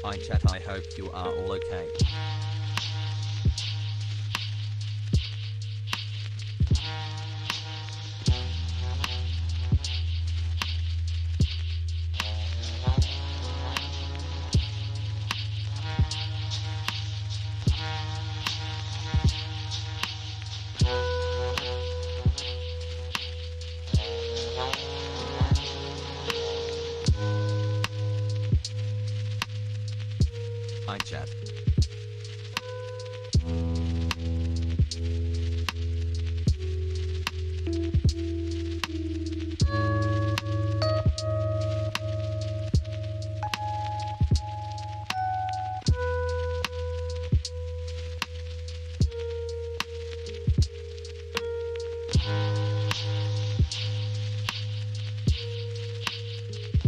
Hi chat, I hope you are all okay. Hi chat.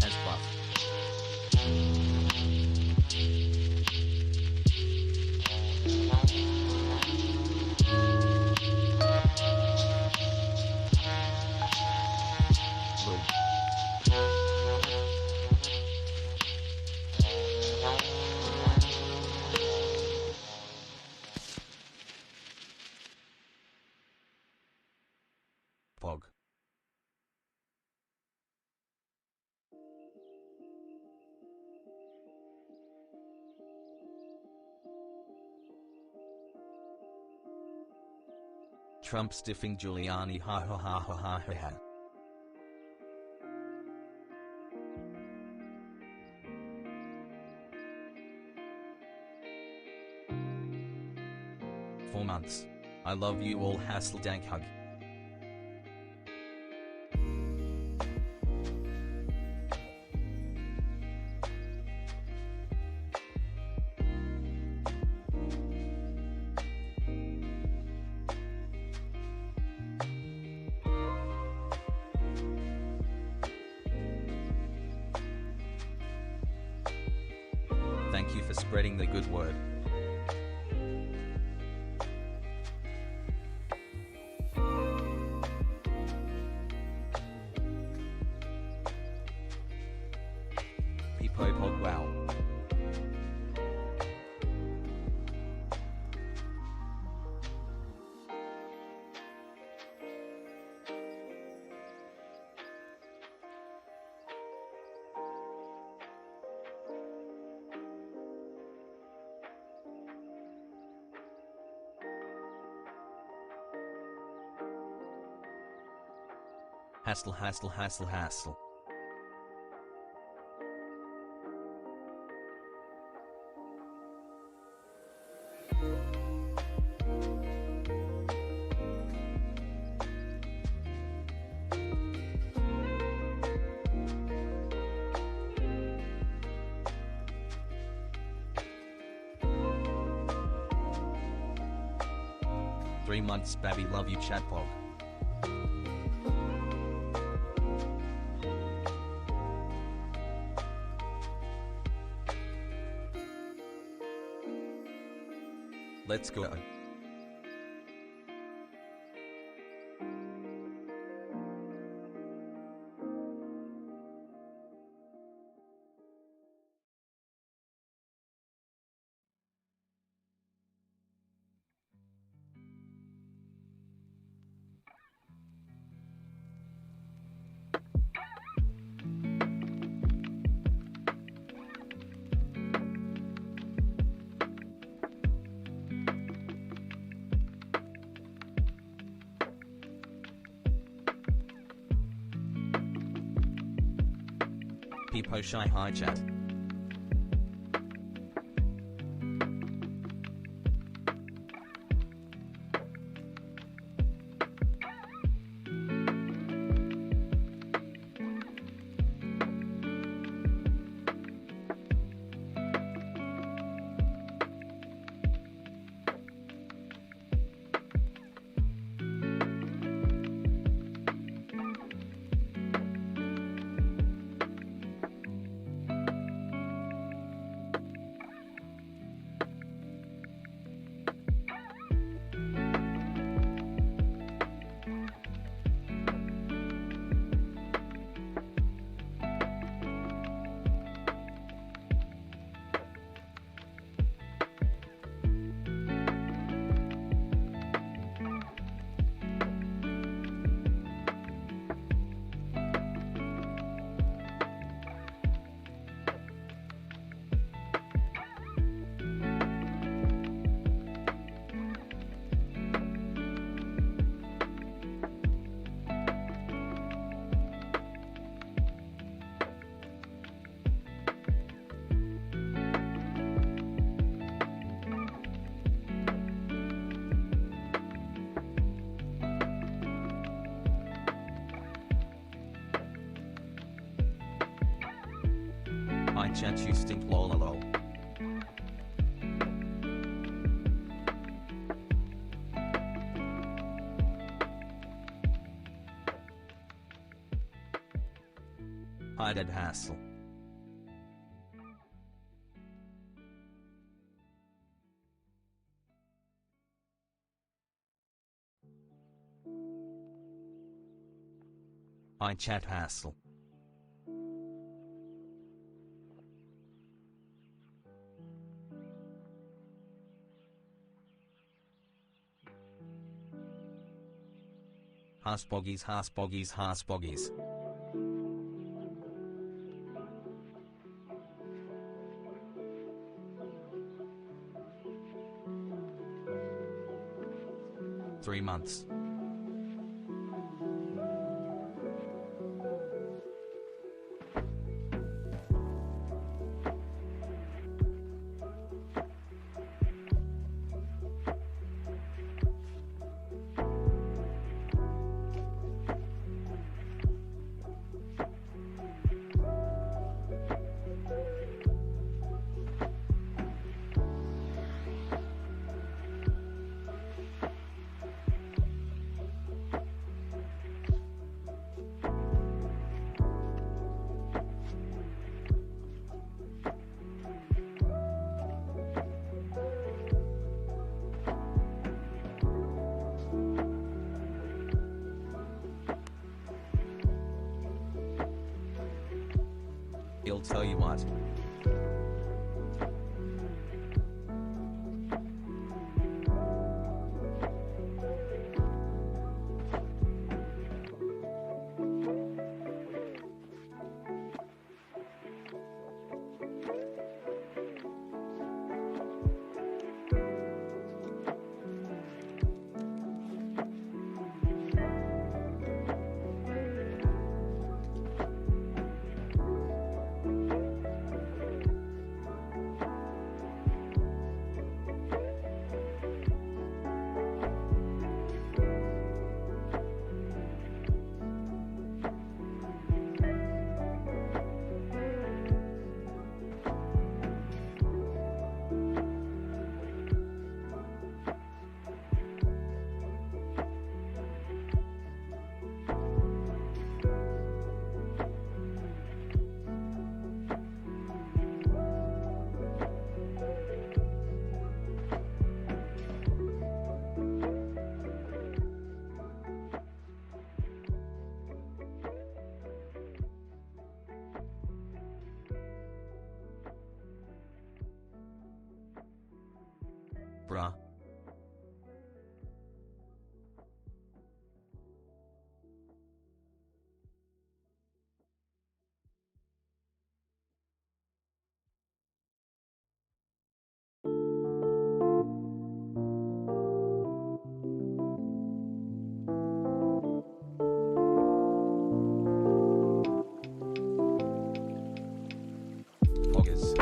hasBuff. Pog. Trump stiffing Giuliani ha ha ha ha ha ha ha. "4 months. I love you all, Hasseldank hug." Thank you for spreading the good word. Peepo Pog wow. Hassle hassle hassle hassle. "3 months, babby, love you, chatpog." Let's go. Peepo shy hi chat. Hi chat you stink lololo. Hi dead hassle. Hi chat hassle. hasBuggies hasBuggies hasBuggies. Three months. He'll tell you what. Bruh. Poggers.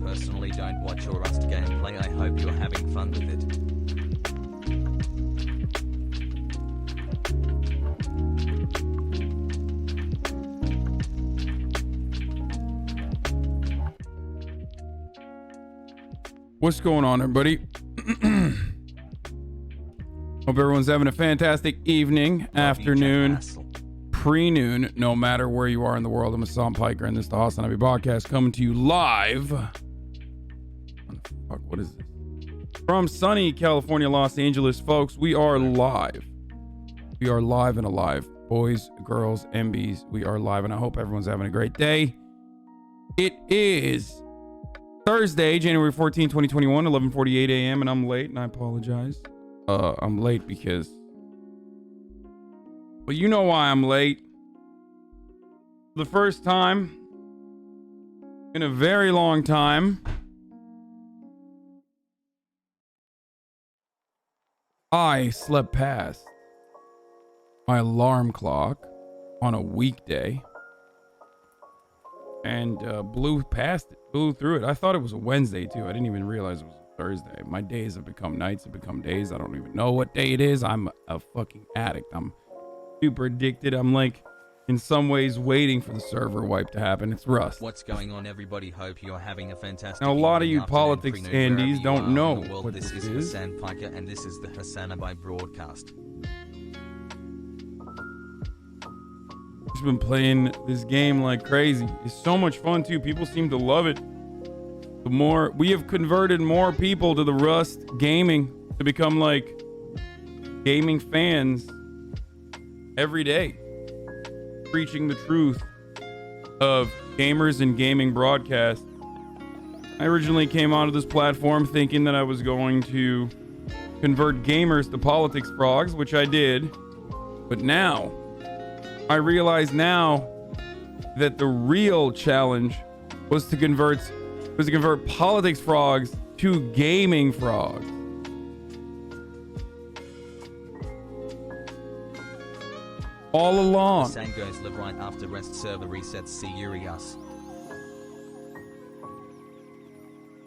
personally don't watch or Rust gameplay. I hope you're having fun with it. What's going on, everybody? Hope everyone's having a fantastic evening, afternoon, pre-noon, no matter where you are in the world. I'm Hasan Piker, and this is the HasanAbi podcast coming to you live. What is this? From sunny California, Los Angeles, folks. We are live. We are live and alive. Boys, girls, MBs, we are live, and I hope everyone's having a great day. It is Thursday, January 14, 2021, 11:48 a.m. and I'm late, and I apologize. I'm late because, well, you know why I'm late. For the first time in a very long time, I slept past my alarm clock on a weekday and blew past it, blew through it. I thought it was a Wednesday too. I didn't even realize it was a Thursday. My days have become nights, have become days. I don't even know what day it is. I'm a fucking addict. I'm super addicted. I'm like, in some ways, waiting for the server wipe to happen. It's Rust. What's going on, everybody? Hope you're having a fantastic now, a lot of you afternoon, politics Andes don't know what this is. Hasan Piker, and this is the HasanAbi broadcast. I've been playing this game like crazy. It's so much fun too. People seem to love it. The more we have converted more people to the Rust gaming to become like gaming fans every day, preaching the truth of gamers and gaming broadcast. I originally came onto this platform thinking that I was going to convert gamers to politics frogs, which I did, but now I realize now that the real challenge was to convert politics frogs to gaming frogs. All along. Hasan goes live right after rest server resets. See Urias.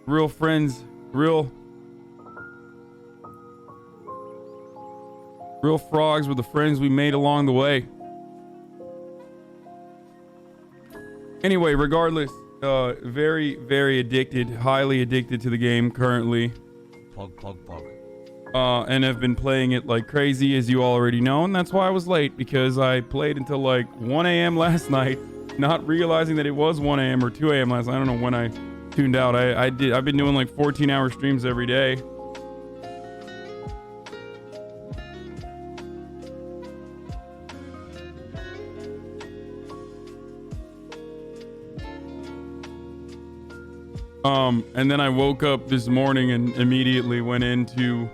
Real friends, real frogs were the friends we made along the way. Anyway, regardless, very, very addicted, highly addicted to the game currently. Pog. And have been playing it like crazy, as you already know, and that's why I was late, because I played until like 1 a.m. last night, not realizing that it was 1 a.m. or 2 a.m. last night. I don't know when I tuned out. I've been doing like 14-hour streams every day. And then I woke up this morning and immediately went in to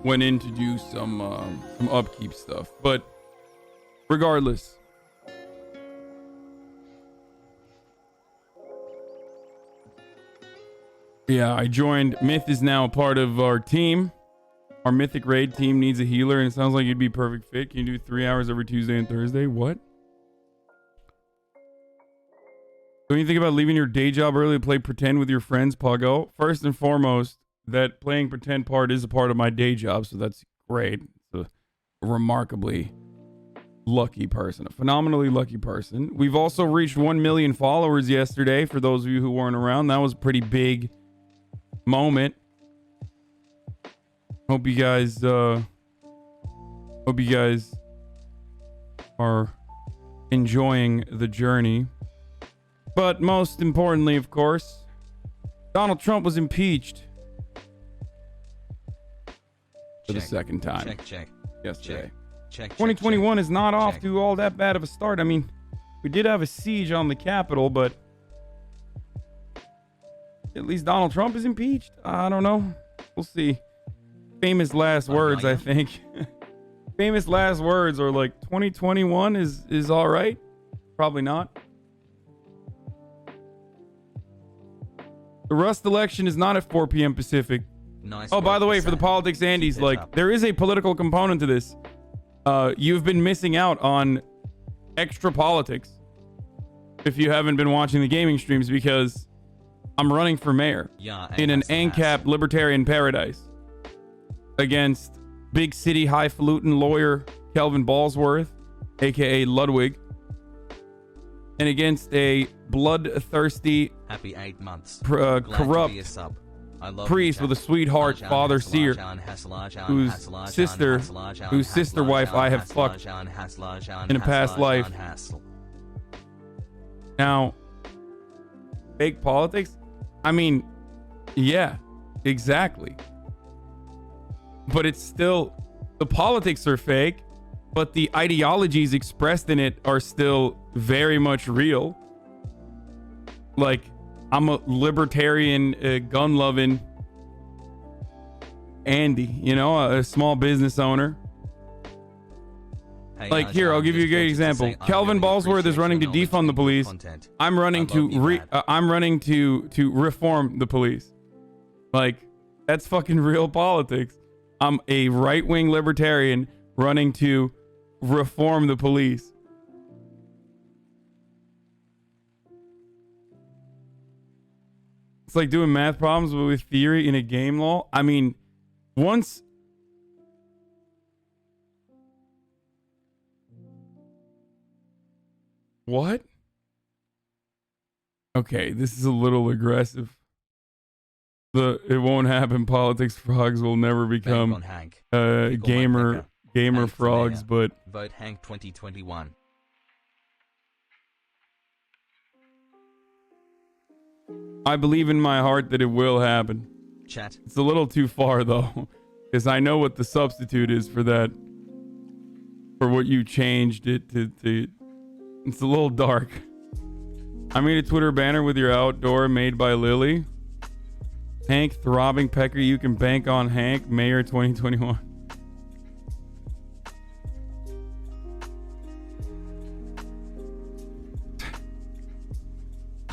do some upkeep stuff. But regardless, yeah, I joined. Myth is now a part of our team. Our Mythic Raid team needs a healer, and it sounds like you'd be perfect fit. Can you do 3 hours every Tuesday and Thursday? What? Don't you think about leaving your day job early to play pretend with your friends, Puggo? First and foremost, that playing pretend part is a part of my day job, so that's great. It's a remarkably lucky person, a phenomenally lucky person. We've also reached 1 million followers yesterday, for those of you who weren't around. That was a pretty big moment. Hope you guys are enjoying the journey. But most importantly, of course, Donald Trump was impeached for the second time. Check. Yesterday. Check. 2021 is not off to all that bad of a start. I mean, we did have a siege on the Capitol, but at least Donald Trump is impeached. I don't know. We'll see. Famous last words, I think. Famous last words are like 2021 is all right. Probably not. The Rust election is not at 4 p.m. Pacific. Nice. Oh, by the way, for the politics Andes, like, there is a political component to this. You've been missing out on extra politics. if you haven't been watching the gaming streams, because I'm running for mayor in an ANCAP libertarian paradise against big city highfalutin lawyer Kelvin Ballsworth, aka Ludwig, and against a bloodthirsty, happy 8 months, corrupt priest with a sweetheart father seer, whose sister wife I have fucked in a past life. Now, fake politics? I mean, yeah, exactly. But it's still, the politics are fake, but the ideologies expressed in it are still very much real. Like, I'm a libertarian, gun-loving Andy, you know, a small business owner. Hey, like, here, I'll give you a great example. Kelvin Ballsworth is running to defund the police. I'm running to reform the police. Like, that's fucking real politics. I'm a right-wing libertarian running to reform the police. It's like doing math problems with theory in a game, lol. I mean, once... What? Okay, this is a little aggressive. It won't happen. Politics frogs will never become gamer Hank frogs, but vote Hank 2021. I believe in my heart that it will happen. Chat. It's a little too far though, because I know what the substitute is for that. For what you changed it to. It's a little dark. I made a Twitter banner with your outdoor made by Lily. Hank throbbing Pecker, you can bank on Hank, Mayor 2021.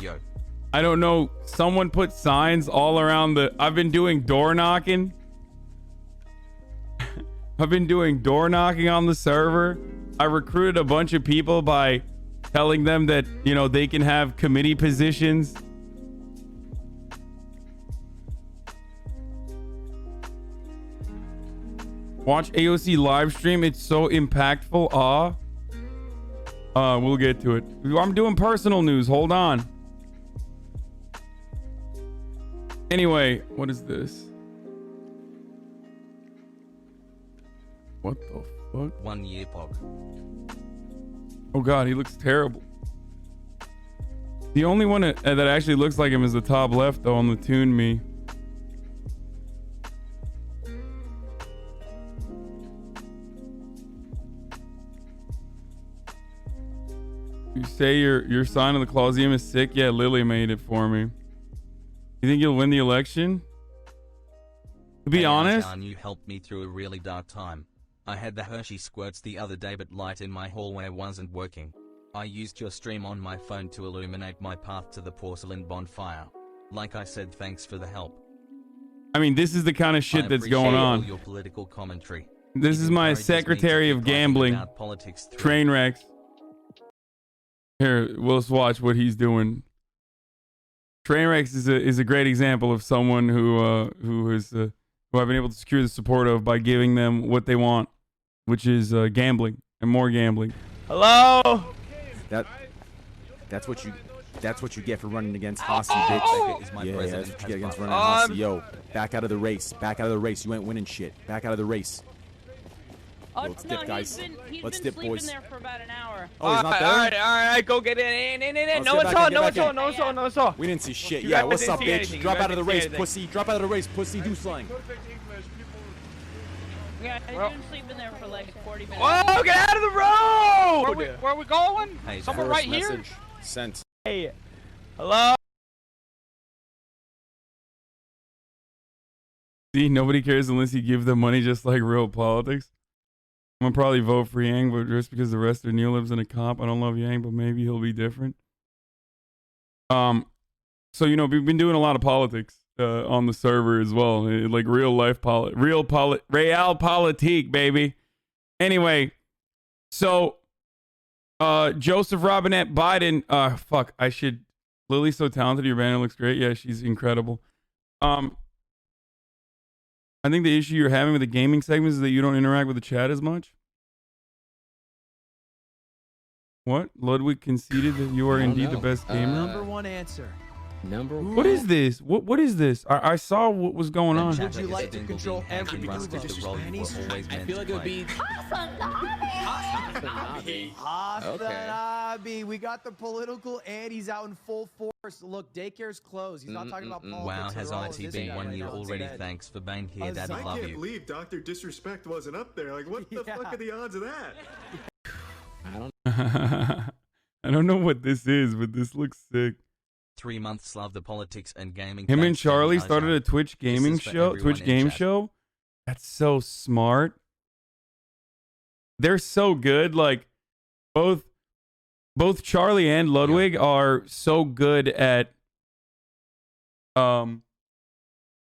Yo. I don't know. Someone put signs all around the... I've been doing door knocking. I've been doing door knocking on the server. I recruited a bunch of people by telling them that, you know, they can have committee positions. Watch AOC live stream. It's so impactful. We'll get to it. I'm doing personal news. Hold on. Anyway, what is this? What the fuck? 1 year pog. Oh god, he looks terrible. The only one that actually looks like him is the top left, though, on the Tune Me. You say your sign of the Colosseum is sick? Yeah, Lily made it for me. You think you'll win the election? To be honest, Azan, you helped me through a really dark time. I had the Hershey squirts the other day, but light in my hallway wasn't working. I used your stream on my phone to illuminate my path to the porcelain bonfire. Like I said, thanks for the help. I mean, this is the kind of shit that's going on. Your political commentary. This is my Secretary of Gambling, Trainwrecks. Here, let's watch what he's doing. Trainwrecks is a great example of someone who I've been able to secure the support of by giving them what they want, which is gambling and more gambling. Hello. That's what you get for running against Hasan, bitch. Yeah, that's what you get against running Hasan. Yo, back out of the race. Back out of the race. You ain't winning shit. Back out of the race. Let's dip, guys. Let's dip, boys. There for about an hour. Oh, he's not there? All right, go get in. No one saw. We didn't see shit. Yeah, what's up, bitch? Drop out of the race, pussy. Drop out of the race, pussy. Do slang. Yeah, I've been sleeping there for like 40 minutes. Whoa, get out of the road! Where are we going? Hey, someone right here? Message sent. Hey, hello? See, nobody cares unless you give them money, just like real politics. I'm gonna probably vote for Yang, but just because the rest of neoliberals and a cop, I don't love Yang, but maybe he'll be different. So you know, we've been doing a lot of politics on the server as well, like real life realpolitik, baby. Anyway, so Joseph Robinette Biden. Fuck. I should. Lily's so talented. Your banner looks great. Yeah, she's incredible. I think the issue you're having with the gaming segments is that you don't interact with the chat as much. What? Ludwig conceded that you are indeed the best gamer. Number one answer. Number one. What is this? What is this? I saw what was going on. Would you like to control every move of Spanish? I feel like it would be HasanAbi. HasanAbi. We got the political and he's out in full force. Look, daycare's closed. He's not talking about politics. Wow, at all. HasanAbi been 1 year already. Thanks for being here, Daddy. I Love can't you. believe Dr. Disrespect wasn't up there. Like, what the fuck are the odds of that? I don't know what this is, but this looks sick. 3 months love the politics and gaming. Him and Thanks, Charlie Azan. started a Twitch gaming This is for show, everyone Twitch in game chat. show. That's so smart. They're so good. Like both Charlie and Ludwig are so good at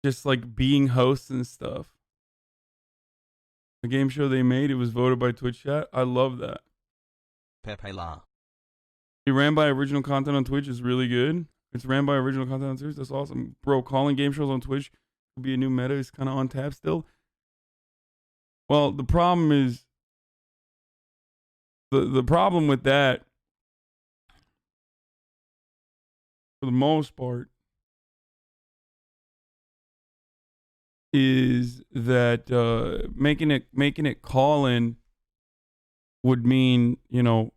just like being hosts and stuff. The game show they made, it was voted by Twitch chat. I love that. Pepe La. It ran by original content on Twitch is really good. It's ran by original content on Twitch. That's awesome. Bro, calling game shows on Twitch could be a new meta. It's kind of on tap still. Well, the problem is the problem with that, for the most part, is that making it call in would mean, you know,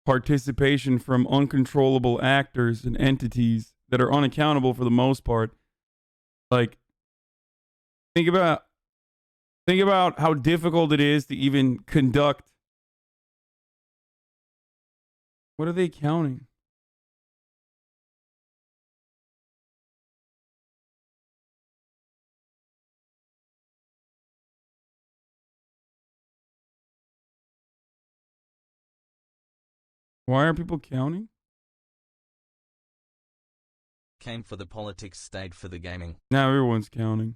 participation from uncontrollable actors and entities that are unaccountable for the most part. Like, think about how difficult it is to even conduct. What are they counting? Why are people counting? Came for the politics, stayed for the gaming. Now everyone's counting.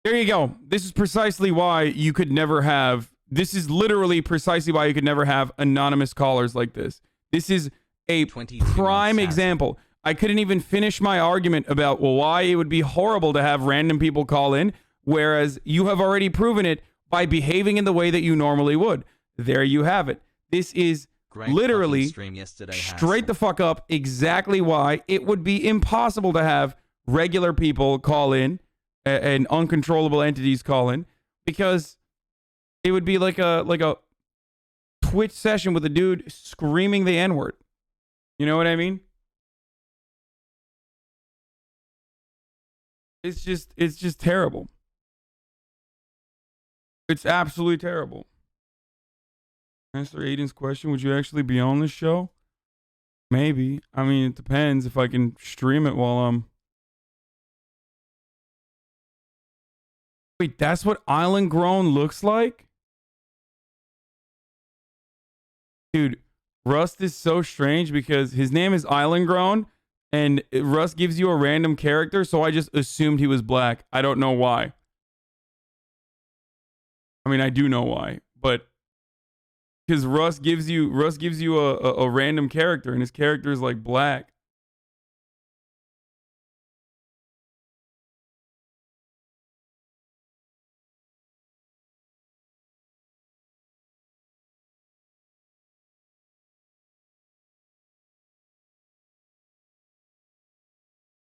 There you go. This is precisely why you could never have. This is literally precisely why you could never have anonymous callers like this. This is a 22 prime months example. I couldn't even finish my argument about why it would be horrible to have random people call in, whereas you have already proven it by behaving in the way that you normally would. There you have it. This is Great literally fucking stream yesterday, straight Hasan. the fuck up exactly why it would be impossible to have regular people call in and uncontrollable entities call in, because it would be like a Twitch session with a dude screaming the N-word. You know what I mean? It's just terrible. It's absolutely terrible. Answer Aiden's question, would you actually be on this show? Maybe. I mean, it depends if I can stream it while I'm... Wait, that's what Island Grown looks like? Dude, Rust is so strange because his name is Island Grown and Rust gives you a random character, so I just assumed he was black. I don't know why. I mean, I do know why, but because Russ gives you a random character and his character is like black.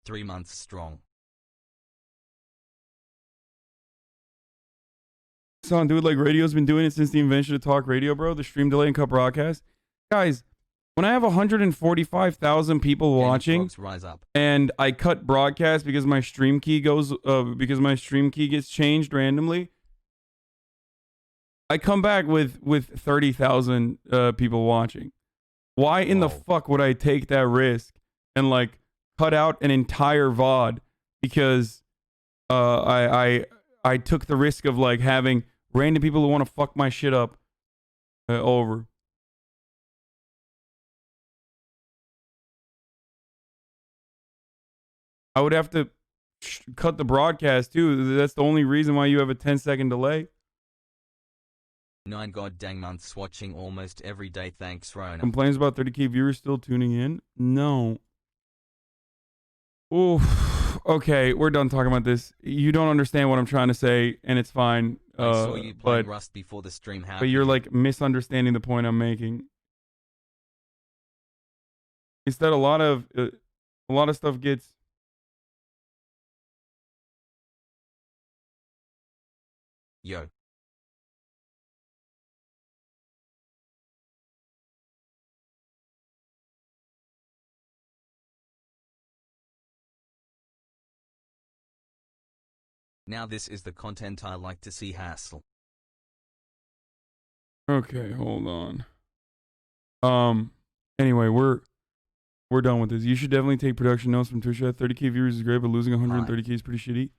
Three months strong. Son, dude, like radio's been doing it since the invention of talk radio, bro. The stream delay and cut broadcast. Guys, when I have 145,000 people watching Rise up. and I cut broadcast because my stream key gets changed randomly, I come back with 30,000 people watching. Why in the fuck would I take that risk and like cut out an entire VOD because I took the risk of like having random people who want to fuck my shit up over. I would have to cut the broadcast too. That's the only reason why you have a 10-second delay. 9 goddamn months watching almost every day, thanks Rona. Complains about 30K viewers still tuning in? No. Oof. Okay, we're done talking about this. You don't understand what I'm trying to say, and it's fine. I saw you playing Rust before the stream. But you're like misunderstanding the point I'm making. It's that a lot of stuff gets. Yo. Now this is the content I like to see, hassle. Okay, hold on. Anyway, we're done with this. You should definitely take production notes from Twitch. 30K viewers is great, but losing 130K is pretty shitty.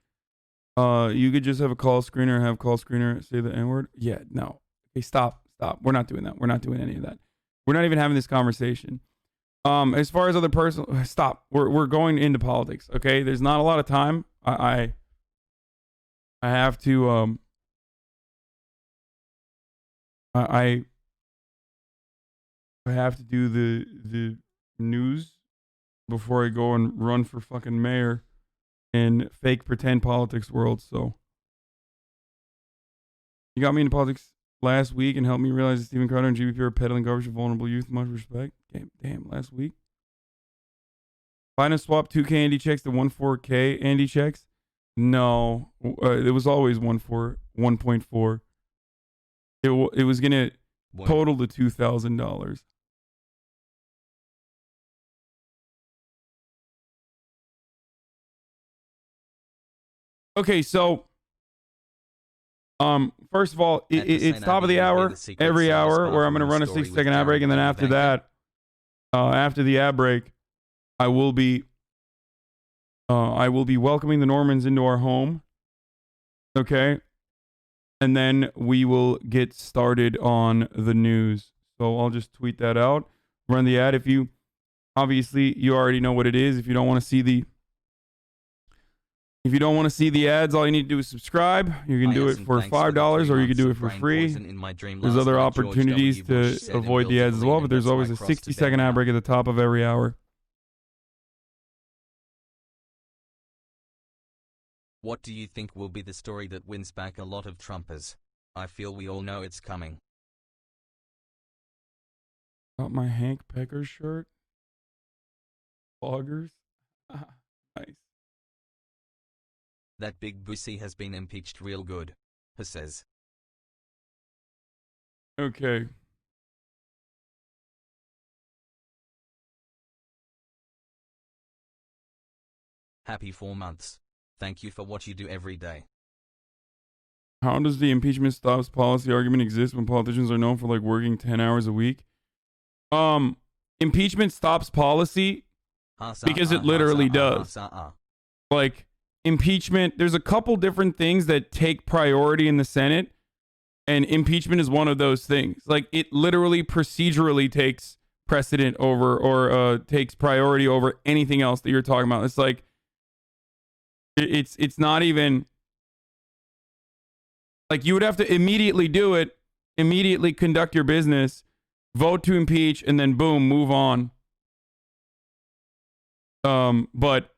You could just have a call screener, have call screener say the N-word. Yeah, no. Okay, stop. We're not doing that. We're not doing any of that. We're not even having this conversation. As far as other personal, stop. We're going into politics. Okay, there's not a lot of time. I have to I have to do the news before I go and run for fucking mayor in fake pretend politics world. So you got me into politics last week and helped me realize that Stephen Crowder and GBP are peddling garbage to vulnerable youth. Much respect. Damn, last week. Finance swap 2K Andy checks to 1.4K Andy checks. No, it was always 1.4. It was gonna total to $2,000. Okay, so first of all, it's top of the hour every hour where I'm gonna run a 6-second ad break, and then after that, after the ad break, I will be welcoming the Normans into our home. Okay. And then we will get started on the news. So I'll just tweet that out. Run the ad. If you already know what it is. If you don't want to see the ads, all you need to do is subscribe. You can do it for $5 or you can do it for free. There's other opportunities to avoid the ads as well, but there's always a 60-second ad break at the top of every hour. What do you think will be the story that wins back a lot of Trumpers? I feel we all know it's coming. Got my Hank Pecker shirt. Foggers. Nice. That big bussy has been impeached real good, he says. Okay. Happy 4 months. Thank you for what you do every day. How does the impeachment stops policy argument exist when politicians are known for like working 10 hours a week? Impeachment stops policy because it literally does. Like impeachment, there's a couple different things that take priority in the Senate, and impeachment is one of those things. Like it literally procedurally takes precedent over or takes priority over anything else that you're talking about. It's like it's not even like you would have to immediately do it, immediately conduct your business, vote to impeach, and then boom, move on. But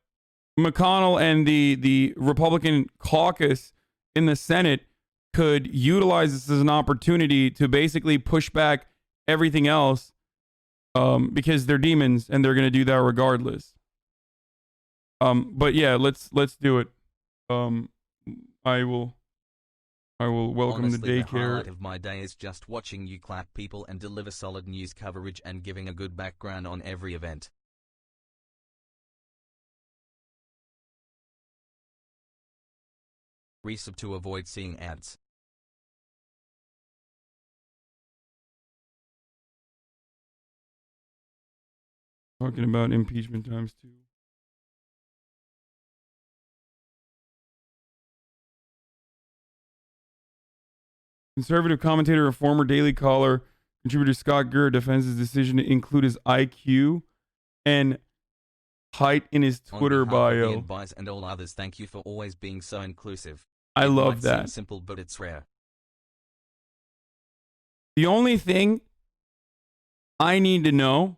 McConnell and the Republican caucus in the Senate could utilize this as an opportunity to basically push back everything else because they're demons and they're going to do that regardless. But yeah, let's do it. I will welcome Honestly, the daycare. The highlight of my day is just watching you clap people and deliver solid news coverage and giving a good background on every event. Resub to avoid seeing ads. Talking about impeachment times 2. Conservative commentator and former Daily Caller contributor Scott Gurr defends his decision to include his IQ and height in his Twitter bio. Advice and all others, thank you for always being so inclusive. I love It might that. seem simple, but it's rare. The only thing I need to know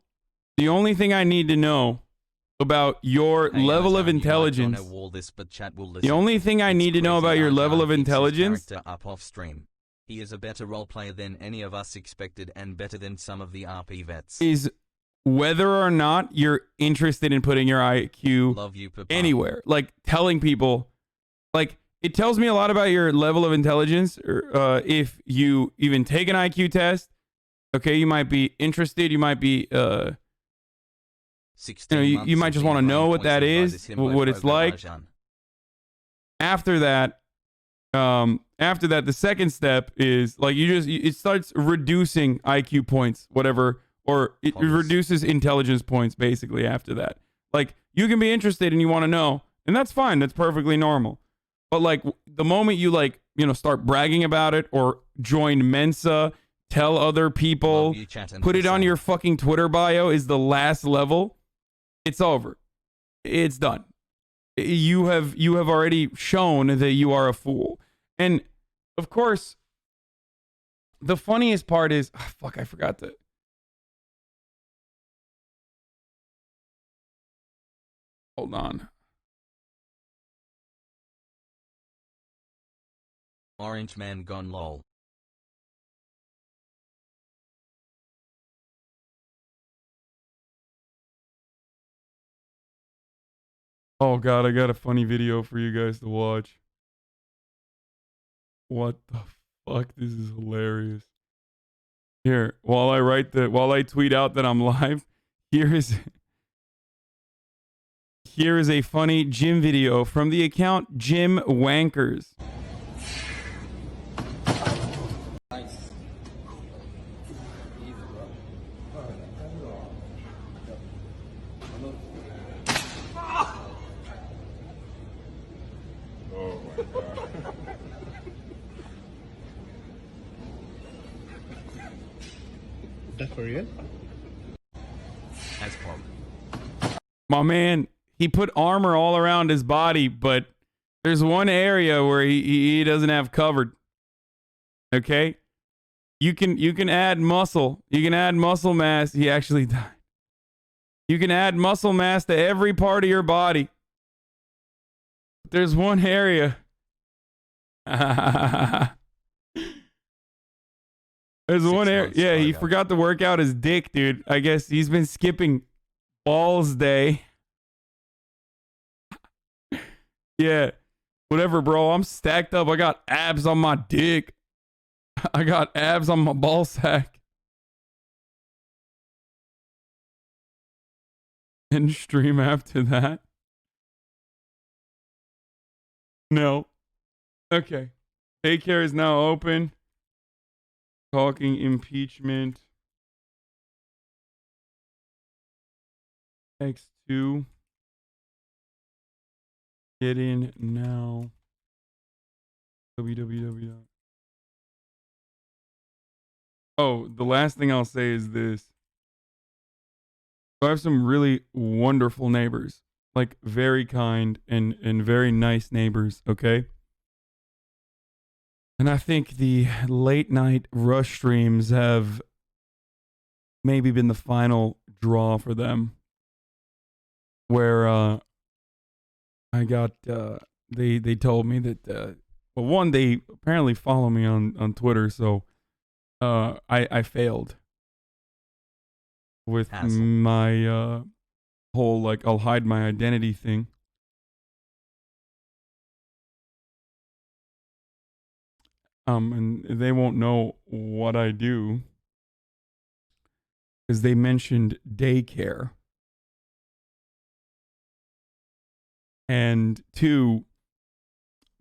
about your level of intelligence. The only thing I need to know about your level of intelligence. Up off stream. He is a better role player than any of us expected and better than some of the RP vets. Is whether or not you're interested in putting your IQ anywhere. Like telling people, like it tells me a lot about your level of intelligence. If you even take an IQ test, okay, you might be interested. You might be, you might just want to know what that is, what it's like. After that, the second step is like it starts reducing IQ points, whatever, or it reduces intelligence points basically after that. Like you can be interested and you want to know, and that's fine. That's perfectly normal. But like the moment you start bragging about it or join Mensa, tell other people, put it on your fucking Twitter bio is the last level. It's over. It's done. You have already shown that you are a fool. And of course, the funniest part is, I forgot to. Hold on. Orange man gone lol. Oh god, I got a funny video for you guys to watch. What the fuck? This is hilarious. Here, while I tweet out that I'm live, here is a funny gym video from the account Gym Wankers. For real? That's punk. My man, he put armor all around his body, but there's one area where he doesn't have covered. Okay? You can add muscle. You can add muscle mass. He actually died. You can add muscle mass to every part of your body. There's one area. There's one area. Yeah, he forgot to work out his dick, dude. I guess he's been skipping balls day. Yeah. Whatever, bro. I'm stacked up. I got abs on my dick. I got abs on my ball sack. And stream after that. No. Okay. Daycare is now open. Talking impeachment. X2. Get in now. www. Oh, the last thing I'll say is this. So I have some really wonderful neighbors. Like very kind and very nice neighbors, okay? And I think the late night rush streams have maybe been the final draw for them. Where I got they told me that well, one, they apparently follow me on Twitter, so I failed with my whole like I'll hide my identity thing. And they won't know what I do because they mentioned daycare. And two,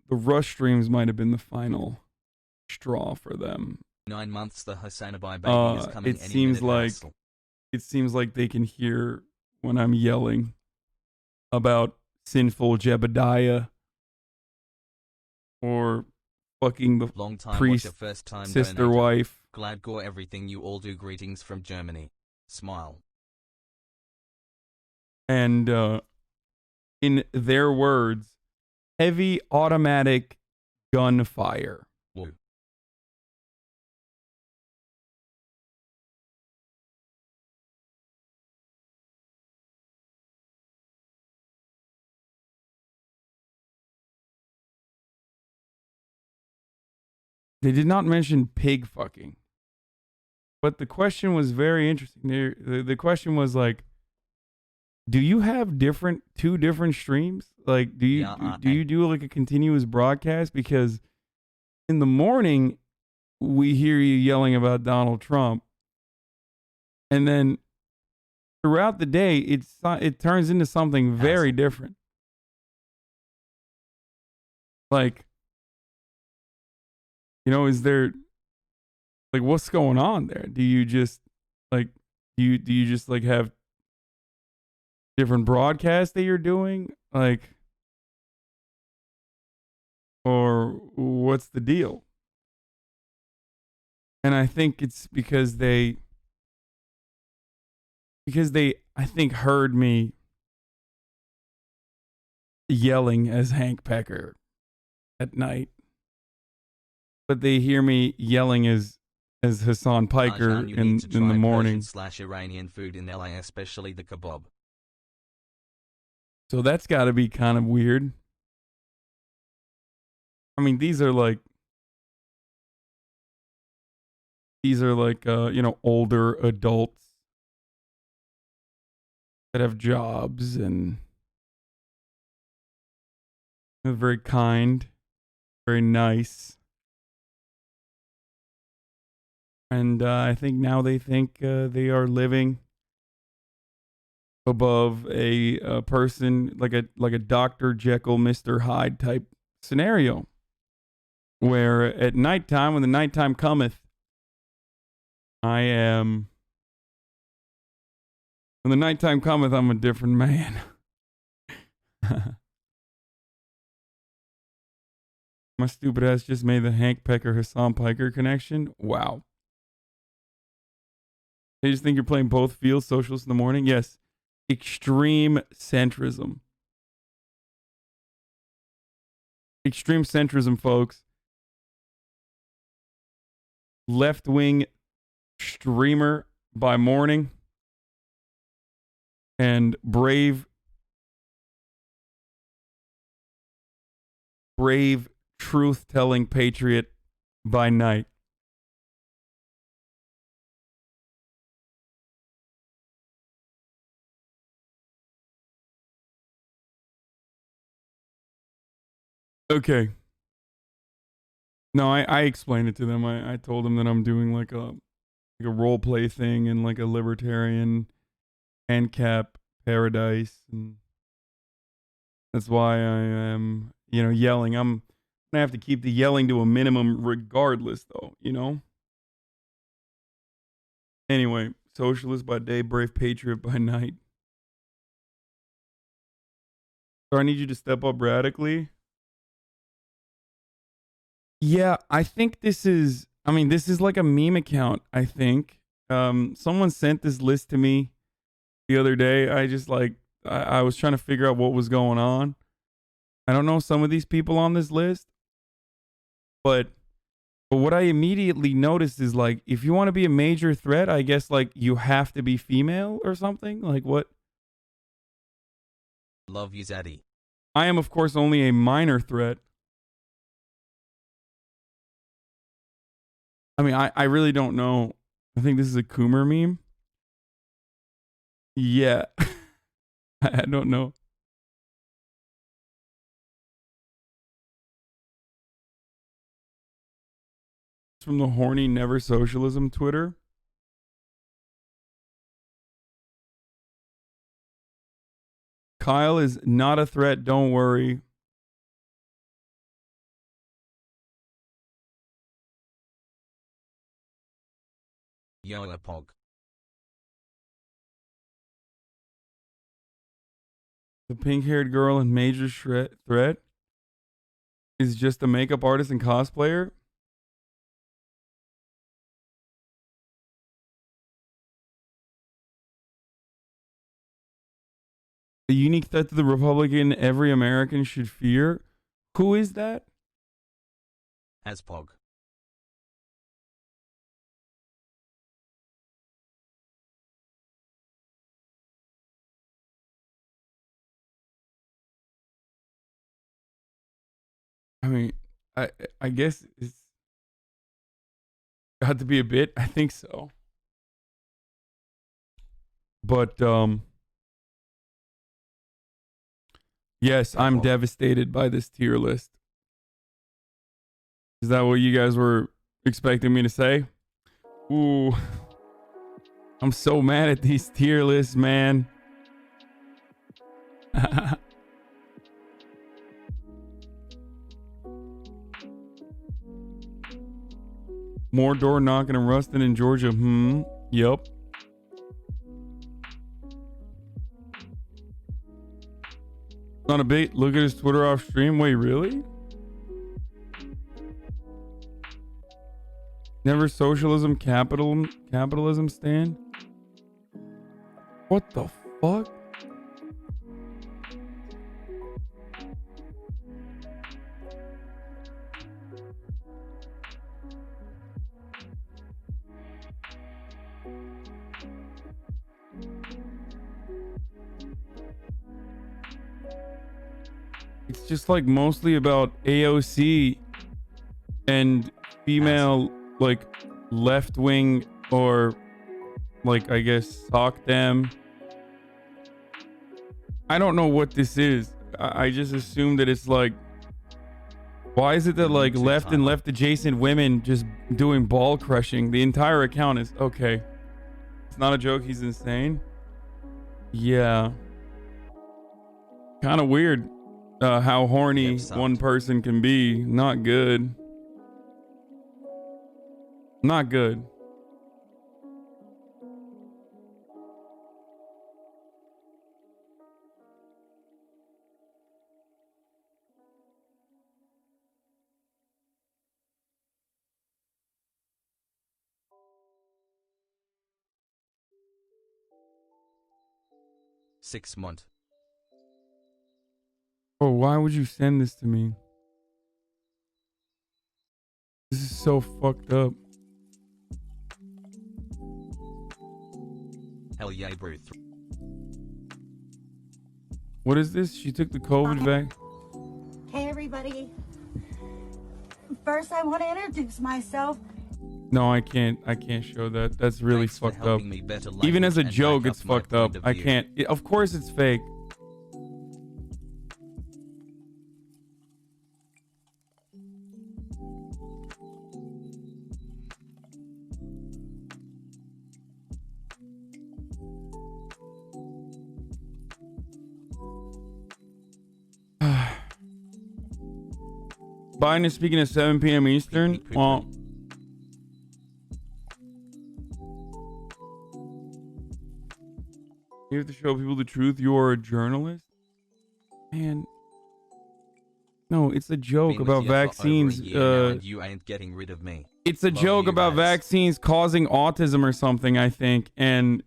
the rush streams might have been the final straw for them. 9 months, the HasanAbi baby is coming. It seems like they can hear when I'm yelling about sinful Jebediah or fucking the long time priest, first time sister, donator. wife. Glad gore everything you all do. Greetings from Germany. Smile. And in their words, heavy automatic gunfire. Whoa. They did not mention pig fucking. But the question was very interesting. The question was like, do you have two different streams? Like, do you do like a continuous broadcast? Because in the morning, we hear you yelling about Donald Trump. And then throughout the day, it turns into something very different. Like, you know, is there, like, what's going on there? Do you just, like, do you just, like, have different broadcasts that you're doing? Like, or what's the deal? And I think it's because they, I think, heard me yelling as Hank Pecker at night. But they hear me yelling as Hasan Piker in the morning. Iranian food in LA, especially the kebab. So that's got to be kind of weird. I mean, these are like you know, older adults that have jobs and are very kind, very nice. And I think now they think they are living above a person, like a Dr. Jekyll, Mr. Hyde type scenario, where at nighttime, when the nighttime cometh, when the nighttime cometh, I'm a different man. My stupid ass just made the Hank Pecker Hasan Piker connection. Wow. They just think you're playing both fields, socialists in the morning? Yes. Extreme centrism. Extreme centrism, folks. Left-wing streamer by morning and brave truth-telling patriot by night. Okay. No, I explained it to them. I told them that I'm doing like a role play thing in like a libertarian ANCAP paradise, and that's why I am, you know, yelling. I'm gonna have to keep the yelling to a minimum regardless, though, you know? Anyway, socialist by day, brave patriot by night. So I need you to step up radically. Yeah, I think this is like a meme account, I think. Someone sent this list to me the other day. I was trying to figure out what was going on. I don't know some of these people on this list, but what I immediately noticed is, like, if you want to be a major threat, I guess, like, you have to be female or something. Like, what? Love you, Zaddy. I am, of course, only a minor threat. I mean, I really don't know. I think this is a Coomer meme. Yeah. I don't know. It's from the horny never socialism Twitter. Kyle is not a threat, don't worry. Yo, a pog. The pink-haired girl in major threat is just a makeup artist and cosplayer. The unique threat to the Republican every American should fear. Who is that? Pog. I mean, I guess it's got to be a bit. I think so. But yes, I'm devastated by this tier list. Is that what you guys were expecting me to say? Ooh. I'm so mad at these tier lists, man. More door knocking and rusting in Georgia. Yep. On a bait. Look at his Twitter off stream. Wait, really? Never socialism, capitalism stand? What the fuck? It's just like mostly about AOC and female like left wing or like I guess sock them. I don't know what this is. I just assume that it's like, why is it that like left and left adjacent women just doing ball crushing? The entire account is okay. It's not a joke. He's insane. Yeah. Kind of weird. How horny one person can be. Not good. Not good. Six month. Oh, why would you send this to me? This is so fucked up. Hell yeah, bro. What is this? She took the COVID vac. Hey, everybody. First, I want to introduce myself. No, I can't show that. That's really fucked up. Even as a joke, it's fucked up. I can't. Of course it's fake. Biden is speaking at 7 p.m. Eastern. Well, you have to show people the truth. You are a journalist? Man. No, it's a joke about vaccines. You ain't getting rid of me. It's a joke about vaccines causing autism or something, I think. And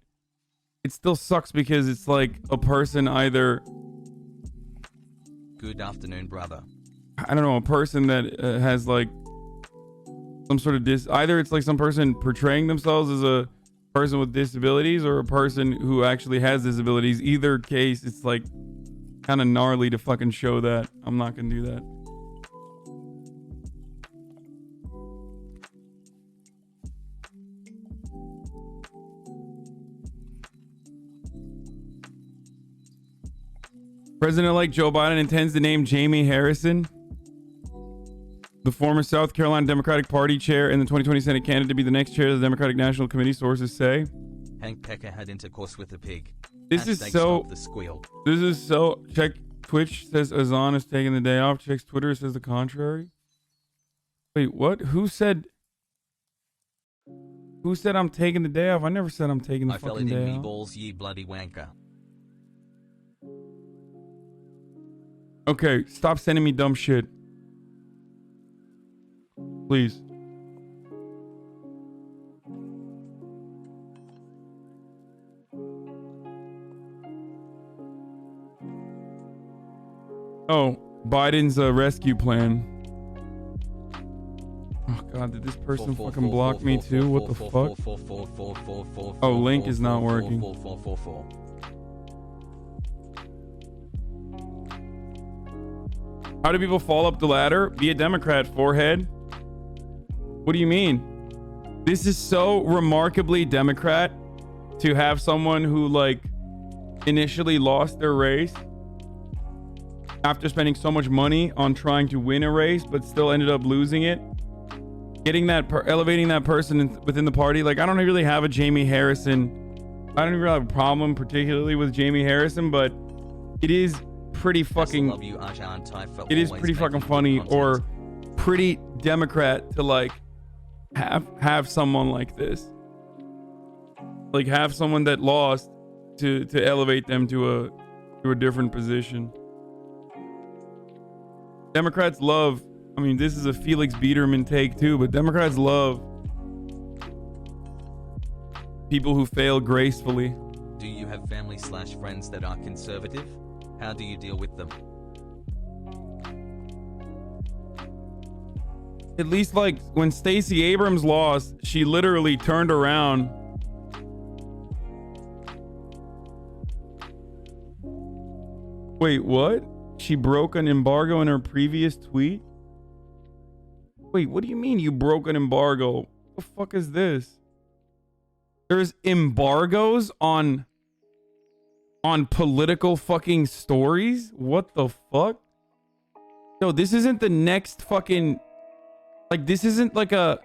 it still sucks because it's like a person either... Good afternoon, brother. I don't know, a person that has like some sort of either it's like some person portraying themselves as a person with disabilities or a person who actually has disabilities. Either case, it's like kind of gnarly to fucking show that. I'm not gonna do that. President-elect Joe Biden intends to name Jamie Harrison, the former South Carolina Democratic Party chair and the 2020 Senate candidate, to be the next chair of the Democratic National Committee, sources say. Hank Pecker had intercourse with a pig. This is so... The squeal. This is so... Check Twitch says Azan is taking the day off. Checks Twitter says the contrary. Wait, what? Who said I'm taking the day off? I never said I'm taking the fucking day off. I fell it in me balls, ye bloody wanker. Okay, stop sending me dumb shit. Please. Oh, Biden's rescue plan. Oh god, did this person fucking block me too? What the fuck? Oh, link is not working. How do people fall up the ladder? Be a Democrat, forehead. What do you mean? This is so remarkably Democrat to have someone who like initially lost their race after spending so much money on trying to win a race, but still ended up losing it. Getting that, elevating that person within the party. Like, I don't really have a Jamie Harrison. I don't really have a problem particularly with Jamie Harrison, but it is pretty fucking. It is pretty fucking funny or pretty Democrat to like have someone like this. Like have someone that lost to elevate them to a different position. Democrats love, I mean, this is a Felix Biederman take too, but Democrats love people who fail gracefully. Do you have family/friends that are conservative? How do you deal with them? At least like when Stacey Abrams lost, she literally turned around. Wait, what? She broke an embargo in her previous tweet? Wait, what do you mean you broke an embargo? What the fuck is this? There's embargoes on political fucking stories? What the fuck? Yo, this isn't the next fucking, like, this isn't like a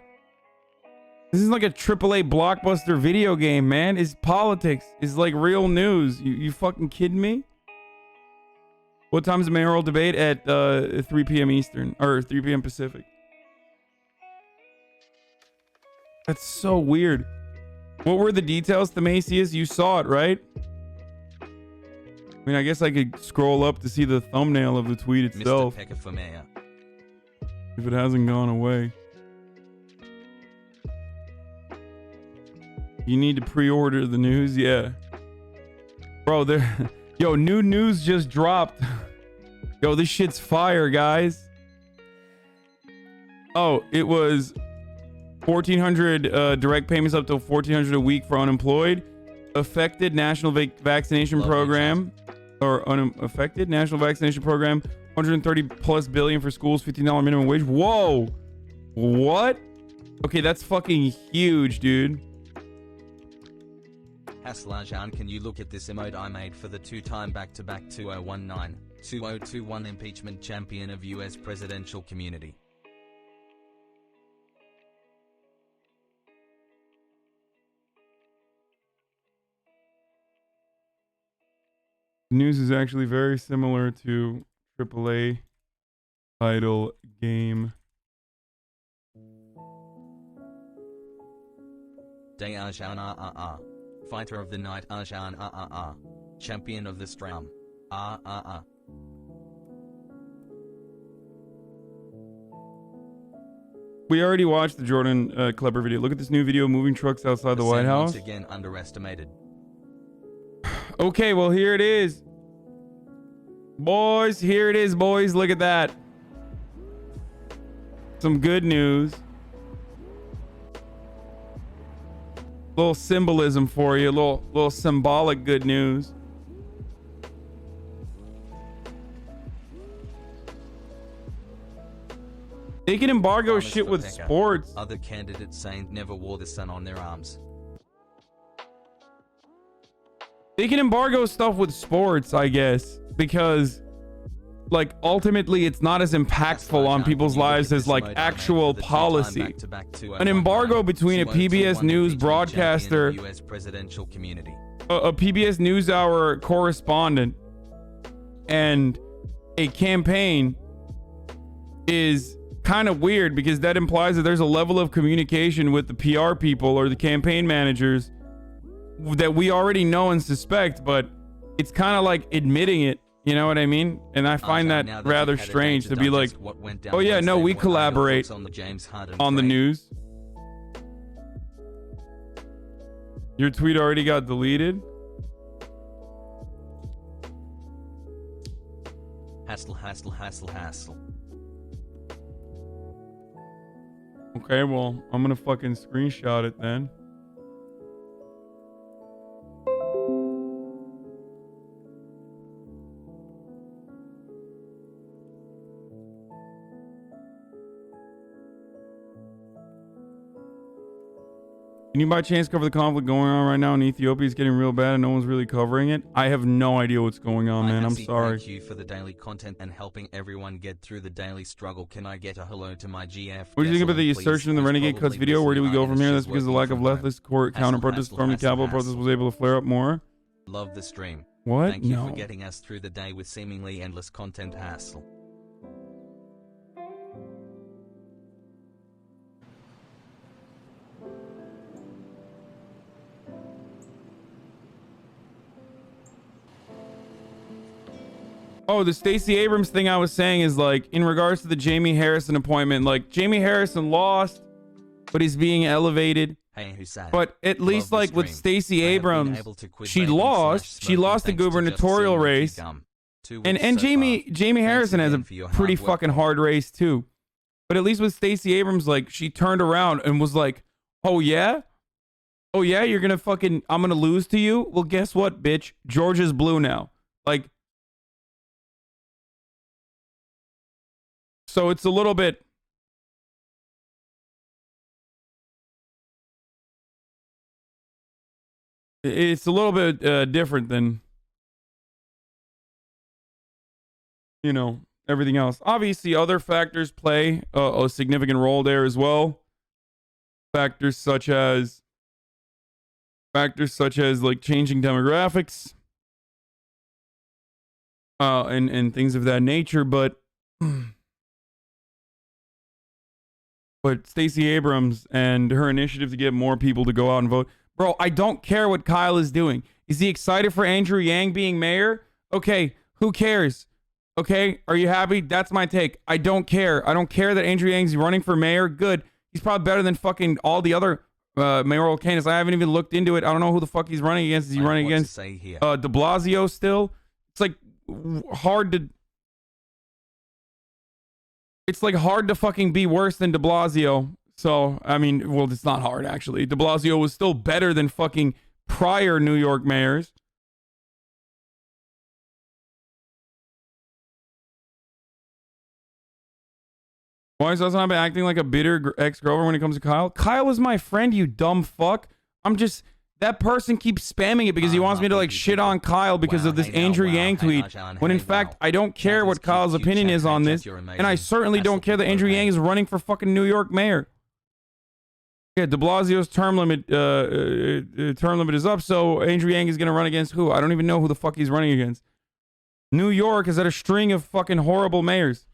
AAA blockbuster video game, man. It's politics. It's like real news. You fucking kidding me? What time's the mayoral debate? At 3 p.m. Eastern or 3 p.m. Pacific. That's so weird. What were the details, Themasius? You saw it, right? I mean, I guess I could scroll up to see the thumbnail of the tweet itself. Mr. Pecker for mayor. If it hasn't gone away. You need to pre-order the news? Yeah. Bro, there... Yo, new news just dropped. Yo, this shit's fire, guys. Oh, it was 1,400 direct payments up to 1,400 a week for unemployed. Affected national vaccination program. Or unaffected national vaccination program. 130 plus billion for schools. $15 minimum wage. Whoa. What? Okay, that's fucking huge, dude. Azan, can you look at this emote I made for the two-time back-to-back 2019-2021 impeachment champion of US presidential community? News is actually very similar to AAA title game. Day Azan Fighter of the night Azan Champion of the Stram We already watched the Jordan Klepper video. Look at this new video, moving trucks outside the White House. Once again underestimated. Okay, well, here it is. Boys, here it is, boys. Look at that. Some good news. Little symbolism for you. Little symbolic good news. They can embargo shit with Pecker. sports. Other candidates saying never wore the sun on their arms. They can embargo stuff with sports, I guess, because like ultimately it's not as impactful on people's lives as like actual policy. An embargo between a PBS News broadcaster, a PBS NewsHour correspondent, and a campaign is kind of weird because that implies that there's a level of communication with the PR people or the campaign managers that we already know and suspect, but it's kind of like admitting it, you know what I mean? And I find that rather strange to be like, oh yeah, no, we collaborate on the news. Your tweet already got deleted? Hassle. Okay, well, I'm gonna fucking screenshot it then. Can you by chance cover the conflict going on right now in Ethiopia? It's getting real bad and no one's really covering it. I have no idea what's going on, man. I'm sorry. Thank you for the daily content and helping everyone get through the daily struggle. Can I get a hello to my GF? What do you think about the assertion in the Renegade Cuts video? Where do we go from here? That's because the lack of leftist counter protest from the Capitol protest was able to flare up more. Love the stream. What? Thank you for getting us through the day with seemingly endless content hassle. Oh, the Stacey Abrams thing I was saying is like in regards to the Jamie Harrison appointment, like Jamie Harrison lost, but he's being elevated. Hey, Hasan. But at least like with Stacey Abrams, she lost the gubernatorial race. And Jamie Harrison has a pretty fucking hard race too. But at least with Stacey Abrams, like she turned around and was like, "Oh yeah? Oh yeah, you're going to fucking I'm going to lose to you? Well, guess what, bitch? Georgia's blue now." Like, so it's a little bit different than, you know, everything else. Obviously, other factors play a significant role there as well. Factors such as like changing demographics and things of that nature, but Stacey Abrams and her initiative to get more people to go out and vote. Bro, I don't care what Kyle is doing. Is he excited for Andrew Yang being mayor? Okay, who cares? Okay, are you happy? That's my take. I don't care. I don't care that Andrew Yang's running for mayor. Good. He's probably better than fucking all the other mayoral candidates. I haven't even looked into it. I don't know who the fuck he's running against. Is he running against de Blasio still? It's like hard to... It's like hard to fucking be worse than de Blasio. So, I mean, well, it's not hard, actually. De Blasio was still better than fucking prior New York mayors. Why is HasanAbi acting like a bitter ex-girlfriend when it comes to Kyle? Kyle was my friend, you dumb fuck. I'm just... That person keeps spamming it because he wants me to like shit on Kyle because of this Andrew Yang tweet. When in fact, I don't care what Kyle's opinion is on this. And I certainly don't care that Andrew Yang is running for fucking New York mayor. Yeah, de Blasio's term limit is up, so Andrew Yang is going to run against who? I don't even know who the fuck he's running against. New York has had a string of fucking horrible mayors.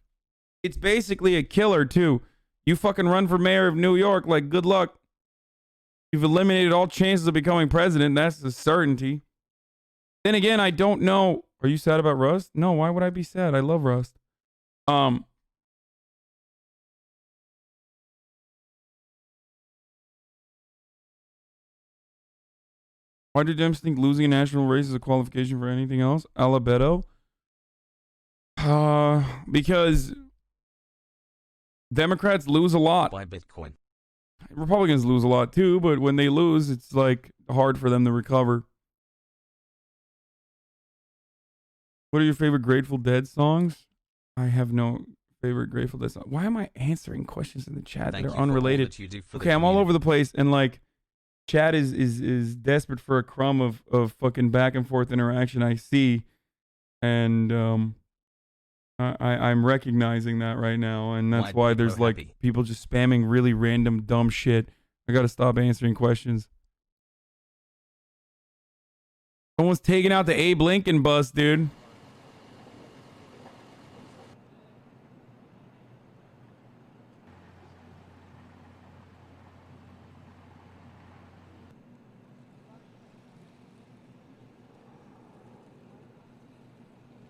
It's basically a killer, too. You fucking run for mayor of New York, like, good luck. You've eliminated all chances of becoming president. That's a certainty. Then again, I don't know. Are you sad about Rust? No, why would I be sad? I love Rust. Why do Dems think losing a national race is a qualification for anything else? Alabeto? Because Democrats lose a lot. Buy Bitcoin. Republicans lose a lot too, but when they lose, it's like hard for them to recover. What are your favorite Grateful Dead songs? I have no favorite Grateful Dead song. Why am I answering questions in the chat that are unrelated? Okay, I'm all over the place, and like, chat is desperate for a crumb of fucking back and forth interaction I see, and I'm recognizing that right now, and that's why there's like people just spamming really random dumb shit. I gotta stop answering questions. Someone's taking out the Abe Lincoln bus, dude.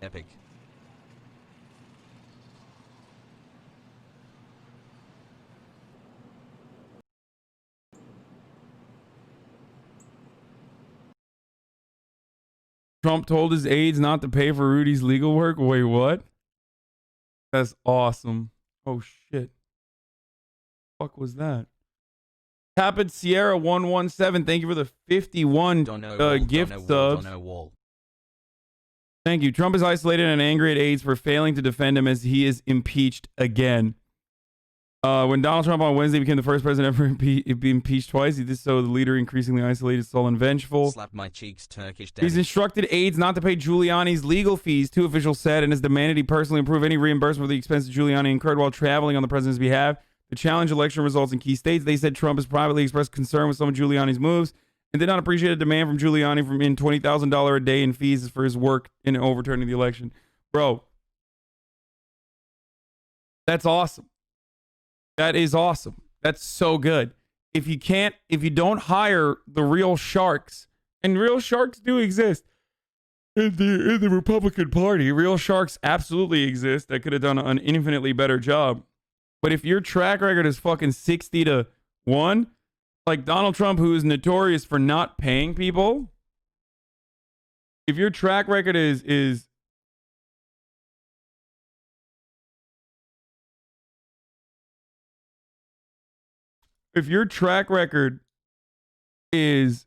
Epic. Trump told his aides not to pay for Rudy's legal work. Wait, what? That's awesome. Oh shit. Fuck was that? Tapid Sierra 117. Thank you for the 51 gift subs. Thank you. Trump is isolated and angry at aides for failing to defend him as he is impeached again. When Donald Trump on Wednesday became the first president ever be impeached twice, he did so the leader increasingly isolated, sullen, vengeful. Slap my cheeks, Turkish daddy. He's instructed aides not to pay Giuliani's legal fees, 2 officials said, and has demanded he personally approve any reimbursement for the expenses Giuliani incurred while traveling on the president's behalf to challenge election results in key states. They said Trump has privately expressed concern with some of Giuliani's moves and did not appreciate a demand from Giuliani in $20,000 a day in fees for his work in overturning the election. Bro, that's awesome. That is awesome. That's so good. If you don't hire the real sharks, and real sharks do exist in the Republican Party, real sharks absolutely exist that could have done an infinitely better job. But if your track record is fucking 60-1, like Donald Trump, who is notorious for not paying people, if your track record is if your track record is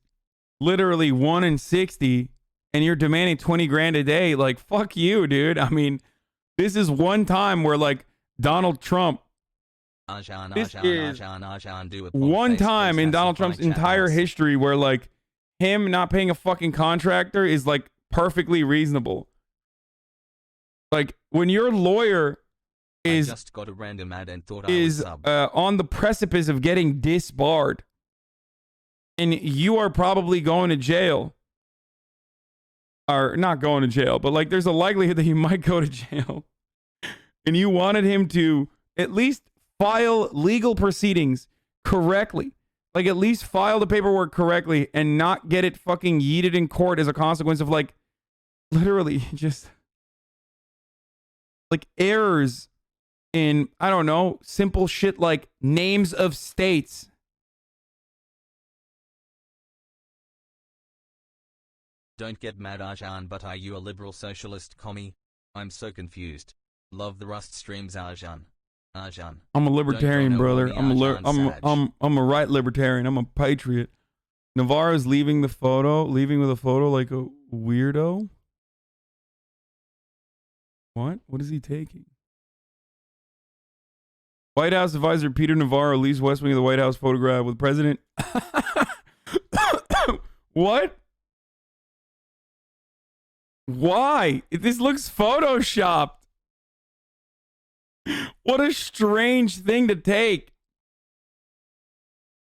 literally 1 in 60 and you're demanding 20 grand a day, like, fuck you, dude. I mean, this is one time where, like, Donald Trump, this is one time in Donald Trump's entire history where, like, him not paying a fucking contractor is, like, perfectly reasonable. Like, when your lawyer is just got a random ad and thought on the precipice of getting disbarred, and you are probably going to jail, or not going to jail, but like there's a likelihood that you might go to jail, and you wanted him to at least file legal proceedings correctly, like at least file the paperwork correctly and not get it fucking yeeted in court as a consequence of, like, literally just like errors in, I don't know, simple shit like names of states. Don't get mad, Azan, but are you a liberal socialist commie? I'm so confused. Love the Rust streams, Azan. Azan. I'm a libertarian, brother. I'm a right libertarian. I'm a patriot. Navarro's leaving with a photo like a weirdo. What? What is he taking? White House advisor Peter Navarro leaves West Wing of the White House photograph with President. What? Why? This looks photoshopped. What a strange thing to take.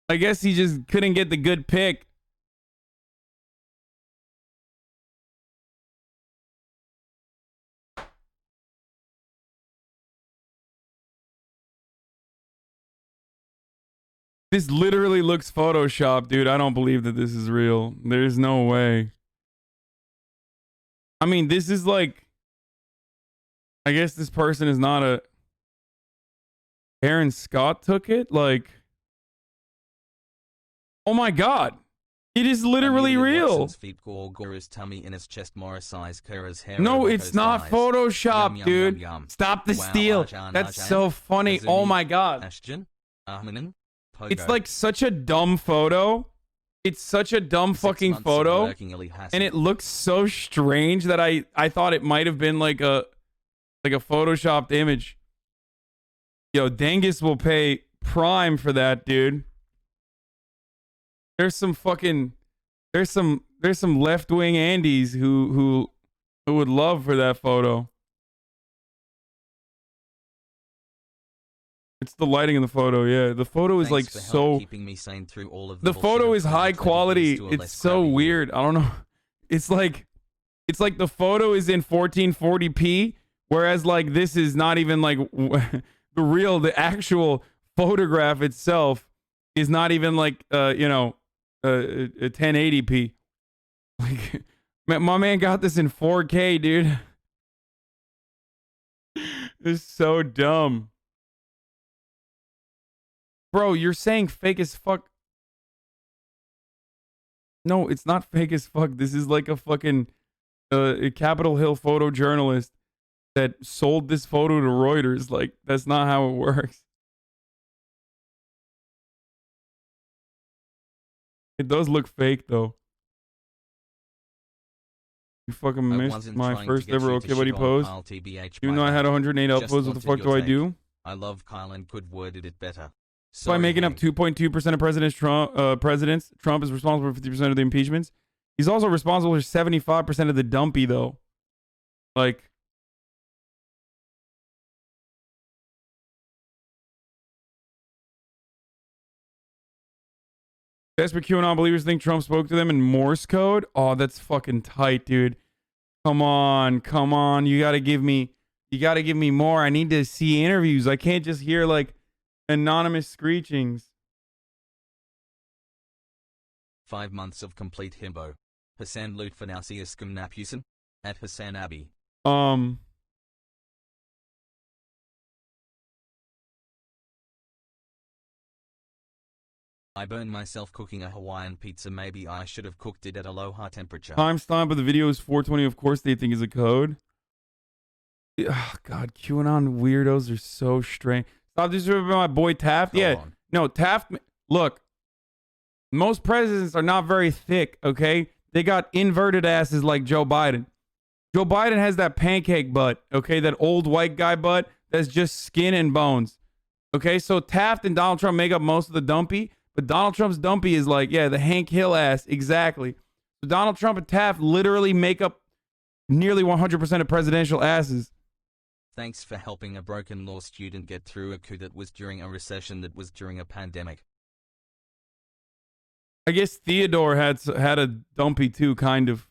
I guess he just couldn't get the good pick. This literally looks photoshopped, dude. I don't believe that this is real. There's no way. I mean, this is like, I guess this person is not a... Aaron Scott took it? Like... Oh my god. It is literally real. No, it's not Photoshop, dude. Stop the steal. That's so funny. Oh my god. It's like such a dumb photo. It's such a dumb fucking photo. And it looks so strange that I thought it might have been like a photoshopped image. Yo, Dengus will pay prime for that, dude. There's some left-wing Andes who would love for that photo. It's the lighting in the photo, yeah. The photo is like so... Keeping me sane through all of the photo is high quality. It's so weird. I don't know. It's like the photo is in 1440p, whereas like this is not even like the actual photograph itself is not even like, a 1080p. Like, my man got this in 4K, dude. It's so dumb. Bro, you're saying fake as fuck. No, it's not fake as fuck. This is like a fucking a Capitol Hill photojournalist that sold this photo to Reuters. Like, that's not how it works. It does look fake, though. You fucking missed my first ever Okay Buddy post. Even though I had 108 upvotes, what the fuck do I do? I love Qanon could worded it better. By making up 2.2% of presidents, Trump is responsible for 50% of the impeachments. He's also responsible for 75% of the dumpy, though. Like, desperate QAnon believers think Trump spoke to them in Morse code. Oh, that's fucking tight, dude. Come on, come on. You gotta give me more. I need to see interviews. I can't just hear like anonymous screechings. 5 months of complete himbo. Hasan Lutfanausius Napusan at HasanAbi. I burned myself cooking a Hawaiian pizza. Maybe I should have cooked it at a low temperature. Timestamp of the video is 420. Of course, they think is a code. Oh, God, QAnon weirdos are so strange. Stop disrespecting my boy Taft. Yeah, no, Taft. Look, most presidents are not very thick, okay? They got inverted asses like Joe Biden. Joe Biden has that pancake butt, okay? That old white guy butt that's just skin and bones. Okay, so Taft and Donald Trump make up most of the dumpy, but Donald Trump's dumpy is like, yeah, the Hank Hill ass, exactly. So Donald Trump and Taft literally make up nearly 100% of presidential asses. Thanks for helping a broken law student get through a coup that was during a recession that was during a pandemic. I guess Theodore had a dumpy too, kind of,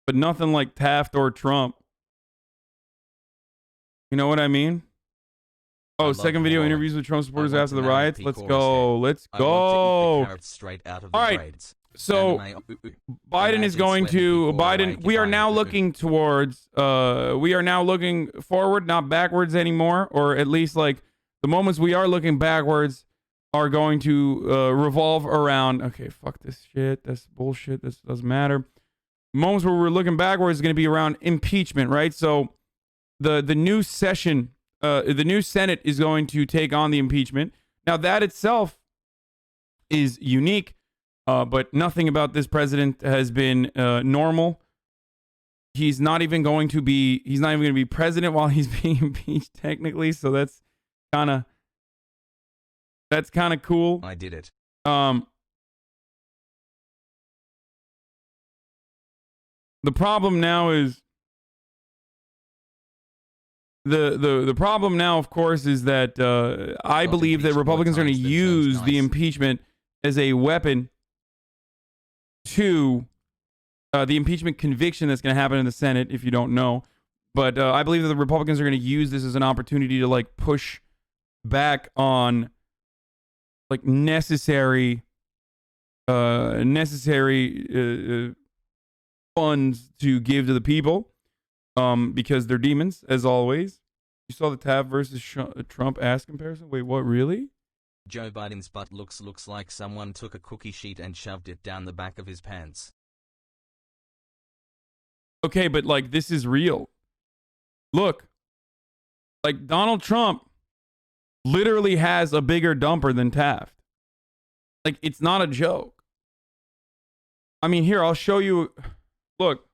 but nothing like Taft or Trump. You know what I mean? Oh, second video, interviews with Trump supporters after the riots. Let's go. Let's go. All right. So Biden is going to we are now looking towards we are now looking forward, not backwards anymore, or at least like the moments we are looking backwards are going to revolve around, okay, fuck this shit, that's bullshit, this doesn't matter. Moments where we're looking backwards is going to be around impeachment, right? So the new session, the new Senate is going to take on the impeachment. Now that itself is unique, but nothing about this president has been normal. He's not even going to be president while he's being impeached technically, so that's kind of cool. I did it. The problem now is the problem now, of course, is that I believe that Republicans are going to use the impeachment as a weapon to the impeachment conviction that's going to happen in the Senate, if you don't know. But I believe that the Republicans are going to use this as an opportunity to like push back on like necessary funds to give to the people, because they're demons, as always. You saw the Taft versus Trump ass comparison? Wait, what, really? Joe Biden's butt looks like someone took a cookie sheet and shoved it down the back of his pants. Okay, but like, this is real. Look, like Donald Trump literally has a bigger dumper than Taft. Like, it's not a joke. I mean, here, I'll show you. Look.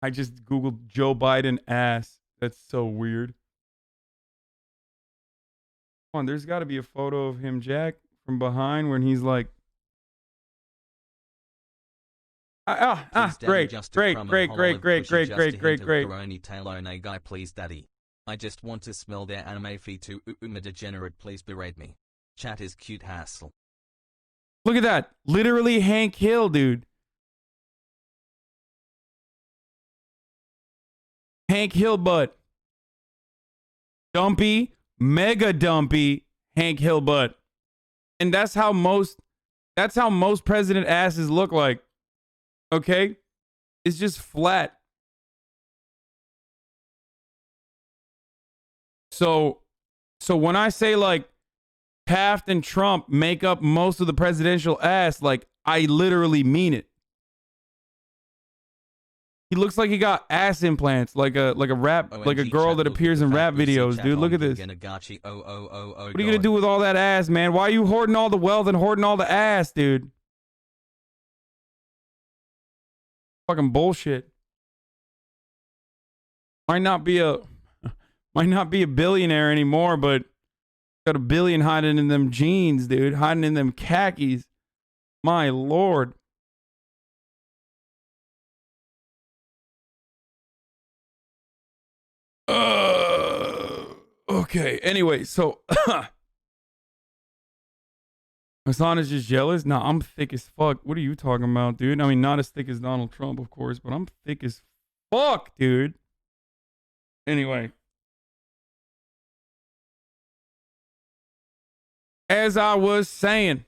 I just Googled Joe Biden ass. That's so weird. Come on, there's got to be a photo of him, Jack, from behind when he's like, great. Guy, please, daddy. I just want to smell their anime feet too. Degenerate, please berate me. Chat is cute hassle. Look at that. Literally Hank Hill, dude. Hank Hill butt. Dumpy, mega dumpy Hank Hill butt. And that's how most president asses look like. Okay? It's just flat. So when I say like Taft and Trump make up most of the presidential ass, like I literally mean it. He looks like he got ass implants, like a rap, like a girl that appears in rap videos, dude. Look at this. What are you gonna do with all that ass, man? Why are you hoarding all the wealth and hoarding all the ass, dude? Fucking bullshit. Might not be a billionaire anymore, but got $1 billion hiding in them jeans, dude. Hiding in them khakis. My lord. Okay. Anyway, so Hasan is just jealous. Nah, I'm thick as fuck. What are you talking about, dude? I mean, not as thick as Donald Trump, of course, but I'm thick as fuck, dude. Anyway. As I was saying,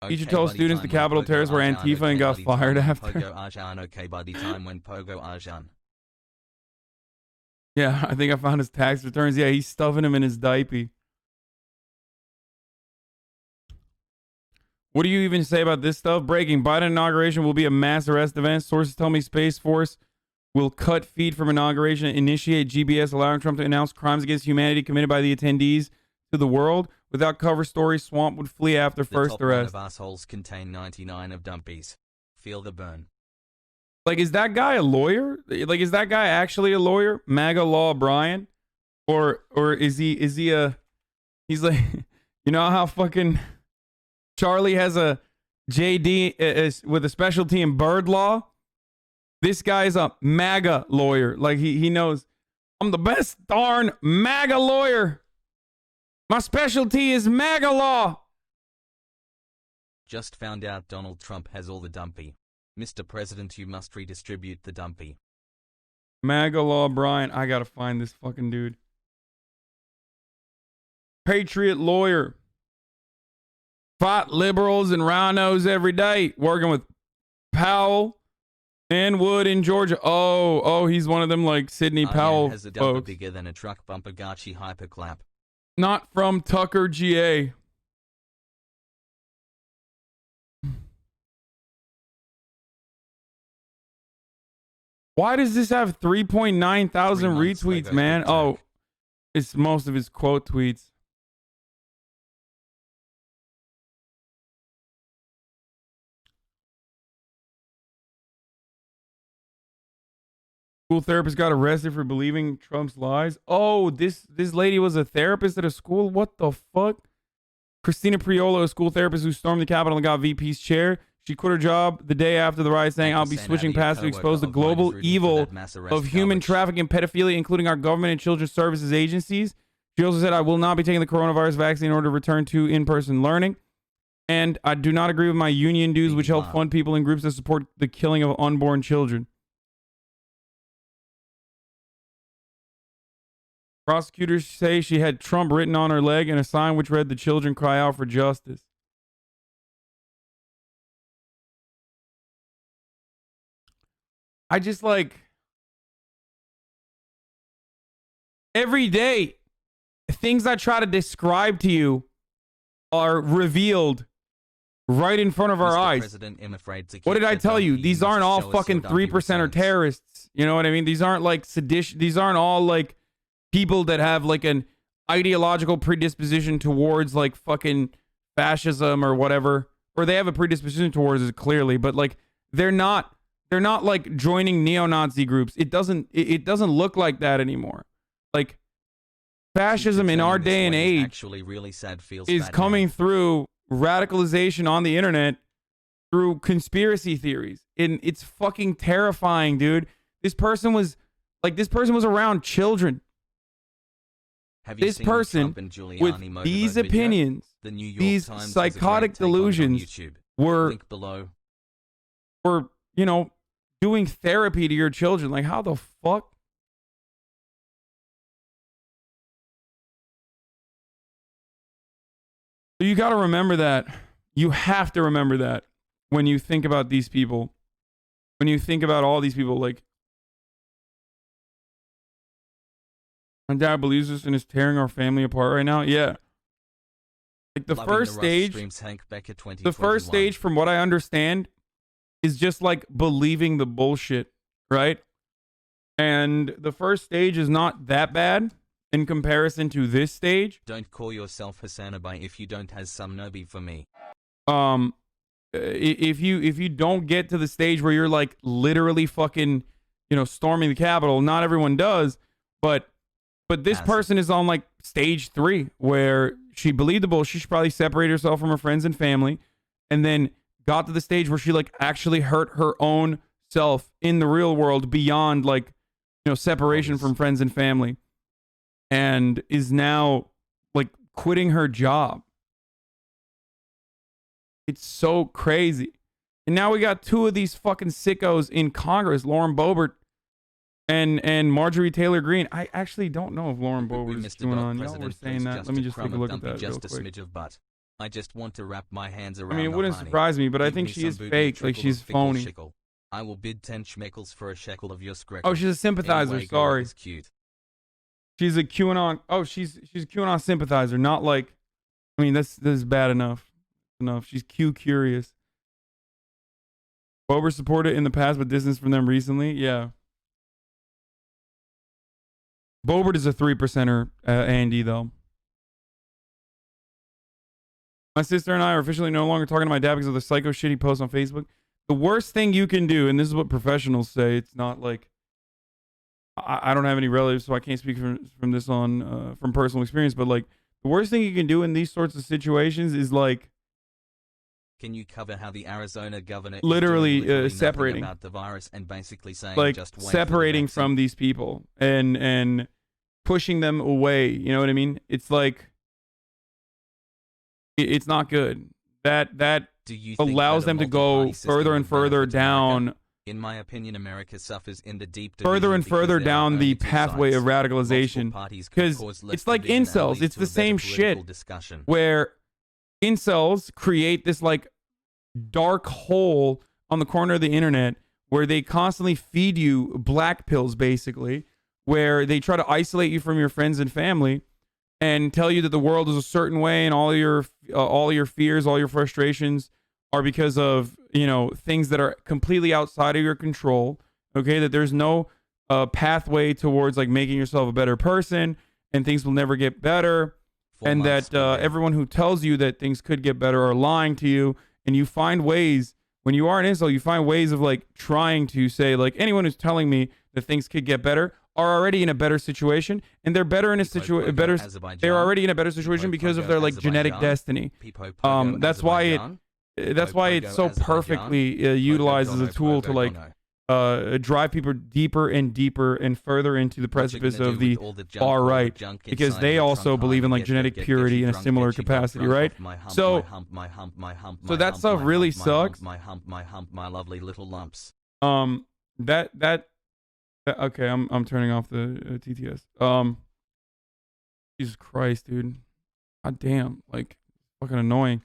teacher told students the Capitol terrorists were Antifa and got fired after. Okay, buddy, time when Pogo Azan. Yeah, I think I found his tax returns. Yeah, he's stuffing him in his diaper. What do you even say about this stuff? Breaking. Biden inauguration will be a mass arrest event. Sources tell me Space Force will cut feed from inauguration, initiate GBS, allowing Trump to announce crimes against humanity committed by the attendees to the world. Without cover story, Swamp would flee after first arrest. The top 9 of assholes contain 99 of dumpies. Feel the burn. Like, is that guy a lawyer? Like, is that guy actually a lawyer? MAGA Law Brian? Or is he he's like, you know how fucking Charlie has a JD with a specialty in bird law? This guy's a MAGA lawyer. Like, he knows, I'm the best darn MAGA lawyer. My specialty is MAGA law. Just found out Donald Trump has all the dumpy. Mr. President, you must redistribute the dumpy. MAGA law Brian. I gotta find this fucking dude. Patriot lawyer. Fight liberals and rhinos every day. Working with Powell and Wood in Georgia. Oh, he's one of them like Sidney Powell has a dumper folks. bigger than a truck bumper. Gachi hyperclap. Not from Tucker, GA. Why does this have 3.9 thousand retweets, man? Oh, it's most of his quote tweets. School therapist got arrested for believing Trump's lies. Oh, this lady was a therapist at a school? What the fuck? Christina Priolo, a school therapist who stormed the Capitol and got VP's chair. She quit her job the day after the riot, saying, I'll be switching past to expose the global evil of human trafficking and pedophilia, including our government and children's services agencies. She also said, I will not be taking the coronavirus vaccine in order to return to in-person learning. And I do not agree with my union dues, which help fund people and groups that support the killing of unborn children. Prosecutors say she had Trump written on her leg and a sign which read, the children cry out for justice. I just like, every day, things I try to describe to you are revealed right in front of our eyes. What did I tell you? These aren't all fucking 3% or terrorists. You know what I mean? These aren't like sedition. These aren't all like people that have like an ideological predisposition towards like fucking fascism or whatever. Or they have a predisposition towards it clearly, but like they're not like joining neo-Nazi groups. It doesn't look like that anymore. Like fascism in our day and age actually really sad is coming through radicalization on the internet through conspiracy theories. And it's fucking terrifying, dude. This person was around children. This person with these opinions, these psychotic delusions were, you know, doing therapy to your children. Like, how the fuck? So you got to remember that. You have to remember that when you think about these people. When you think about all these people, like, my dad believes this and is tearing our family apart right now. Yeah. Like the first stage, from what I understand, is just like believing the bullshit, right? And the first stage is not that bad in comparison to this stage. Don't call yourself HasanAbi if you don't have some Nobi for me. If you don't get to the stage where you're like literally fucking storming the Capitol. Not everyone does, but this person is on like stage 3 where she believed the bullshit. She probably separated herself from her friends and family, and then got to the stage where she like actually hurt her own self in the real world beyond like separation from friends and family, and is now like quitting her job. It's so crazy. And now we got 2 of these fucking sickos in Congress, Lauren Boebert and Marjorie Taylor Greene. I actually don't know if Lauren Boebert is doing on. Y'all were saying that. Let me just take a look at that real quick. I just want to wrap my hands around. I mean, it wouldn't surprise me, but I think she is fake. Like, she's phony. I will bid 10 shekels for a shekel of your skrekel. Oh, she's a sympathizer. Anyway, sorry. Cute. She's a QAnon. Oh, she's a QAnon sympathizer. Not like. I mean, this is bad enough. She's curious. Boebert supported in the past, but distance from them recently. Yeah. Boebert is a 3%er, Andy, though. My sister and I are officially no longer talking to my dad because of the psycho shit he posts on Facebook. The worst thing you can do, and this is what professionals say, it's not like I don't have any relatives, so I can't speak from this on from personal experience, but like the worst thing you can do in these sorts of situations is like, can you cover how the Arizona governor literally separating about the virus and basically saying like just wait separating from these people and pushing them away? You know what I mean? It's like it's not good. That allows them to go further and further down. In my opinion, America suffers in the deep further and further down the pathway of radicalization, because it's like incels. It's the same shit where incels create this like dark hole on the corner of the internet where they constantly feed you black pills, basically, where they try to isolate you from your friends and family and tell you that the world is a certain way and all your fears, all your frustrations are because of things that are completely outside of your control. Okay, that there's no pathway towards like making yourself a better person, and things will never get better. And that everyone who tells you that things could get better are lying to you. And you find ways, when you are an incel, you find ways of like trying to say like, anyone who's telling me that things could get better are already in a better situation, and they're better in a situation. They're already in a better situation because of their like genetic destiny. That's why it's so perfectly utilized as a tool to like drive people deeper and deeper and further into the precipice of the far right, because they also believe in like genetic purity in a similar capacity, right? So that stuff really sucks. My lovely little lumps. Okay, I'm turning off the TTS. Jesus Christ, dude. God damn, like fucking annoying.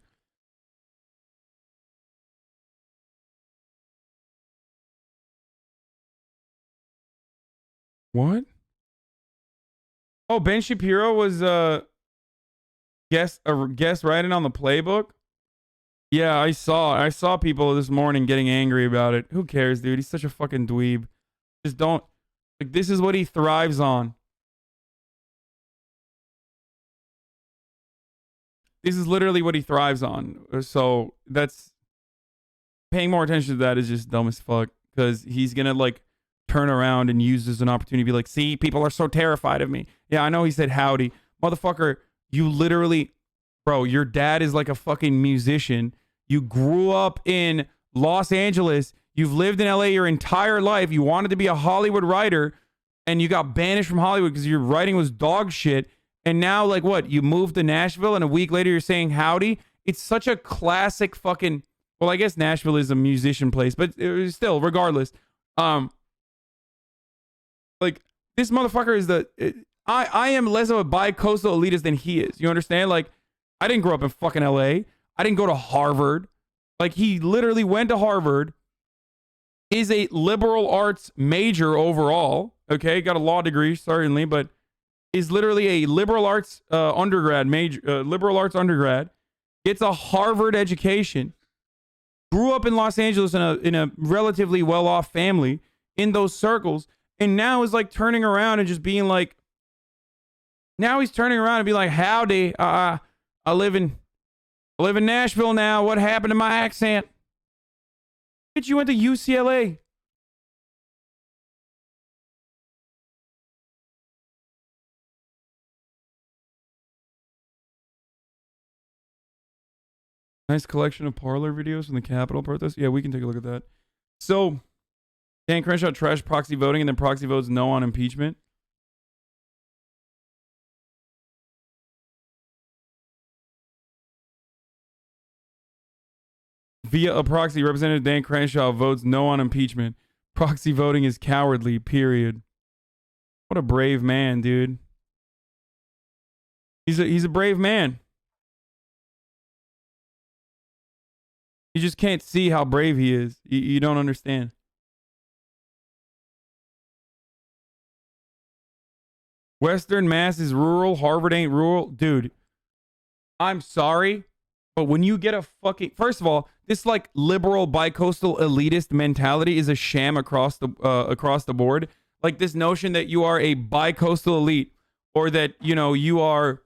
What? Oh, Ben Shapiro was a guest writing on the playbook. Yeah, I saw people this morning getting angry about it. Who cares, dude? He's such a fucking dweeb. Just don't, like, this is what he thrives on. This is literally what he thrives on. So that's, paying more attention to that is just dumb as fuck, because he's gonna like turn around and use this as an opportunity to be like, see, people are so terrified of me. Yeah, I know he said howdy. Motherfucker, you literally, bro, your dad is like a fucking musician. You grew up in Los Angeles. You've lived in LA your entire life. You wanted to be a Hollywood writer, and you got banished from Hollywood because your writing was dog shit. And now, like, what? You moved to Nashville, and a week later you're saying howdy? It's such a classic fucking... Well, I guess Nashville is a musician place, but still, regardless. Like, this motherfucker is the... I am less of a bi-coastal elitist than he is. You understand? Like, I didn't grow up in fucking LA. I didn't go to Harvard. Like, he literally went to Harvard, is a liberal arts major overall. Okay, got a law degree, certainly, but is literally a liberal arts undergrad major, liberal arts undergrad, gets a Harvard education, grew up in Los Angeles in a relatively well-off family in those circles, and now is like turning around and just being like, now he's turning around and be like, howdy, I live in Nashville now. What happened to my accent? Bitch, you went to UCLA. Nice collection of parlor videos from the Capitol protest. Yeah, we can take a look at that. So, Dan Crenshaw trashed proxy voting and then proxy votes no on impeachment. Via a proxy, Representative Dan Crenshaw votes no on impeachment. Proxy voting is cowardly, period. What a brave man, dude. He's a brave man. You just can't see how brave he is. You don't understand. Western Mass is rural. Harvard ain't rural. Dude, I'm sorry, but when you get a fucking... First of all, this like liberal bicoastal elitist mentality is a sham across the board. Like this notion that you are a bicoastal elite or that, you know, you are...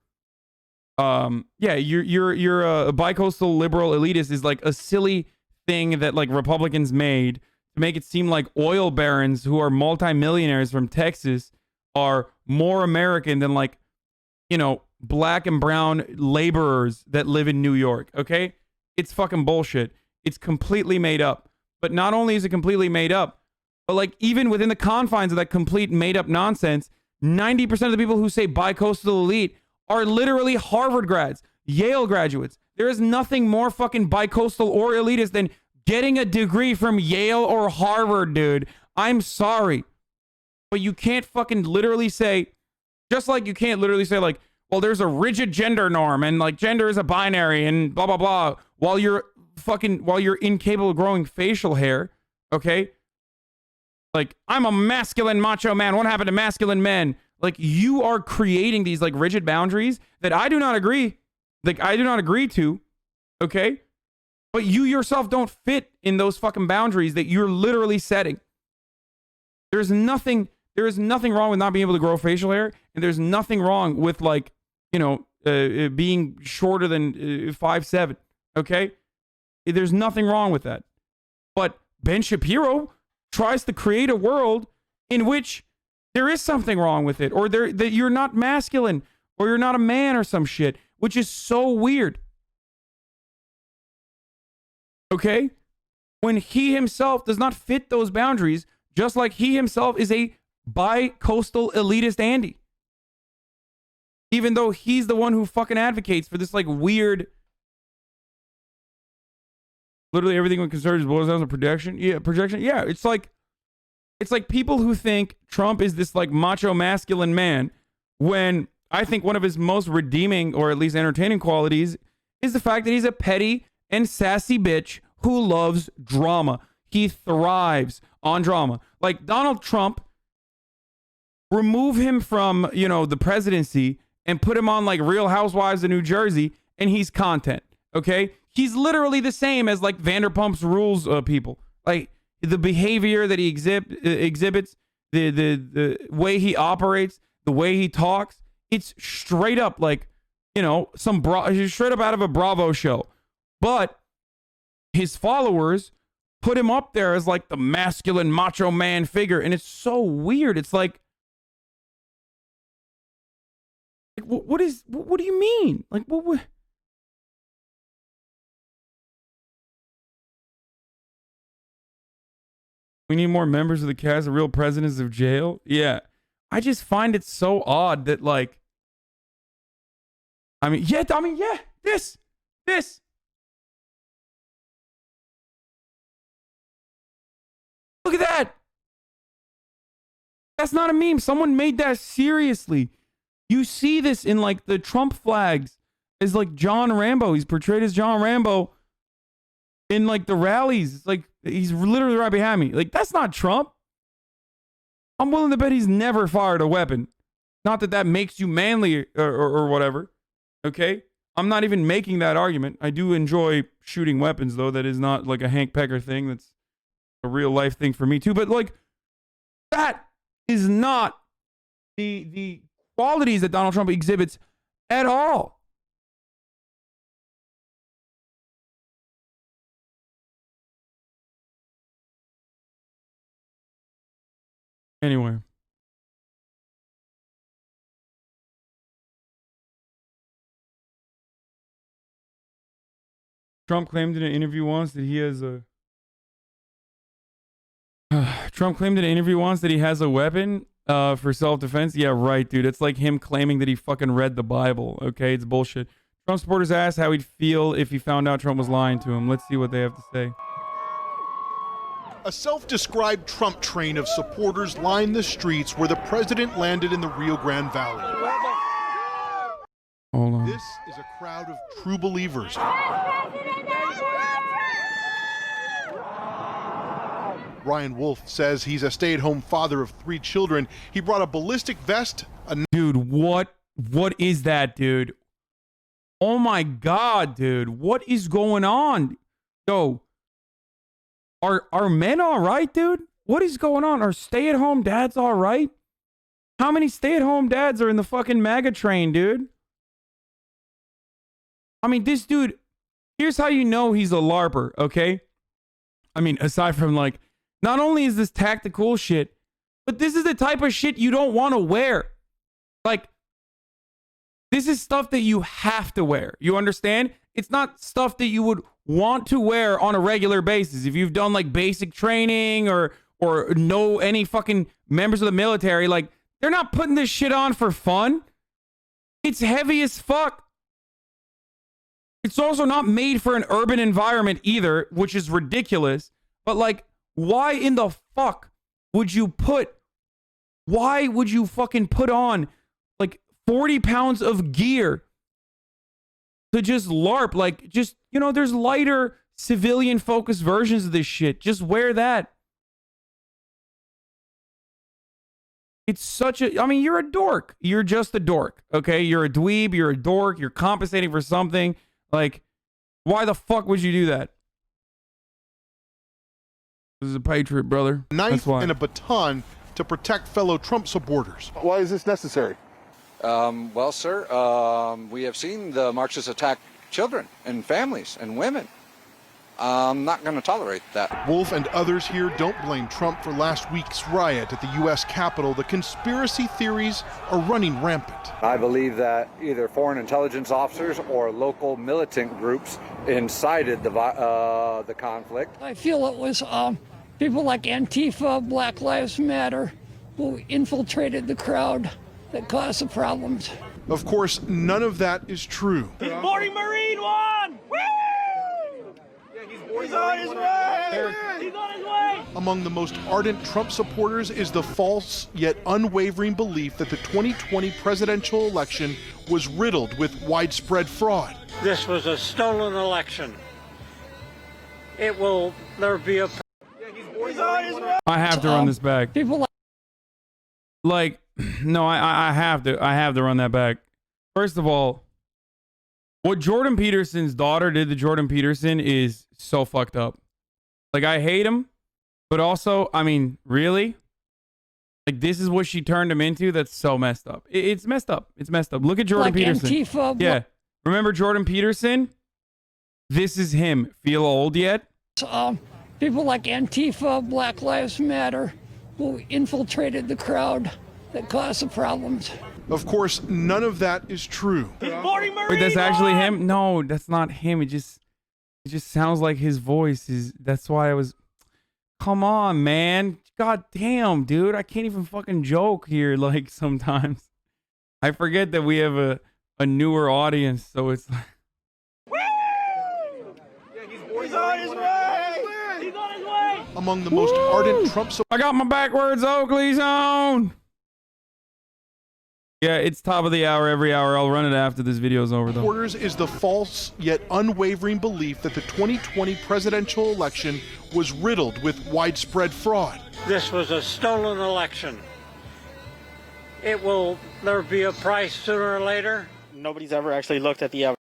you're a bicoastal liberal elitist is like a silly thing that like Republicans made to make it seem like oil barons who are multimillionaires from Texas are more American than like, you know, black and brown laborers that live in New York. Okay, it's fucking bullshit. It's completely made up. But not only is it completely made up, but like even within the confines of that complete made up nonsense, 90% of the people who say bicoastal elite are literally Harvard grads, Yale graduates. There is nothing more fucking bicoastal or elitist than getting a degree from Yale or Harvard, dude. I'm sorry. But you can't fucking literally say, just like you can't literally say like, well, there's a rigid gender norm and like gender is a binary and blah, blah, blah, while you're incapable of growing facial hair, okay? Like, I'm a masculine macho man. What happened to masculine men? Like, you are creating these like rigid boundaries that I do not agree to, okay? But you yourself don't fit in those fucking boundaries that you're literally setting. There is nothing wrong with not being able to grow facial hair, and there's nothing wrong with like, you know, being shorter than 5'7", okay? There's nothing wrong with that. But Ben Shapiro tries to create a world in which there is something wrong with it, or that you're not masculine, or you're not a man or some shit, which is so weird. Okay? When he himself does not fit those boundaries, just like he himself is a bi-coastal elitist Andy. Even though he's the one who fucking advocates for this like weird... Literally everything with conservatives boils down to projection. Yeah, projection. Yeah, it's like people who think Trump is this like macho masculine man, when I think one of his most redeeming or at least entertaining qualities is the fact that he's a petty and sassy bitch who loves drama. He thrives on drama. Like Donald Trump, remove him from, you know, the presidency and put him on like Real Housewives of New Jersey and he's content. Okay? He's literally the same as like Vanderpump's Rules people. Like the behavior that he exhibits, the way he operates, the way he talks, it's straight up like, you know, straight up out of a Bravo show. But his followers put him up there as like the masculine macho man figure, and it's so weird. It's like what do you mean? Like what? We need more members of the cast of Real Presidents of Jail. Yeah. I just find it so odd that like, this. Look at that. That's not a meme. Someone made that seriously. You see this in like the Trump flags is like John Rambo. He's portrayed as John Rambo in like the rallies. It's like he's literally right behind me. Like that's not Trump. I'm willing to bet he's never fired a weapon. Not that that makes you manly or whatever. Okay? I'm not even making that argument. I do enjoy shooting weapons though. That is not like a Hank Pecker thing. That's a real life thing for me too. But like that is not the qualities that Donald Trump exhibits at all. Anyway. Trump claimed in an interview once that he has a Trump claimed in an interview once that he has a weapon for self-defense. Yeah, right, dude. It's like him claiming that he fucking read the Bible. Okay, it's bullshit. Trump supporters asked how he'd feel if he found out Trump was lying to him. Let's see what they have to say. A self-described Trump train of supporters lined the streets where the president landed in the Rio Grande Valley. Hold on. This is a crowd of true believers. Ryan Wolf says he's a stay-at-home father of 3 children. He brought a ballistic vest. Dude, what is that, dude? Oh my God, dude. What is going on? Yo, are men all right, dude? What is going on? Are stay-at-home dads all right? How many stay-at-home dads are in the fucking MAGA train, dude? I mean, this dude, here's how you know he's a LARPer, okay? I mean, aside from like, not only is this tactical shit, but this is the type of shit you don't want to wear. Like, this is stuff that you have to wear. You understand? It's not stuff that you would want to wear on a regular basis. If you've done like basic training or know any fucking members of the military, like, they're not putting this shit on for fun. It's heavy as fuck. It's also not made for an urban environment either, which is ridiculous. But like, why in the fuck would you fucking put on like 40 pounds of gear to just LARP? Like, just, you know, there's lighter civilian focused versions of this shit. Just wear that. It's such a, I mean, you're a dork. You're just a dork. Okay. You're a dweeb. You're a dork. You're compensating for something. Like, why the fuck would you do that? This is a patriot, brother. Knife and a baton to protect fellow Trump supporters. Why is this necessary? Well, sir, we have seen the Marxists attack children and families and women. I'm not going to tolerate that. Wolf and others here don't blame Trump for last week's riot at the U.S. Capitol. The conspiracy theories are running rampant. I believe that either foreign intelligence officers or local militant groups incited the conflict. I feel it was people like Antifa, Black Lives Matter, who infiltrated the crowd that caused the problems. Of course, none of that is true. He's boarding Marine One! Woo! He's on his way! He's on his way! Among the most ardent Trump supporters is the false yet unwavering belief that the 2020 presidential election was riddled with widespread fraud. This was a stolen election. There'll be a... He's on his way! I have to run this back. People like, no, I have to run that back. First of all, what Jordan Peterson's daughter did to Jordan Peterson is so fucked up. Like, I hate him, but also, I mean, really? Like, this is what she turned him into? That's so messed up. It's messed up. It's messed up. Look at Jordan Peterson. Antifa, yeah. Remember Jordan Peterson? This is him. Feel old yet? People like Antifa, Black Lives Matter, who infiltrated the crowd that caused the problems. Of course, none of that is true. He's boarding Marine Wait, that's actually One! him? No, that's not him. It just sounds like his voice is. That's why I was. Come on, man. God damn, dude. I can't even fucking joke here. Like, sometimes I forget that we have a newer audience, so it's like. He's on his way! He's on his way! Among the most ardent Trump supporters. I got my backwards Oakleys on. Yeah, it's top of the hour every hour. I'll run it after this video's over, though. Supporters is the false yet unwavering belief that the 2020 presidential election was riddled with widespread fraud. This was a stolen election. There'll be a price sooner or later. Nobody's ever actually looked at the evidence.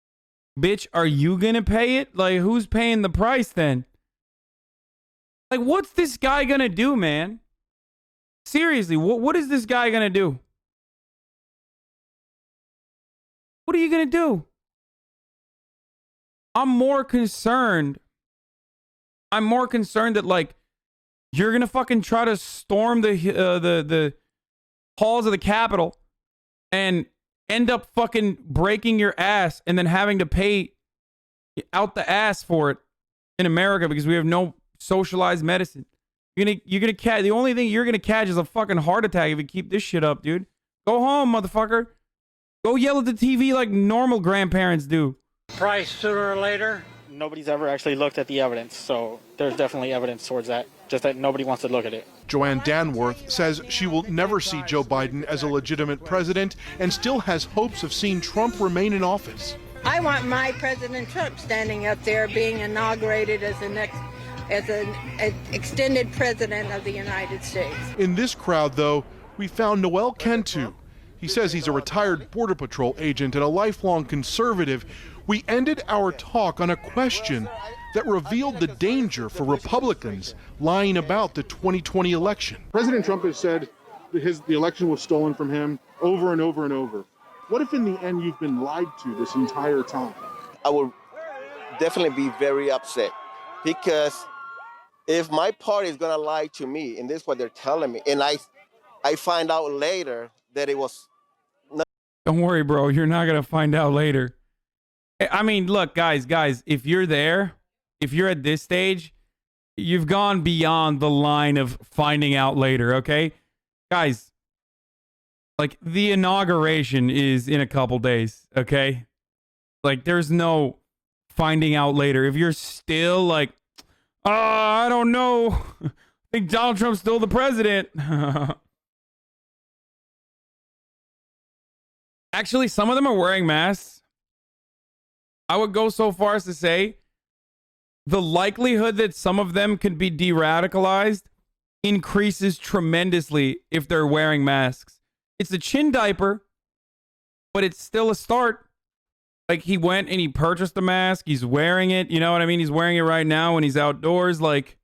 Bitch, are you gonna pay it? Like, who's paying the price then? Like, what's this guy gonna do, man? Seriously, what is this guy gonna do? What are you gonna do? I'm more concerned that, like, you're gonna fucking try to storm the halls of the Capitol and end up fucking breaking your ass and then having to pay out the ass for it in America because we have no socialized medicine. You're gonna catch, the only thing you're gonna catch is a fucking heart attack if you keep this shit up, dude. Go home, motherfucker. Go yell at the TV like normal grandparents do. Price sooner or later? Nobody's ever actually looked at the evidence, so there's definitely evidence towards that, just that nobody wants to look at it. Joanne Danworth says she will never see Joe Biden as a legitimate president and still has hopes of seeing Trump remain in office. I want my President Trump standing up there being inaugurated as an extended president of the United States. In this crowd, though, we found Noel Cantu. He says he's a retired Border Patrol agent and a lifelong conservative. We ended our talk on a question that revealed the danger for Republicans lying about the 2020 election. President Trump has said the election was stolen from him over and over and over. What if in the end you've been lied to this entire time? I would definitely be very upset, because if my party is going to lie to me, and this is what they're telling me, and I find out later that it was... Don't worry, bro. You're not going to find out later. I mean, look, guys, if you're there, if you're at this stage, you've gone beyond the line of finding out later, okay? Guys, like, the inauguration is in a couple days, okay? Like, there's no finding out later. If you're still like, I don't know, I think Donald Trump's still the president. Actually, some of them are wearing masks. I would go so far as to say the likelihood that some of them could be de-radicalized increases tremendously if they're wearing masks. It's a chin diaper, but it's still a start. Like, he went and he purchased a mask. He's wearing it. You know what I mean? He's wearing it right now when he's outdoors. Like,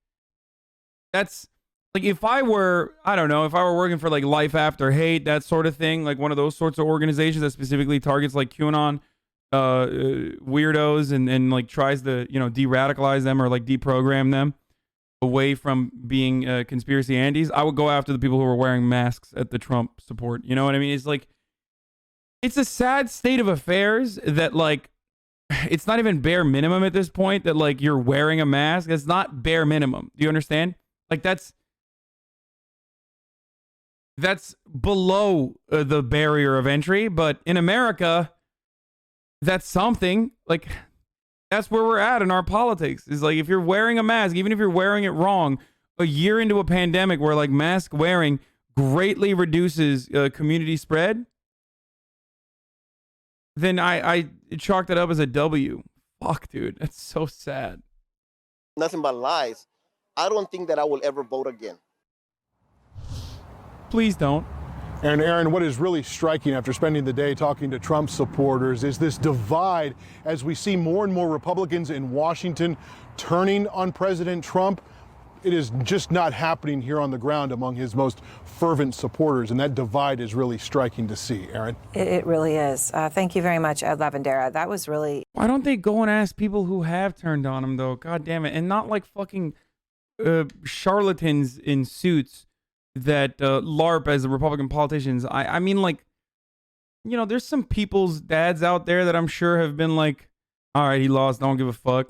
that's... Like, if I were, I don't know, if I were working for, like, Life After Hate, that sort of thing, like one of those sorts of organizations that specifically targets, like, QAnon weirdos and like, tries to, you know, de-radicalize them or, like, deprogram them away from being conspiracy antis, I would go after the people who are wearing masks at the Trump support. You know what I mean? It's like, it's a sad state of affairs that, like, it's not even bare minimum at this point that, like, you're wearing a mask. It's not bare minimum. Do you understand? Like, that's below the barrier of entry, but in America, that's something. Like, that's where we're at in our politics. Is like, if you're wearing a mask, even if you're wearing it wrong, a year into a pandemic where, like, mask wearing greatly reduces community spread, then I chalk that up as a W. Fuck, dude, that's so sad. Nothing but lies. I don't think that I will ever vote again. Please don't. And Aaron, what is really striking after spending the day talking to Trump supporters is this divide as we see more and more Republicans in Washington turning on President Trump. It is just not happening here on the ground among his most fervent supporters, and that divide is really striking to see, Aaron. It really is. Thank you very much, Ed Lavandera. That was really... Why don't they go and ask people who have turned on him, though? God damn it. And not like fucking charlatans in suits that LARP as the Republican politicians. I mean, like, you know, there's some people's dads out there that I'm sure have been like, all right, he lost, don't give a fuck.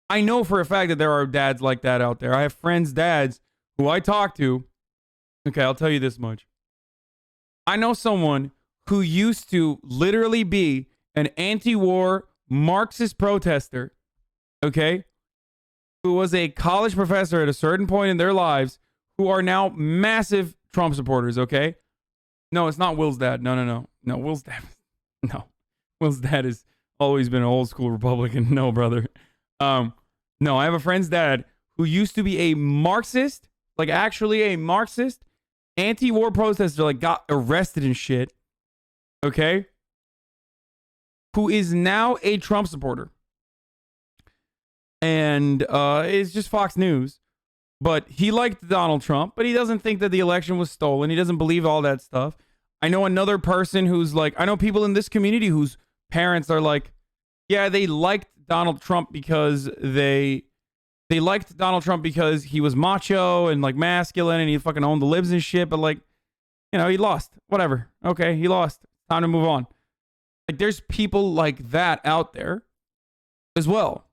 I know for a fact that there are dads like that out there. I have friends' dads who I talk to. Okay, I'll tell you this much. I know someone who used to literally be an anti-war Marxist protester, okay, who was a college professor at a certain point in their lives, who are now massive Trump supporters, okay? No, it's not Will's dad. No, Will's dad. No. Will's dad has always been an old school Republican. No, brother. No, I have a friend's dad who used to be a Marxist, like actually a Marxist, anti-war protester, like got arrested and shit, okay? Who is now a Trump supporter. And it's just Fox News. But he liked Donald Trump, but he doesn't think that the election was stolen. He doesn't believe all that stuff. I know another person who's like, I know people in this community whose parents are like, yeah, they liked Donald Trump because they liked Donald Trump because he was macho and like masculine and he fucking owned the libs and shit. But like, you know, he lost. Whatever. Okay, he lost. Time to move on. Like, there's people like that out there. as well.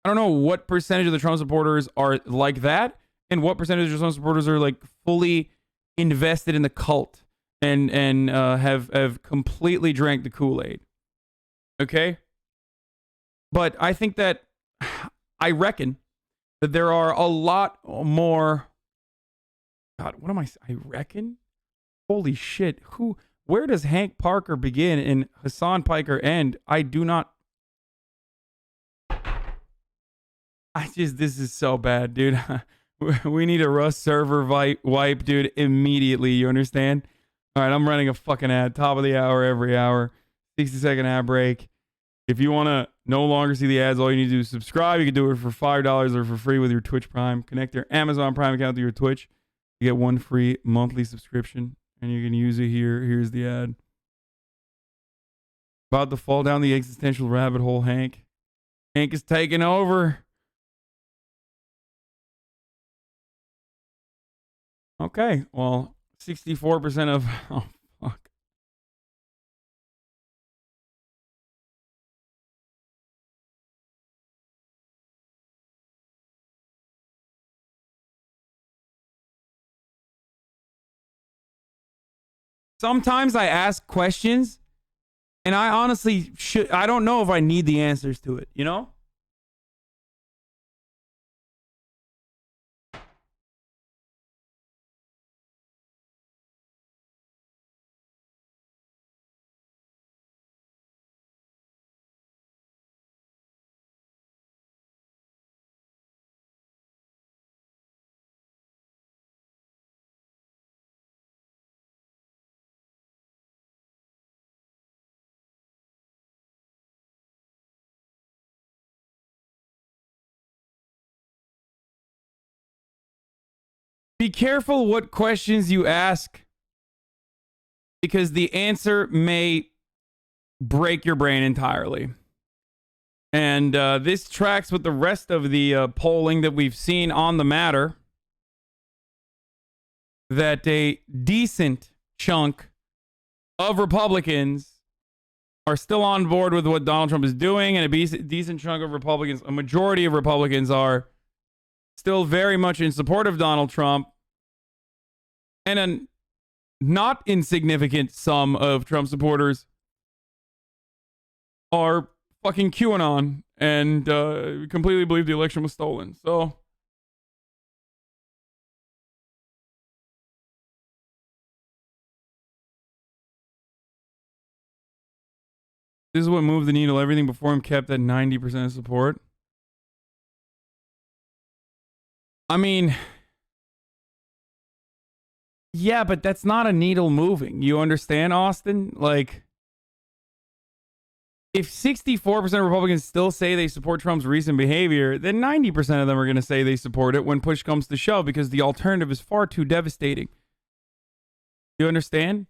I don't know what percentage of the Trump supporters are like that, and what percentage of Trump supporters are like fully invested in the cult and have completely drank the Kool-Aid. Okay? But I think that I reckon that there are a lot more. God, what am I reckon? Holy shit. Where does Hank Parker begin and Hasan Piker end? I do not. This is so bad, dude. We need a Rust server wipe, dude, immediately. You understand? All right, I'm running a fucking ad. Top of the hour, every hour. 60-second ad break. If you want to no longer see the ads, all you need to do is subscribe. You can do it for $5 or for free with your Twitch Prime. Connect your Amazon Prime account to your Twitch. You get one free monthly subscription, and you can use it here. Here's the ad. About to fall down the existential rabbit hole, Hank. Hank is taking over. Okay, well, 64% of... Oh, fuck. Sometimes I ask questions, and I honestly I don't know if I need the answers to it, you know? Be careful what questions you ask, because the answer may break your brain entirely. And this tracks with the rest of the polling that we've seen on the matter, that a decent chunk of Republicans are still on board with what Donald Trump is doing, and a decent chunk of Republicans, a majority of Republicans, are still very much in support of Donald Trump, and a not insignificant sum of Trump supporters are fucking QAnon and completely believe the election was stolen. So this is what moved the needle. Everything before him kept at 90% support. I mean, yeah, but that's not a needle moving. You understand, Austin? Like, if 64% of Republicans still say they support Trump's recent behavior, then 90% of them are going to say they support it when push comes to shove, because the alternative is far too devastating. You understand?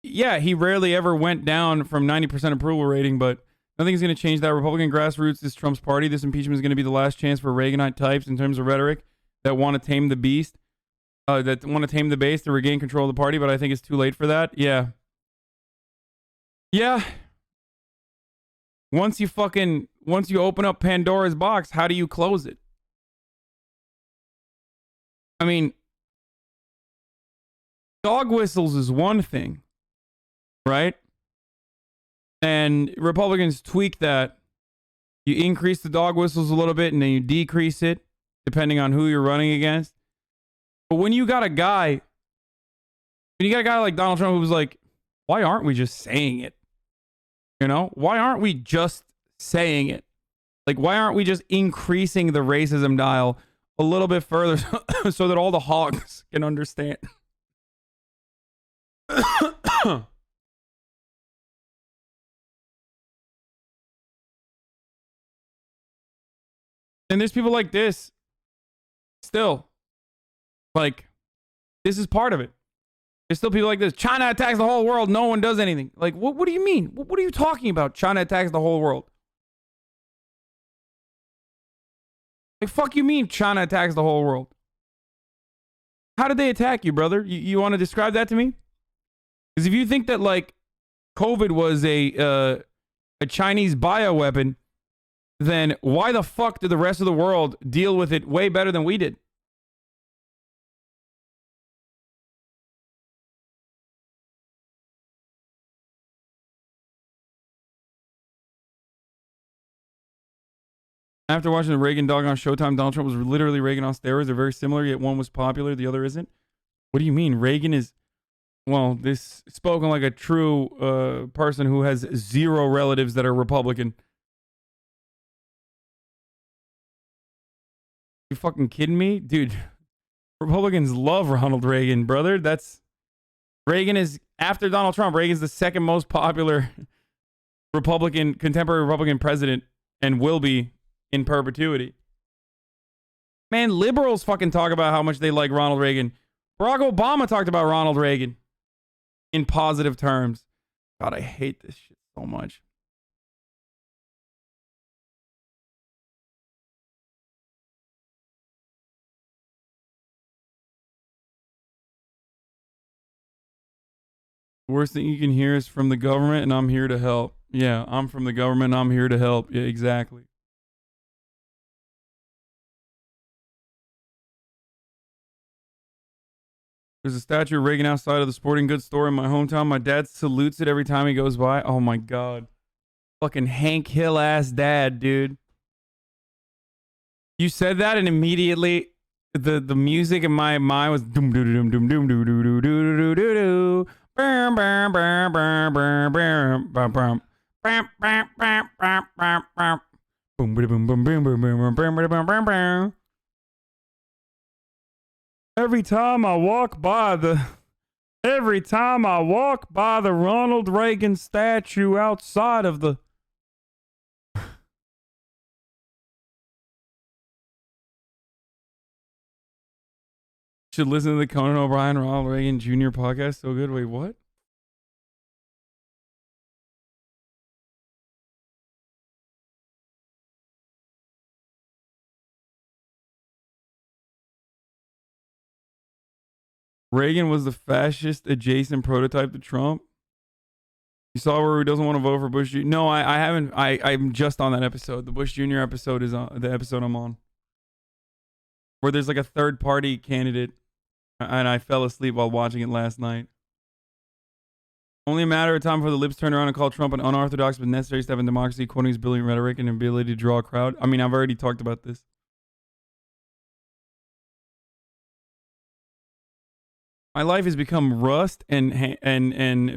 Yeah, he rarely ever went down from 90% approval rating, but nothing's going to change that. Republican grassroots is Trump's party. This impeachment is going to be the last chance for Reaganite types in terms of rhetoric that want to tame the beast, that want to tame the base to regain control of the party, but I think it's too late for that. Yeah. Yeah. Once you open up Pandora's box, how do you close it? I mean, dog whistles is one thing, right? And Republicans tweak that. You increase the dog whistles a little bit and then you decrease it depending on who you're running against. But when you got a guy like Donald Trump who's like, why aren't we just saying it? You know, why aren't we just saying it? Like, why aren't we just increasing the racism dial a little bit further so that all the hogs can understand? And there's people like this still. Like, this is part of it. There's still people like this. China attacks the whole world. No one does anything. Like, what do you mean? What are you talking about? China attacks the whole world. Like, fuck you mean China attacks the whole world? How did they attack you, brother? You want to describe that to me? Because if you think that, like, COVID was a Chinese bioweapon, then why the fuck did the rest of the world deal with it way better than we did? After watching the Reagan dog on Showtime, Donald Trump was literally Reagan on steroids. They're very similar, yet one was popular, the other isn't. What do you mean? Reagan is, well, this spoken like a true person who has zero relatives that are Republican. You fucking kidding me? Dude, Republicans love Ronald Reagan, brother. Reagan is, after Donald Trump, Reagan's the second most popular contemporary Republican president and will be in perpetuity. Man, liberals fucking talk about how much they like Ronald Reagan. Barack Obama talked about Ronald Reagan in positive terms. God, I hate this shit so much. The worst thing you can hear is from the government, and I'm here to help. Yeah, I'm from the government, and I'm here to help. Yeah, exactly. There's a statue of Reagan outside of the sporting goods store in my hometown. My dad salutes it every time he goes by. Oh my God. Fucking Hank Hill ass dad, dude. You said that and immediately the music in my mind was doom doo doo doom doom doo doo doo doo doo doo doo. Bam bam bam bam bam bam bam bam bam bam bam bam bam bam. Boom boom boom boom boom boom boom boom boom boom boom. Every time I walk by the Ronald Reagan statue outside of the should listen to the Conan O'Brien Ronald Reagan Jr. podcast. So good. Wait, what? Reagan was the fascist adjacent prototype to Trump. You saw where he doesn't want to vote for Bush Jr.? No, I haven't. I'm just on that episode. The Bush Jr. episode is on the episode I'm on, where there's like a third party candidate, and I fell asleep while watching it last night. Only a matter of time for the libs turn around and call Trump an unorthodox but necessary step in democracy, quoting his brilliant rhetoric and ability to draw a crowd. I mean, I've already talked about this. My life has become Rust and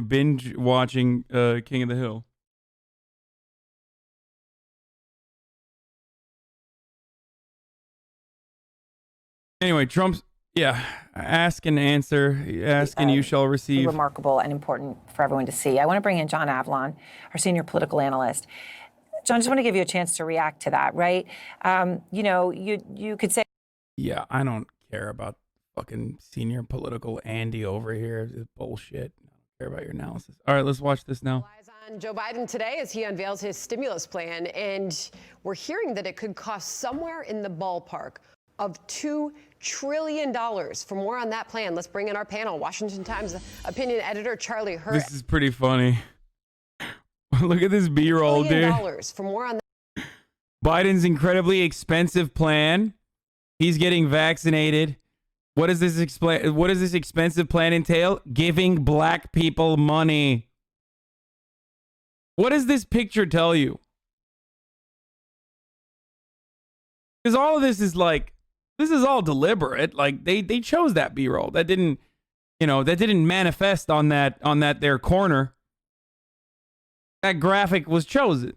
binge watching King of the Hill. Anyway, Trump's ask and answer, ask and you shall receive. Remarkable and important for everyone to see. I want to bring in John Avlon, our senior political analyst. John, I just want to give you a chance to react to that, right? You know, you could say, yeah, I don't care about fucking senior political Andy over here. It's bullshit. I don't care about your analysis. All right, let's watch this now. Eyes on Joe Biden today as he unveils his stimulus plan, and we're hearing that it could cost somewhere in the ballpark of $2 trillion. For more on that plan, let's bring in our panel. Washington Times opinion editor Charlie Hurt. This is pretty funny. Look at this B-roll, dude. For more on that. Biden's incredibly expensive plan. He's getting vaccinated. What does this expensive plan entail? Giving black people money. What does this picture tell you? Because all of this is like, this is all deliberate. Like they chose that B-roll. That didn't manifest on that their corner. That graphic was chosen.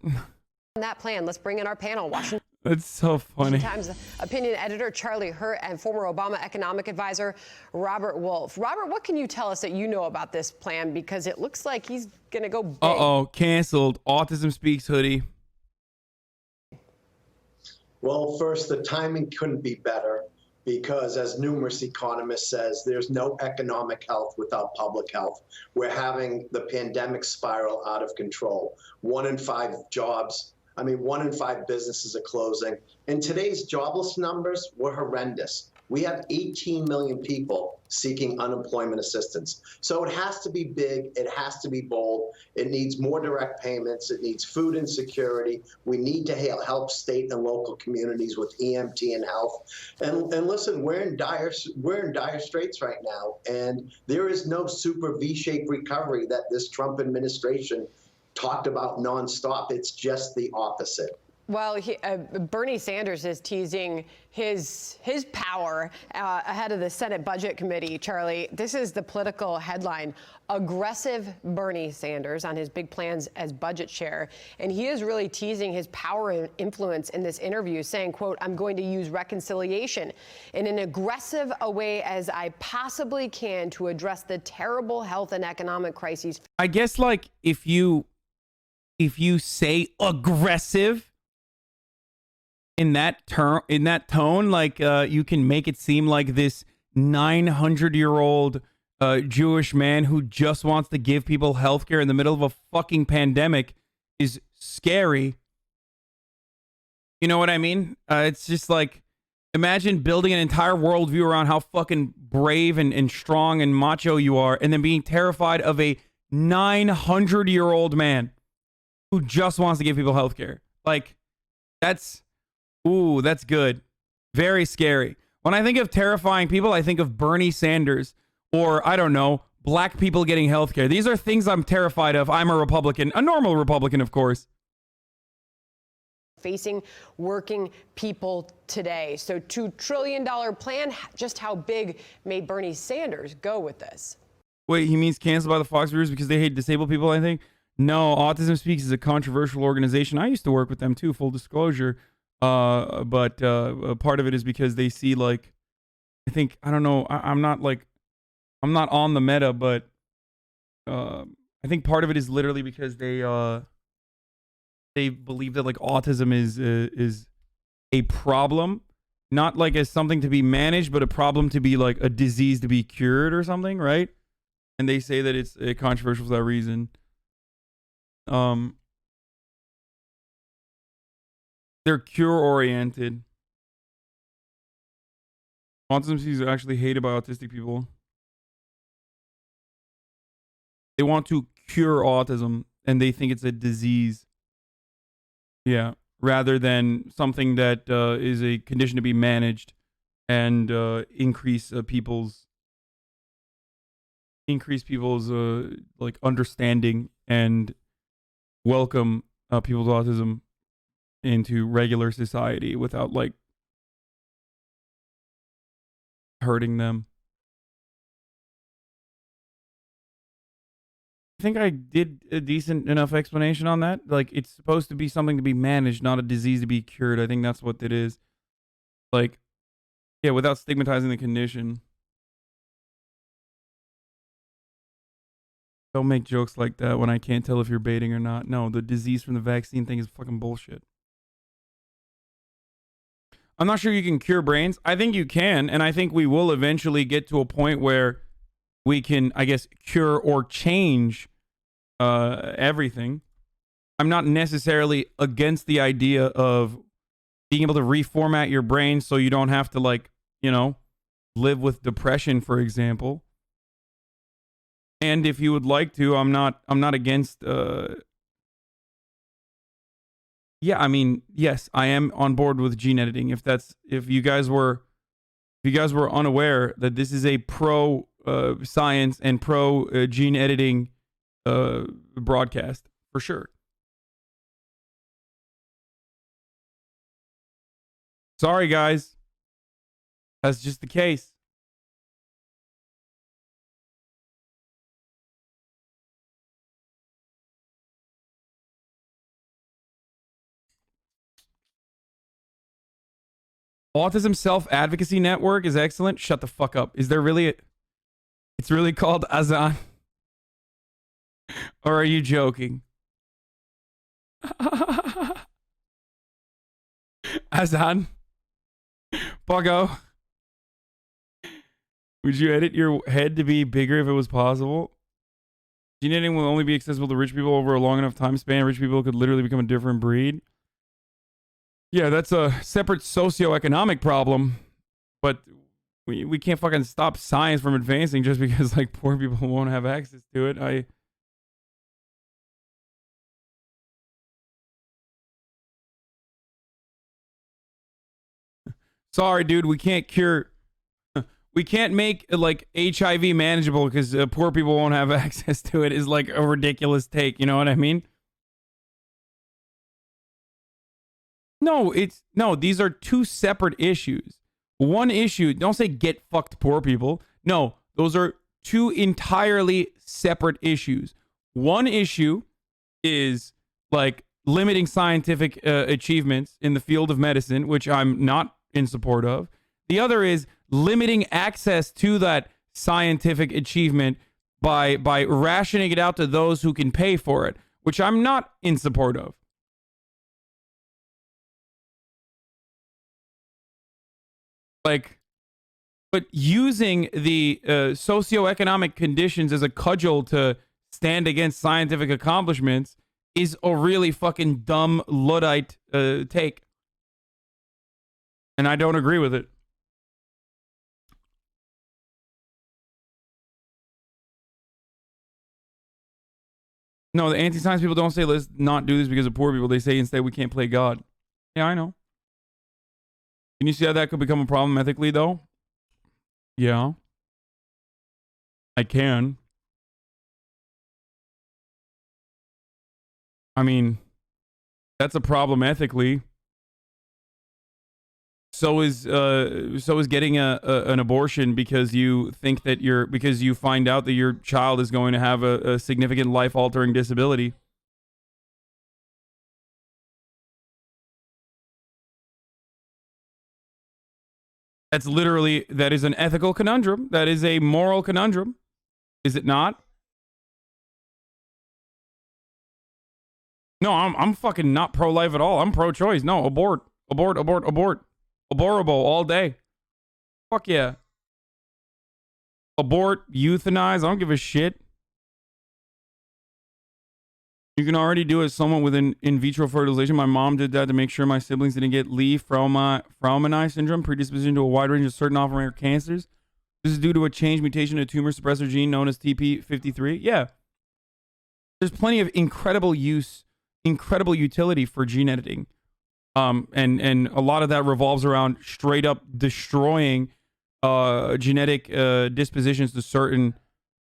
On that plan, let's bring in our panel. Washington. That's so funny. Times opinion editor Charlie Hurt and former Obama economic advisor Robert Wolf. Robert, what can you tell us that you know about this plan? Because it looks like he's going to go big. Canceled. Autism Speaks hoodie. Well, first, the timing couldn't be better because, as numerous economists says, there's no economic health without public health. We're having the pandemic spiral out of control. 1 in 5 businesses are closing. And today's jobless numbers were horrendous. We have 18 million people seeking unemployment assistance. So it has to be big. It has to be bold. It needs more direct payments. It needs food insecurity. We need to help state and local communities with EMT and health. And listen, we're in dire straits right now. And there is no super V-shaped recovery that this Trump administration talked about nonstop. It's just the opposite. Well, Bernie Sanders is teasing his power ahead of the Senate Budget Committee, Charlie. This is the political headline, aggressive Bernie Sanders on his big plans as budget chair. And he is really teasing his power and influence in this interview, saying, quote, I'm going to use reconciliation in an aggressive a way as I possibly can to address the terrible health and economic crises. I guess, like, if you say aggressive in that tone, like, you can make it seem like this 900-year-old Jewish man who just wants to give people healthcare in the middle of a fucking pandemic is scary. You know what I mean? It's just like, imagine building an entire worldview around how fucking brave and strong and macho you are, and then being terrified of a 900-year-old man who just wants to give people healthcare. Like, that's good. Very scary. When I think of terrifying people, I think of Bernie Sanders or, I don't know, black people getting healthcare. These are things I'm terrified of. I'm a Republican, a normal Republican, of course. Facing working people today. So $2 trillion plan. Just how big may Bernie Sanders go with this? Wait, he means canceled by the Fox viewers because they hate disabled people, I think? No, Autism Speaks is a controversial organization. I used to work with them too, full disclosure. But part of it is because they see, like, I think, I don't know, I'm not on the meta, but I think part of it is literally because they believe that, like, autism is a problem, not like as something to be managed, but a problem to be, like, a disease to be cured or something, right? And they say that it's controversial for that reason. They're cure-oriented. Autism is actually hated by autistic people. They want to cure autism, and they think it's a disease. Yeah, rather than something that is a condition to be managed and increase people's like understanding and welcome people's autism into regular society without, like, hurting them. I think I did a decent enough explanation on that. Like, it's supposed to be something to be managed, not a disease to be cured. I think that's what it is. Like, yeah, without stigmatizing the condition. Don't make jokes like that when I can't tell if you're baiting or not. No, the disease from the vaccine thing is fucking bullshit. I'm not sure you can cure brains. I think you can, and I think we will eventually get to a point where we can, I guess, cure or change everything. I'm not necessarily against the idea of being able to reformat your brain so you don't have to, like, you know, live with depression, for example. And if you would like to, I'm not against yeah, I mean, yes, I am on board with gene editing. If you guys were unaware that this is a pro science and pro gene editing broadcast, for sure. Sorry, guys. That's just the case. Autism Self-Advocacy Network is excellent. Shut the fuck up. Is there really it's really called Azan? Or are you joking? Azan? Buggo? Would you edit your head to be bigger if it was possible? Gene editing will only be accessible to rich people over a long enough time span. Rich people could literally become a different breed. Yeah, that's a separate socioeconomic problem, but we can't fucking stop science from advancing just because like poor people won't have access to it. Sorry, dude, we can't cure. We can't make like HIV manageable because poor people won't have access to it. Is like a ridiculous take. You know what I mean? No, these are two separate issues. One issue, don't say get fucked poor people. No, those are two entirely separate issues. One issue is like limiting scientific achievements in the field of medicine, which I'm not in support of. The other is limiting access to that scientific achievement by rationing it out to those who can pay for it, which I'm not in support of. Like, but using the socioeconomic conditions as a cudgel to stand against scientific accomplishments is a really fucking dumb Luddite take. And I don't agree with it. No, the anti-science people don't say let's not do this because of poor people. They say instead we can't play God. Yeah, I know. Can you see how that could become a problem ethically, though? Yeah. I can. I mean, that's a problem ethically. So is getting an abortion because you think that because you find out that your child is going to have a significant life-altering disability. That is an ethical conundrum. That is a moral conundrum. Is it not? No, I'm fucking not pro-life at all. I'm pro-choice. No, abort. Abortable all day. Fuck yeah. Abort, euthanize, I don't give a shit. You can already do it somewhat with an in vitro fertilization. My mom did that to make sure my siblings didn't get Lee-Fraumeni syndrome, predisposition to a wide range of certain often rare cancers. This is due to a change mutation in a tumor suppressor gene known as TP53. Yeah. There's plenty of incredible utility for gene editing. And a lot of that revolves around straight up destroying genetic dispositions to certain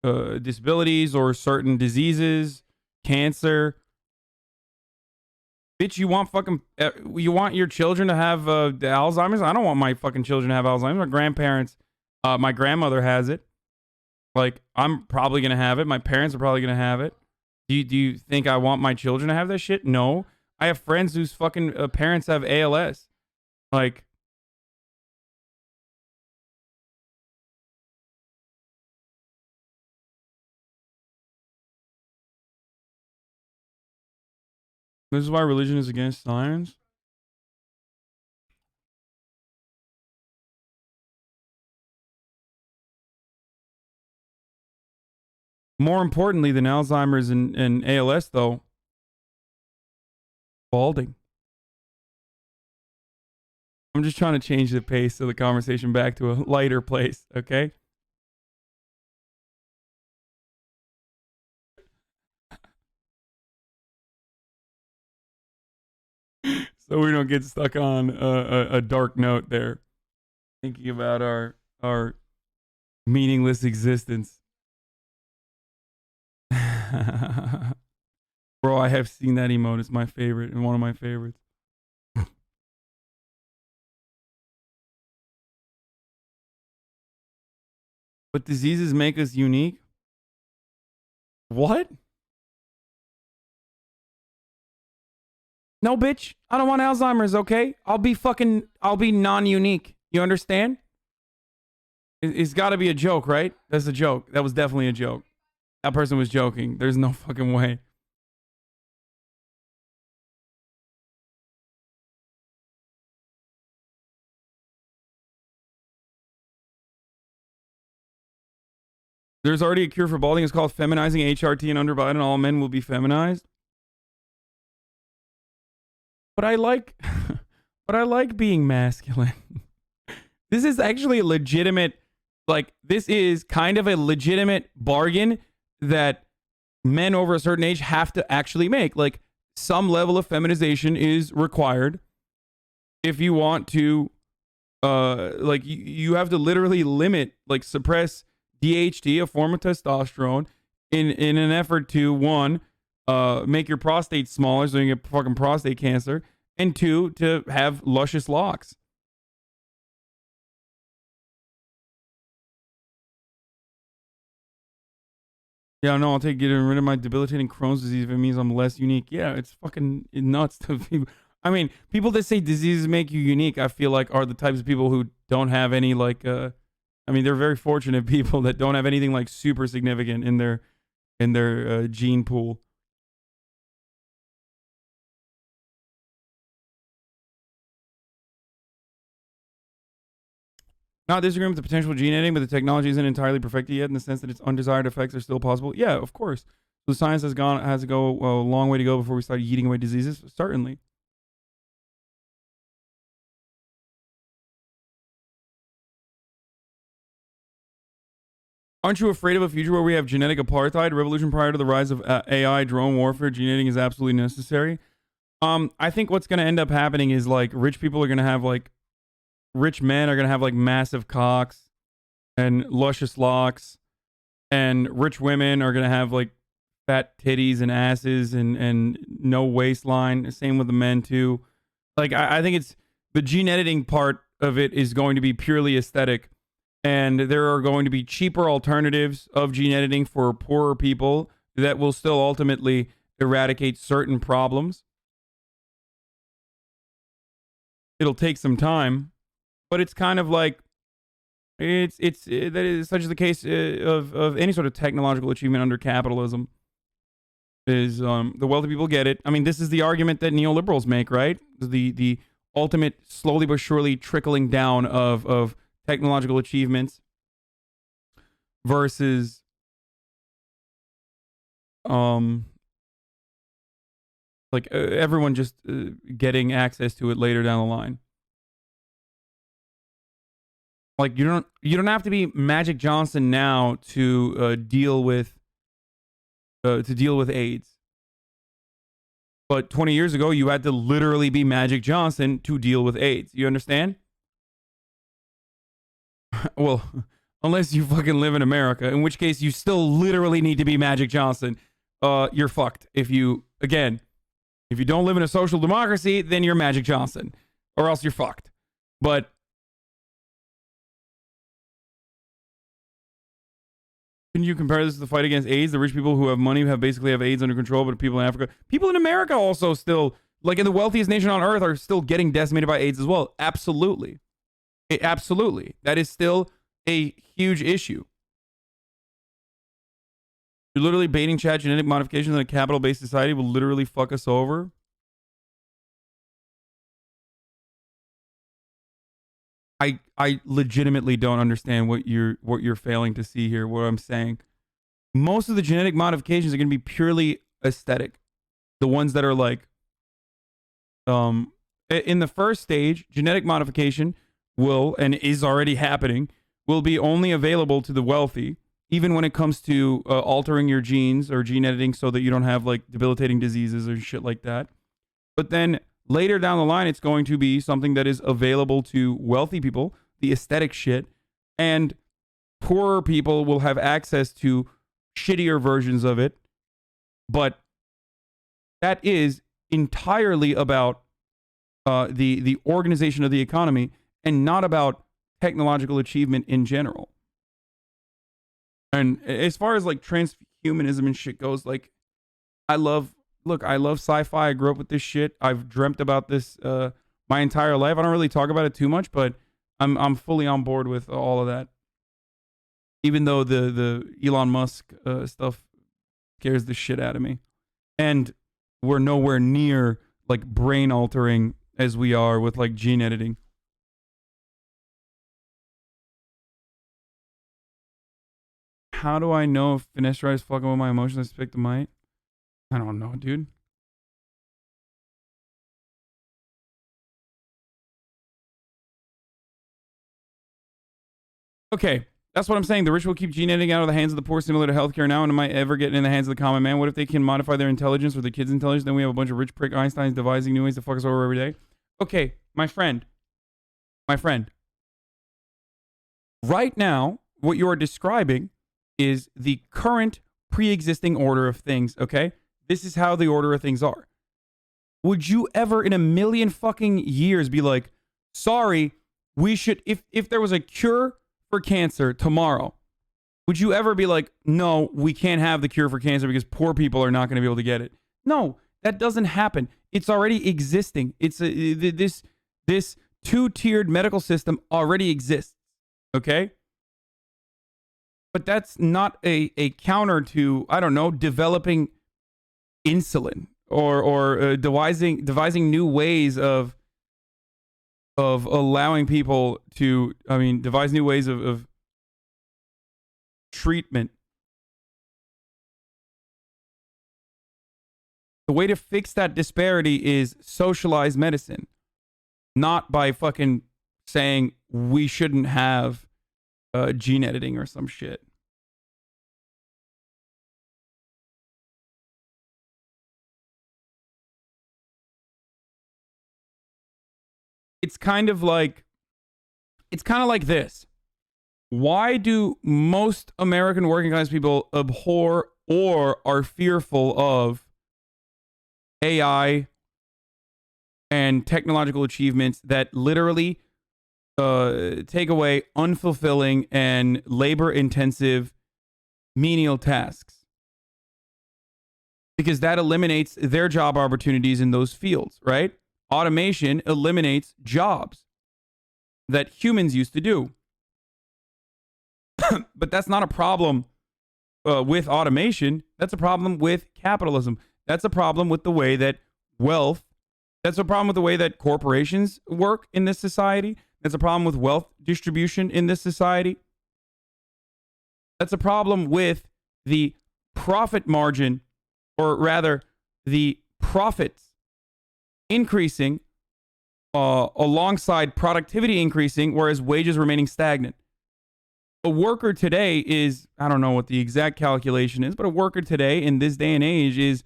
disabilities or certain diseases. Cancer. Bitch, you want your children to have the Alzheimer's? I don't want my fucking children to have Alzheimer's. My grandparents, my grandmother has it. Like, I'm probably gonna have it. My parents are probably gonna have it. Do you think I want my children to have that shit? No. I have friends whose fucking parents have ALS. Like, this is why religion is against science. More importantly than Alzheimer's and ALS, though, balding. I'm just trying to change the pace of the conversation back to a lighter place, okay? So we don't get stuck on a dark note there. Thinking about our meaningless existence. Bro, I have seen that emote. It's my favorite and one of my favorites. But diseases make us unique? What? No, bitch. I don't want Alzheimer's, okay? I'll be non-unique. You understand? It's got to be a joke, right? That's a joke. That was definitely a joke. That person was joking. There's no fucking way. There's already a cure for balding. It's called feminizing HRT and underbite, and all men will be feminized. But I like being masculine. This is actually a legitimate, like, this is kind of a legitimate bargain that men over a certain age have to actually make. Like, some level of feminization is required if you want to, like, you have to literally limit, like, suppress DHT, a form of testosterone, in an effort to, one, make your prostate smaller so you get fucking prostate cancer, and two, to have luscious locks. Yeah, no, I'll take getting rid of my debilitating Crohn's disease if it means I'm less unique. Yeah, it's fucking nuts to people. I mean, people that say diseases make you unique, I feel like are the types of people who don't have any, like, I mean, they're very fortunate people that don't have anything, like, super significant in their gene pool. Not disagreeing with the potential gene editing, but the technology isn't entirely perfected yet in the sense that its undesired effects are still possible. Yeah, of course. The science has to go a long way to go before we start eating away diseases. Certainly. Aren't you afraid of a future where we have genetic apartheid, revolution prior to the rise of AI, drone warfare? Gene editing is absolutely necessary. I think what's going to end up happening is, like, rich people are going to have, like, rich men are going to have, like, massive cocks and luscious locks, and rich women are going to have, like, fat titties and asses and no waistline. Same with the men too. Like, I think it's the gene editing part of it is going to be purely aesthetic, and there are going to be cheaper alternatives of gene editing for poorer people that will still ultimately eradicate certain problems. It'll take some time, but it's kind of like that is such as the case of any sort of technological achievement under capitalism. Is the wealthy people get it? I mean, this is the argument that neoliberals make, right? The ultimate, slowly but surely trickling down of technological achievements versus like everyone just getting access to it later down the line. Like, you don't have to be Magic Johnson now to deal with AIDS. But 20 years ago, you had to literally be Magic Johnson to deal with AIDS. You understand? Well, unless you fucking live in America, in which case you still literally need to be Magic Johnson. You're fucked. If you don't live in a social democracy, then you're Magic Johnson, or else you're fucked. But can you compare this to the fight against AIDS? The rich people who have money basically have AIDS under control, but people in Africa, people in America also still, like in the wealthiest nation on earth, are still getting decimated by AIDS as well. Absolutely. Absolutely. That is still a huge issue. You're literally baiting chat genetic modifications in a capital-based society will literally fuck us over. I legitimately don't understand what you're failing to see here. What I'm saying, most of the genetic modifications are going to be purely aesthetic. The ones that are like, in the first stage, genetic modification will, and is already happening, will be only available to the wealthy, even when it comes to altering your genes or gene editing so that you don't have like debilitating diseases or shit like that. But then later down the line, it's going to be something that is available to wealthy people, the aesthetic shit, and poorer people will have access to shittier versions of it. But that is entirely about the organization of the economy and not about technological achievement in general. And as far as like transhumanism and shit goes, like I love sci-fi. I grew up with this shit. I've dreamt about this my entire life. I don't really talk about it too much, but I'm fully on board with all of that. Even though the Elon Musk stuff scares the shit out of me. And we're nowhere near like brain altering as we are with like gene editing. How do I know if Finestra is fucking with my emotions? I suspect it might. I don't know, dude. Okay, that's what I'm saying. The rich will keep gene editing out of the hands of the poor, similar to healthcare now, and it might ever get in the hands of the common man. What if they can modify their intelligence or the kids' intelligence? Then we have a bunch of rich prick Einsteins devising new ways to fuck us over every day. Okay, my friend. Right now, what you are describing is the current pre-existing order of things, okay? This is how the order of things are. Would you ever in a million fucking years be like, sorry, we should, if there was a cure for cancer tomorrow, would you ever be like, no, we can't have the cure for cancer because poor people are not going to be able to get it? No, that doesn't happen. It's already existing. It's this two-tiered medical system already exists, okay? But that's not a counter to, I don't know, developing insulin or devising new ways of allowing people to, devise new ways of treatment. The way to fix that disparity is socialized medicine, not by fucking saying we shouldn't have gene editing or some shit. It's kind of like this. Why do most American working class people abhor or are fearful of AI and technological achievements that literally take away unfulfilling and labor-intensive menial tasks? Because that eliminates their job opportunities in those fields, right? Automation eliminates jobs that humans used to do. But that's not a problem with automation. That's a problem with capitalism. That's a problem with the way that wealth, that's a problem with the way that corporations work in this society. That's a problem with wealth distribution in this society. That's a problem with the profit margin, or rather the profits increasing alongside productivity increasing, whereas wages remaining stagnant. A worker today is, I don't know what the exact calculation is, but a worker today in this day and age is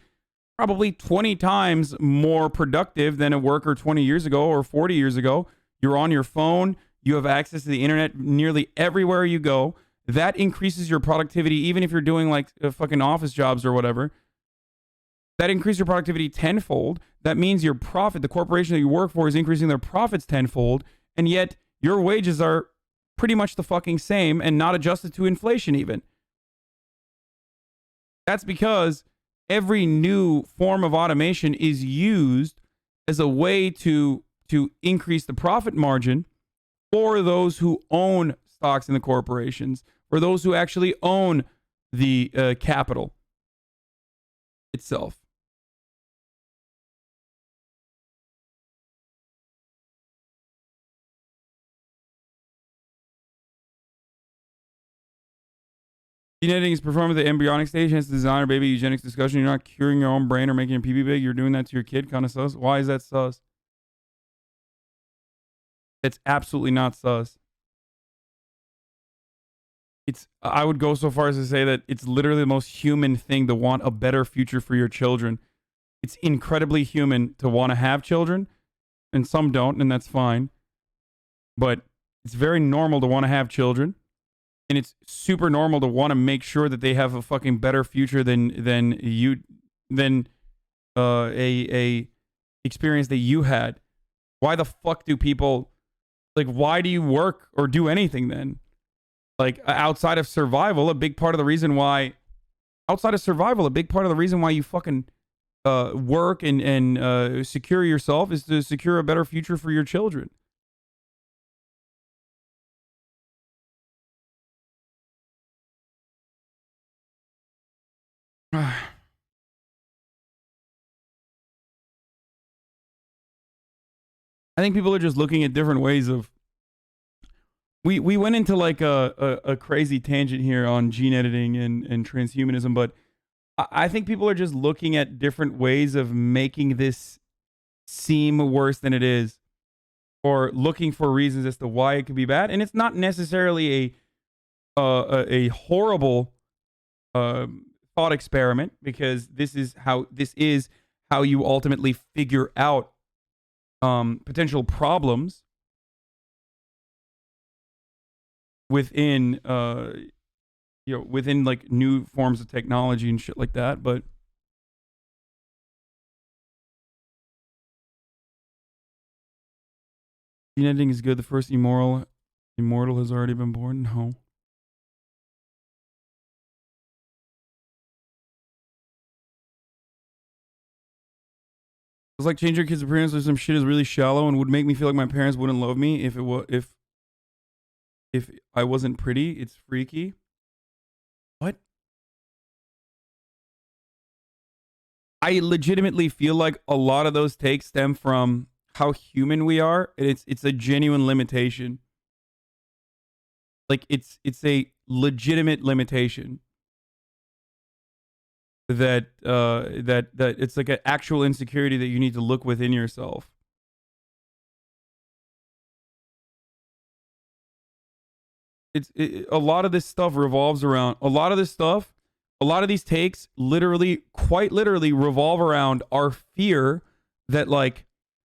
probably 20 times more productive than a worker 20 years ago or 40 years ago. You're on your phone. You have access to the internet nearly everywhere you go. That increases your productivity, even if you're doing like fucking office jobs or whatever. That increases your productivity tenfold. That means your profit, the corporation that you work for, is increasing their profits tenfold. And yet your wages are pretty much the fucking same and not adjusted to inflation even. That's because every new form of automation is used as a way to increase the profit margin for those who own stocks in the corporations, for those who actually own the capital itself. Gene editing is performed at the embryonic stage, hence the design or baby eugenics discussion. You're not curing your own brain or making your pee big. You're doing that to your kid. Kind of sus. Why is that sus? It's absolutely not sus. I would go so far as to say that it's literally the most human thing to want a better future for your children. It's incredibly human to want to have children, and some don't, and that's fine. But it's very normal to want to have children. And it's super normal to want to make sure that they have a fucking better future than a experience that you had. Why the fuck do people, like, why do you work or do anything then? Like, outside of survival, a big part of the reason why you fucking work and secure yourself is to secure a better future for your children. I think people are just looking at different ways of. We went into like a crazy tangent here on gene editing and transhumanism, but I think people are just looking at different ways of making this seem worse than it is, or looking for reasons as to why it could be bad. And it's not necessarily a horrible thought experiment, because this is how you ultimately figure out potential problems within within like new forms of technology and shit like that. But gene editing is good. The first immortal has already been born. No. It's like changing your kid's appearance or some shit is really shallow and would make me feel like my parents wouldn't love me if I wasn't pretty. It's freaky. What? I legitimately feel like a lot of those takes stem from how human we are, and it's a genuine limitation. Like it's a legitimate limitation. That it's like an actual insecurity that you need to look within yourself. A lot of this stuff revolves around a lot of these takes quite literally revolve around our fear that, like,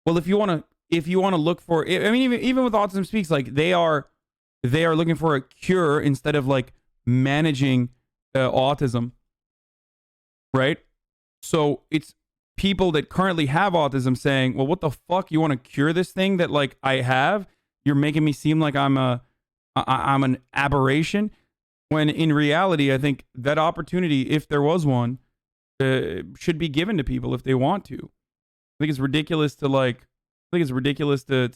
well, if you want to look for, I mean, even with Autism Speaks, like they are looking for a cure instead of like managing autism. Right? So it's people that currently have autism saying, well, what the fuck? You want to cure this thing that like I have? You're making me seem like I'm an aberration. When in reality, I think that opportunity, if there was one, should be given to people if they want to. I think it's ridiculous to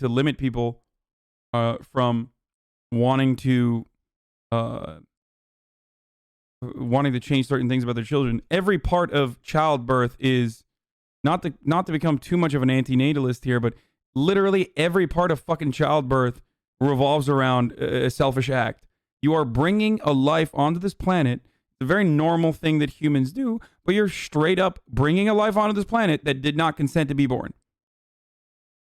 limit people from wanting to change certain things about their children. Every part of childbirth is not to become too much of an antinatalist here, but literally every part of fucking childbirth revolves around a selfish act. You are bringing a life onto this planet. It's a very normal thing that humans do, but you're straight up bringing a life onto this planet that did not consent to be born.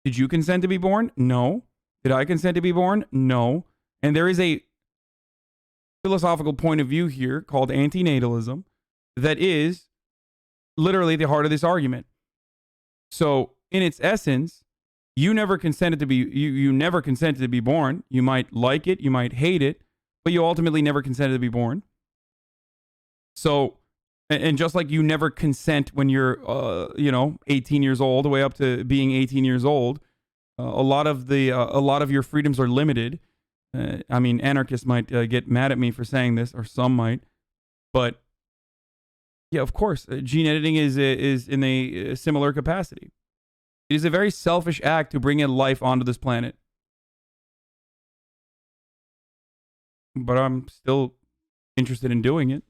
Did you consent to be born? No. Did I consent to be born? No. And there is a philosophical point of view here called antinatalism that is literally the heart of this argument. So in its essence, you never consented to be born. You might like it, you might hate it, but you ultimately never consented to be born. So, and just like you never consent when you're 18 years old, the way up to being 18 years old, a lot of your freedoms are limited. I mean, anarchists might get mad at me for saying this, or some might, but yeah, of course, gene editing is in a similar capacity. It is a very selfish act to bring a life onto this planet, but I'm still interested in doing it.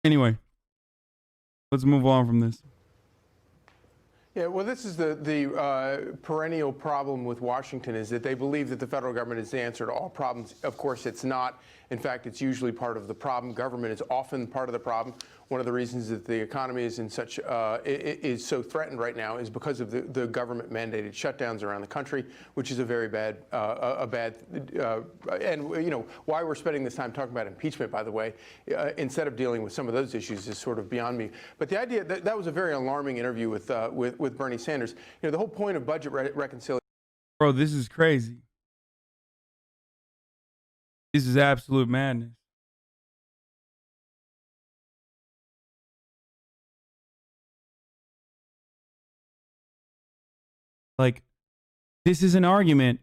Anyway, let's move on from this. Yeah, well, this is the perennial problem with Washington, is that they believe that the federal government is the answer to all problems. Of course, it's not. In fact, it's usually part of the problem. Government is often part of the problem. One of the reasons that the economy is in such is so threatened right now is because of the government-mandated shutdowns around the country, which is a very bad, and you know why we're spending this time talking about impeachment, by the way, instead of dealing with some of those issues is sort of beyond me. But the idea that was a very alarming interview with Bernie Sanders. You know, the whole point of budget reconciliation. Bro, this is crazy. This is absolute madness. Like, this is an argument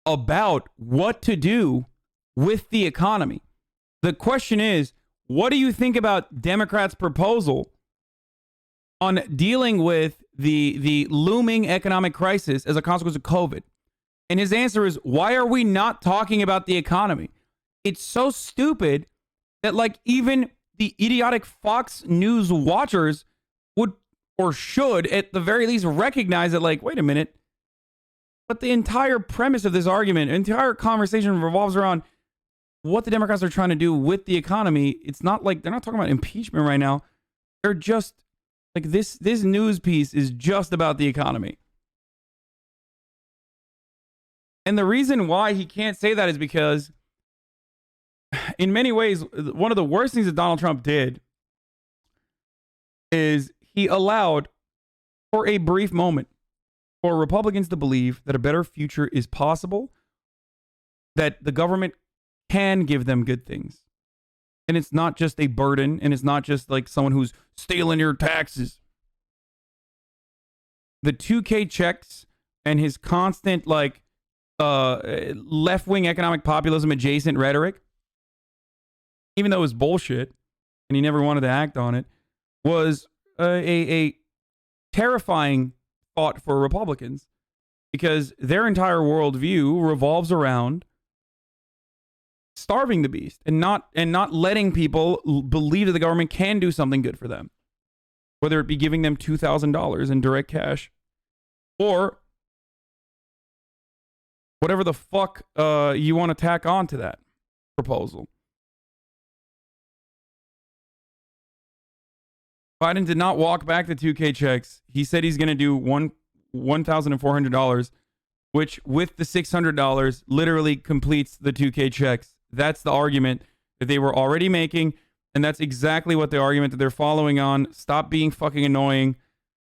about what to do with the economy. The question is, what do you think about Democrats' proposal on dealing with the looming economic crisis as a consequence of COVID? And his answer is, why are we not talking about the economy? It's so stupid that like even the idiotic Fox News watchers would or should at the very least recognize that like, wait a minute. But the entire premise of this argument, entire conversation revolves around what the Democrats are trying to do with the economy. It's not like they're not talking about impeachment right now. They're just like this news piece is just about the economy. And the reason why he can't say that is because in many ways, one of the worst things that Donald Trump did is he allowed for a brief moment for Republicans to believe that a better future is possible, that the government can give them good things. And it's not just a burden, and it's not just like someone who's stealing your taxes. The 2K checks and his constant like left-wing economic populism adjacent rhetoric, even though it was bullshit and he never wanted to act on it, was a terrifying thought for Republicans because their entire worldview revolves around starving the beast and not letting people believe that the government can do something good for them, whether it be giving them $2,000 in direct cash or whatever the fuck you want to tack on to that proposal. Biden did not walk back the 2K checks. He said he's going to do $1,400, which with the $600 literally completes the 2K checks. That's the argument that they were already making, and that's exactly what the argument that they're following on. Stop being fucking annoying.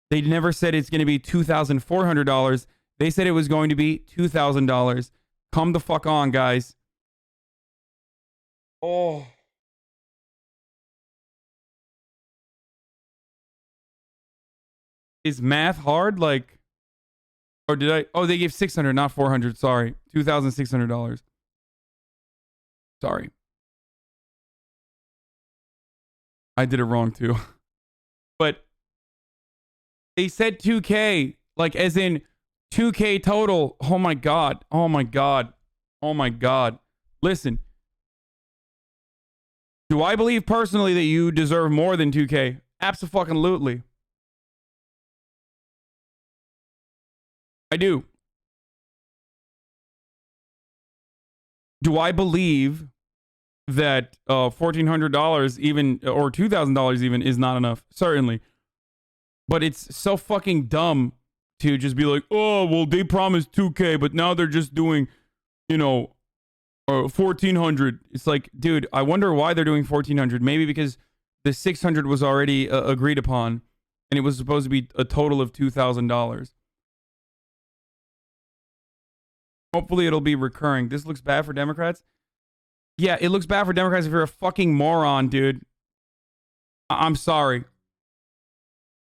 They never said it's going to be $2,400. They said it was going to be $2,000. Come the fuck on, guys. Oh. Is math hard? Like, or did I? Oh, they gave 600, not 400. Sorry, $2,600. Sorry, I did it wrong too. But they said 2K, like as in 2K total. Oh my god. Oh my god. Oh my god. Listen. Do I believe personally that you deserve more than 2K? Abso-fucking-lutely. I do. Do I believe that $1,400 even or $2,000 even is not enough? Certainly. But it's so fucking dumb to just be like, oh, well, they promised 2K, but now they're just doing, you know, 1,400. It's like, dude, I wonder why they're doing 1,400. Maybe because the 600 was already agreed upon, and it was supposed to be a total of $2,000. Hopefully it'll be recurring. This looks bad for Democrats. Yeah, it looks bad for Democrats if you're a fucking moron, dude. I'm sorry.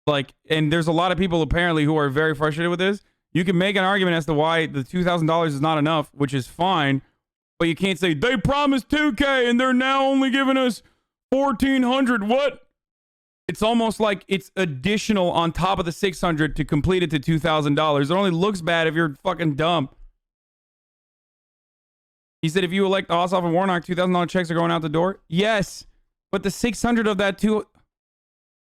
Like, and there's a lot of people apparently who are very frustrated with this. You can make an argument as to why the $2,000 is not enough, which is fine. But you can't say, they promised 2K and they're now only giving us 1,400. What? It's almost like it's additional on top of the 600 to complete it to $2,000. It only looks bad if you're fucking dumb. He said, if you elect Ossoff and Warnock, $2,000 checks are going out the door. Yes, but the 600 of that too.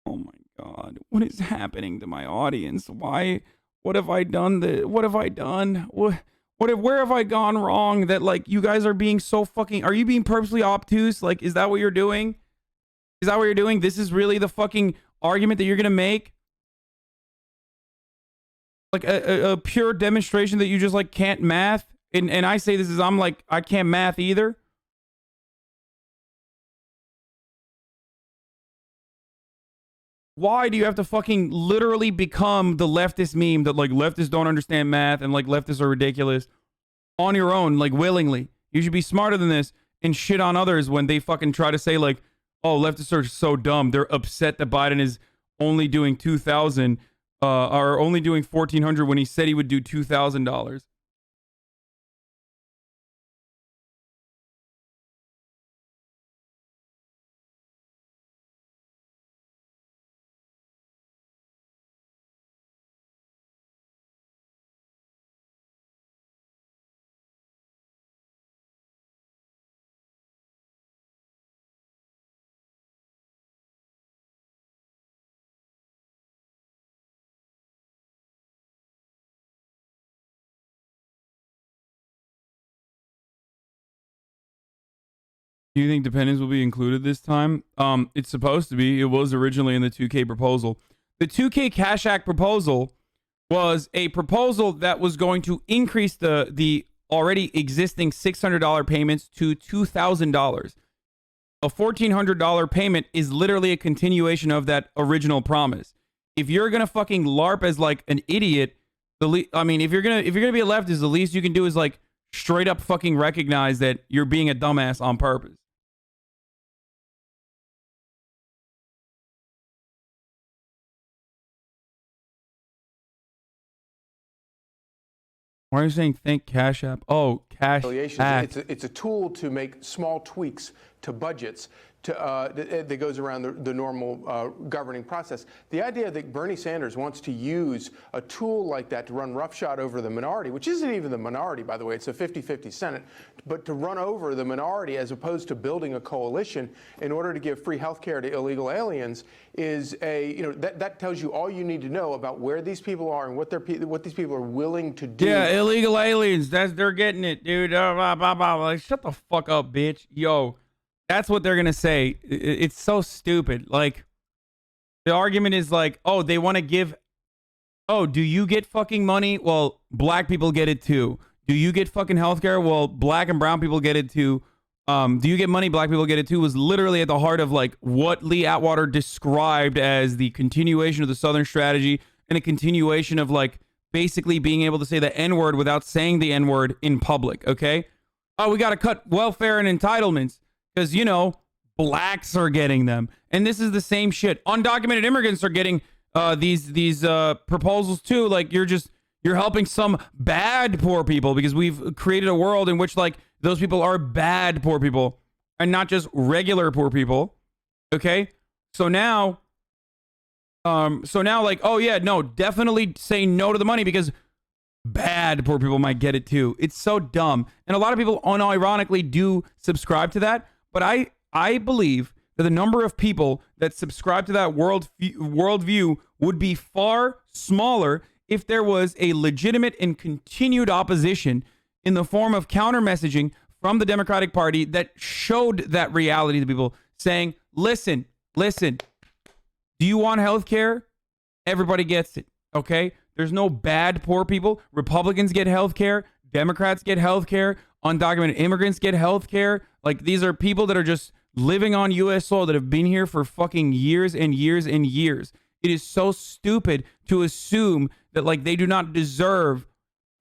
Oh my God, what is happening to my audience? Why? What have I done? What have I done? Where have I gone wrong? That like you guys are being so fucking. Are you being purposely obtuse? Like, is that what you're doing? Is that what you're doing? This is really the fucking argument that you're gonna make? Like a pure demonstration that you just like can't math. And I say this is, I'm like, I can't math either. Why do you have to fucking literally become the leftist meme that like leftists don't understand math and like leftists are ridiculous on your own, like willingly? You should be smarter than this and shit on others when they fucking try to say like, oh, leftists are so dumb. They're upset that Biden is only doing 2,000 or only doing 1,400 when he said he would do $2,000. Do you think dependents will be included this time? It's supposed to be. It was originally in the 2K proposal. The 2K Cash Act proposal was a proposal that was going to increase the already existing $600 payments to $2,000. A $1,400 payment is literally a continuation of that original promise. If you're gonna fucking LARP as like an idiot, if you're gonna be a leftist, the least you can do is like straight up fucking recognize that you're being a dumbass on purpose. Why are you saying think Cash App? Oh, Cash App. It's a tool to make small tweaks to budgets that goes around the normal governing process. The idea that Bernie Sanders wants to use a tool like that to run roughshod over the minority, which isn't even the minority, by the way, it's a 50-50 Senate, but to run over the minority as opposed to building a coalition in order to give free health care to illegal aliens is that tells you all you need to know about where these people are and what these people are willing to do. Yeah, illegal aliens. They're getting it, dude. Like, shut the fuck up, bitch. Yo. That's what they're going to say. It's so stupid. Like, the argument is like, oh, they want to give... Oh, do you get fucking money? Well, black people get it too. Do you get fucking healthcare? Well, black and brown people get it too. Do you get money? Black people get it too. Was literally at the heart of like what Lee Atwater described as the continuation of the Southern strategy and a continuation of like basically being able to say the N-word without saying the N-word in public, okay? Oh, we got to cut welfare and entitlements. Because, blacks are getting them. And this is the same shit. Undocumented immigrants are getting these proposals too. Like, you're helping some bad poor people because we've created a world in which, like, those people are bad poor people and not just regular poor people. Okay? So now, like, oh, yeah, no, definitely say no to the money because bad poor people might get it too. It's so dumb. And a lot of people unironically do subscribe to that. But I believe that the number of people that subscribe to that worldview would be far smaller if there was a legitimate and continued opposition in the form of counter messaging from the Democratic Party that showed that reality to people, saying, listen, do you want health care? Everybody gets it, okay? There's no bad poor people. Republicans get health care. Democrats get health care. Undocumented immigrants get health care. Like, these are people that are just living on U.S. soil that have been here for fucking years and years and years. It is so stupid to assume that, like, they do not deserve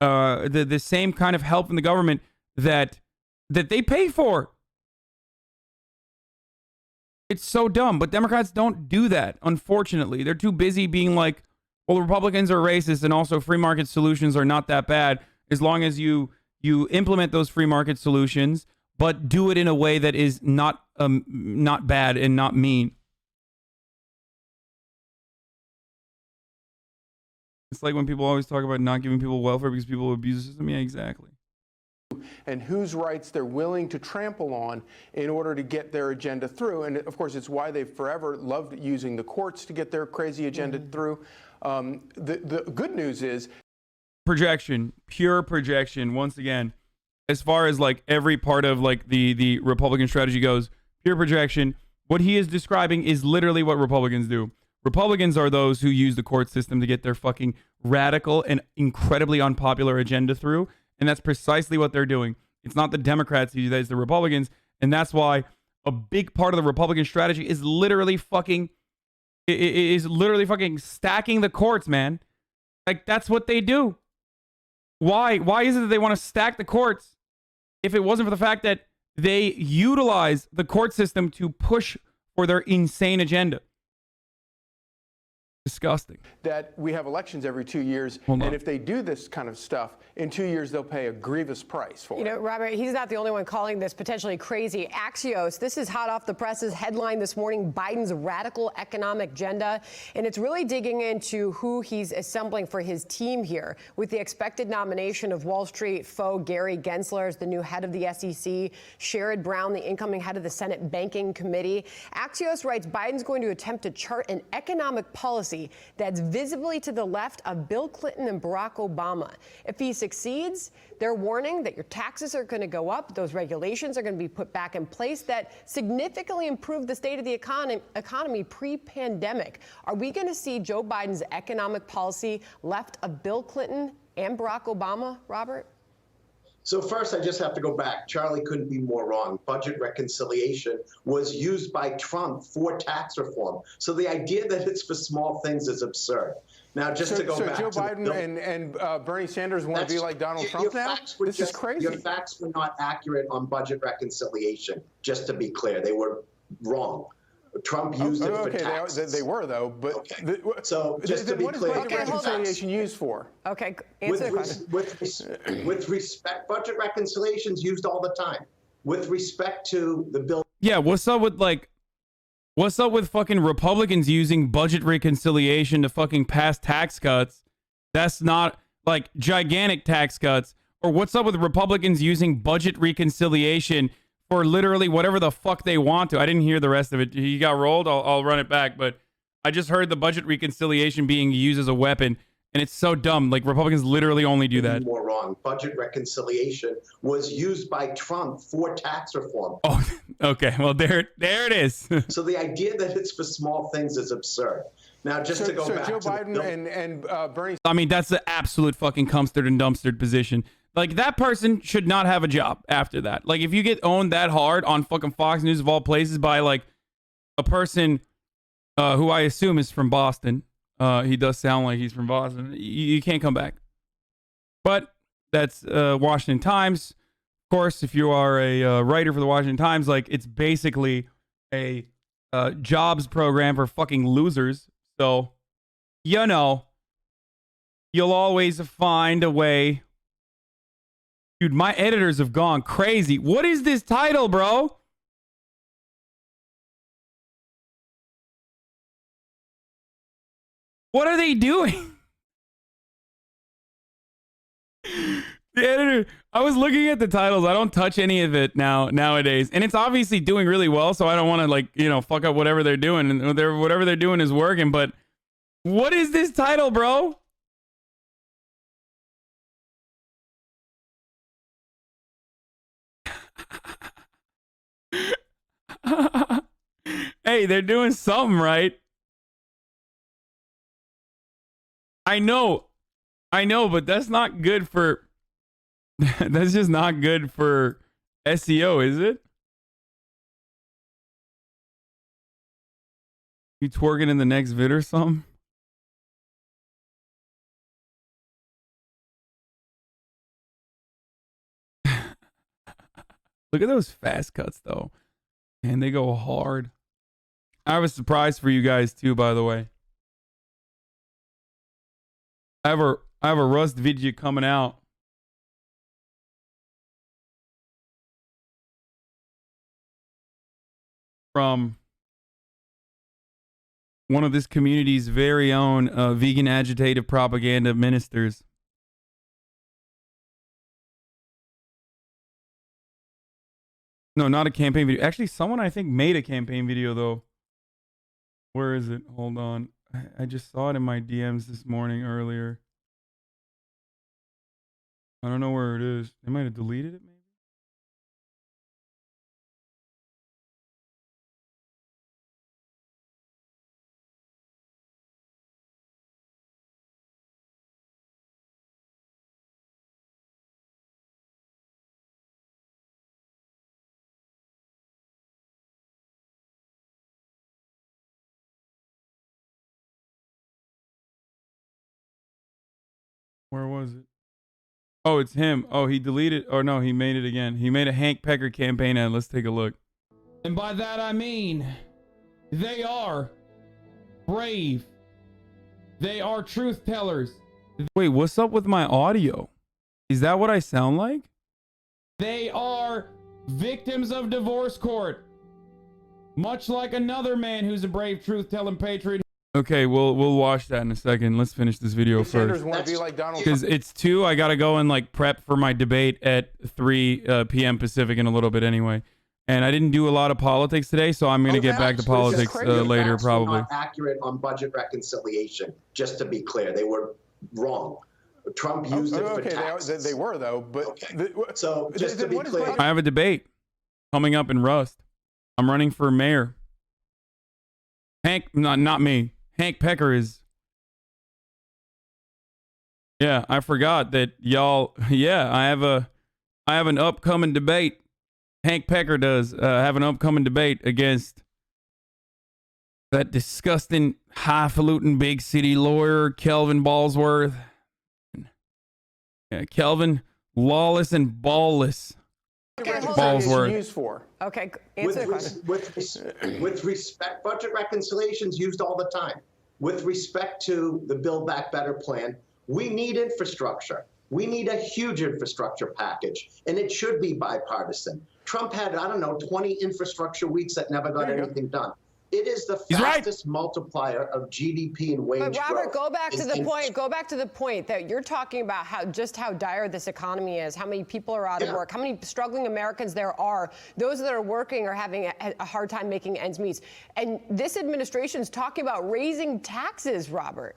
the same kind of help from the government that they pay for. It's so dumb. But Democrats don't do that, unfortunately. They're too busy being like, well, Republicans are racist and also free market solutions are not that bad as long as you implement those free market solutions, but do it in a way that is not bad and not mean. It's like when people always talk about not giving people welfare because people abuse the system. Yeah, exactly. And whose rights they're willing to trample on in order to get their agenda through. And of course, it's why they've forever loved using the courts to get their crazy agenda through. The good news is projection, pure projection. Once again, as far as like every part of like the Republican strategy goes, pure projection. What he is describing is literally what Republicans do. Republicans are those who use the court system to get their fucking radical and incredibly unpopular agenda through. And that's precisely what they're doing. It's not the Democrats who do that, it's the Republicans. And that's why a big part of the Republican strategy is literally fucking stacking the courts, man. Like, that's what they do. Why is it that they want to stack the courts if it wasn't for the fact that they utilize the court system to push for their insane agenda? Disgusting. That we have elections every 2 years, and if they do this kind of stuff, in 2 years they'll pay a grievous price for it. You know, Robert, he's not the only one calling this potentially crazy. Axios, this is hot off the presses headline this morning, Biden's radical economic agenda, and it's really digging into who he's assembling for his team here, with the expected nomination of Wall Street foe Gary Gensler as the new head of the SEC, Sherrod Brown, the incoming head of the Senate Banking Committee. Axios writes Biden's going to attempt to chart an economic policy policy that's visibly to the left of Bill Clinton and Barack Obama. If he succeeds, they're warning that your taxes are going to go up, those regulations are going to be put back in place that significantly improve the state of the economy pre-pandemic. Are we going to see Joe Biden's economic policy left of Bill Clinton and Barack Obama, Robert? So first, I just have to go back. Charlie couldn't be more wrong. Budget reconciliation was used by Trump for tax reform. So the idea that it's for small things is absurd. Now, just to go back Joe to Biden and Bernie Sanders want to be like Donald Trump now? This is crazy. Your facts were not accurate on budget reconciliation, just to be clear. They were wrong. Trump used it for taxes. They were, though. But so just to be clear, what is budget reconciliation used for? Okay, answer the question. With respect, budget reconciliations used all the time. With respect to the bill. Yeah, what's up with fucking Republicans using budget reconciliation to fucking pass tax cuts? That's not like gigantic tax cuts. Or what's up with Republicans using budget reconciliation for literally whatever the fuck they want to? I didn't hear the rest of it. He got rolled. I'll run it back. But I just heard the budget reconciliation being used as a weapon. And it's so dumb. Like, Republicans literally only do that. More wrong. Budget reconciliation was used by Trump for tax reform. Oh, okay. Well, there it is. So the idea that it's for small things is absurd. Now, just to go back Joe to Biden and Bernie. I mean, that's the absolute fucking cumstered and dumpstered position. Like, that person should not have a job after that. Like, if you get owned that hard on fucking Fox News of all places by, like, a person who I assume is from Boston. He does sound like he's from Boston. You can't come back. But that's Washington Times. Of course, if you are a writer for the Washington Times, like, it's basically a jobs program for fucking losers. So, you know, you'll always find a way. Dude, my editors have gone crazy. What is this title, bro? What are they doing? The editor, I was looking at the titles. I don't touch any of it nowadays. And it's obviously doing really well, so I don't want to, like, you know, fuck up whatever they're doing. And whatever they're doing is working, but what is this title, bro? Hey, they're doing something right. I know, but that's not good for, that's just not good for SEO, is it? You twerking in the next vid or something? Look at those fast cuts, though. And they go hard. I have a surprise for you guys, too, by the way. I have a Rust video coming out. From one of this community's very own vegan agitative propaganda ministers. No, not a campaign video. Actually, someone I think made a campaign video, though. Where is it? Hold on. I just saw it in my DMs this morning earlier. I don't know where it is. They might have deleted it, maybe? Where was it? Oh, it's him. Oh, he deleted. Or no, he made it again. He made a Hank Pecker campaign ad. Let's take a look. And by that I mean, they are brave. They are truth tellers. Wait, what's up with my audio? Is that what I sound like? They are victims of divorce court. Much like another man who's a brave truth-telling patriot. Okay, we'll watch that in a second. Let's finish this video first. Because it's 2. I gotta go and like prep for my debate at 3 p.m. Pacific in a little bit anyway. And I didn't do a lot of politics today, so I'm going to get back to politics later, probably. Not accurate on budget reconciliation, just to be clear. They were wrong. Trump used it for taxes. They were, though. But okay. So just to be clear. I have a debate coming up in Rust. I'm running for mayor. Hank, not me. Hank Pecker is. Yeah, I forgot that y'all. Yeah, I have an upcoming debate. Hank Pecker does have an upcoming debate against that disgusting, highfalutin, big city lawyer, Kelvin Ballsworth. Yeah, Kelvin, lawless and ballless. Okay, hold Ballsworth. Used for. Okay, answer the question. With respect, budget reconciliations used all the time. With respect to the Build Back Better plan, we need infrastructure. We need a huge infrastructure package, and it should be bipartisan. Trump had, I don't know, 20 infrastructure weeks that never got anything done. It is the fastest multiplier of GDP and wage growth. But Robert, go back to the point. Go back to the point that you're talking about how dire this economy is, how many people are out of work, how many struggling Americans there are. Those that are working are having a hard time making ends meet. And this administration is talking about raising taxes, Robert.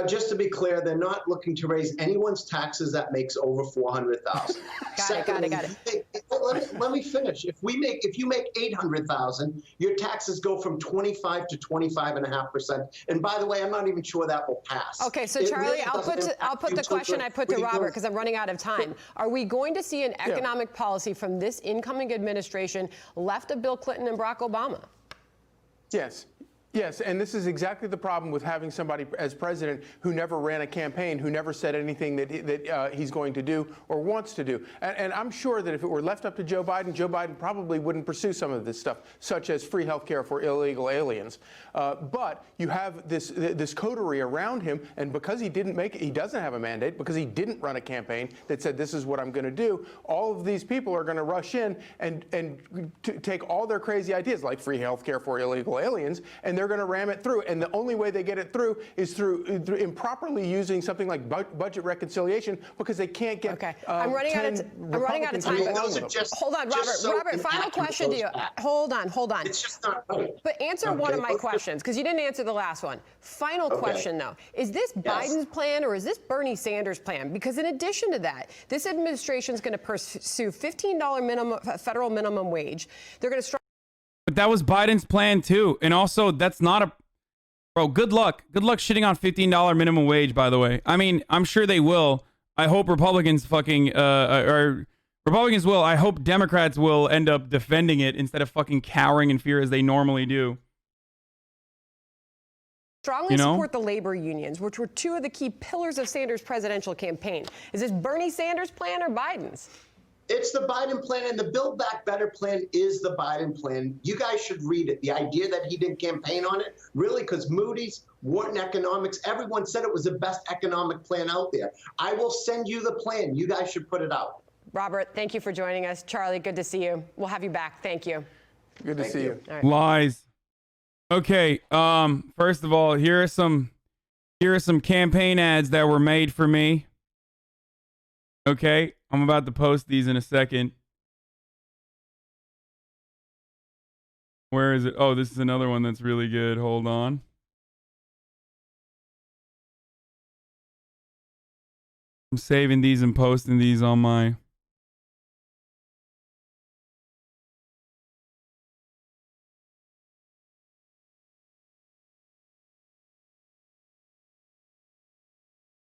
Just to be clear, they're not looking to raise anyone's taxes that makes over $400,000. Got it. Let me finish. If you make $800,000, your taxes go from 25 to 25.5%. And by the way, I'm not even sure that will pass. Okay, so Charlie, I'll put the question I put to Robert because I'm running out of time. Are we going to see an economic policy from this incoming administration left of Bill Clinton and Barack Obama? Yes. Yes, and this is exactly the problem with having somebody as president who never ran a campaign, who never said anything that he's going to do or wants to do. And I'm sure that if it were left up to Joe Biden probably wouldn't pursue some of this stuff, such as free health care for illegal aliens. But you have this coterie around him, and because he doesn't have a mandate, because he didn't run a campaign that said this is what I'm going to do, all of these people are going to rush in and take all their crazy ideas, like free health care for illegal aliens, and they're going to ram it through. And the only way they get it through is through improperly using something like budget reconciliation, because they can't get. Okay, I'm running out of time. Hold on, Robert. Robert, final question to you. Hold on. It's just not right. But answer one of my questions, because you didn't answer the last one. Final question, though. Is this Biden's plan or is this Bernie Sanders' plan? Because in addition to that, this administration is going to pursue $15 federal minimum wage. They're going to But that was Biden's plan too. And also, that's not a... Bro, good luck. Good luck shitting on $15 minimum wage, by the way. I mean, I'm sure they will. I hope Republicans Republicans will. I hope Democrats will end up defending it instead of fucking cowering in fear as they normally do. Strongly support the labor unions, which were two of the key pillars of Sanders' presidential campaign. Is this Bernie Sanders' plan or Biden's? It's the Biden plan, and the Build Back Better plan is the Biden plan. You guys should read it. The idea that he didn't campaign on it, really, because Moody's, Wharton Economics, everyone said it was the best economic plan out there. I will send you the plan. You guys should put it out. Robert, thank you for joining us. Charlie, good to see you. We'll have you back. Thank you. Good to see you. All right. Lies. Okay, first of all, here are some campaign ads that were made for me. Okay, I'm about to post these in a second. Where is it? Oh, this is another one that's really good. Hold on. I'm saving these and posting these on my...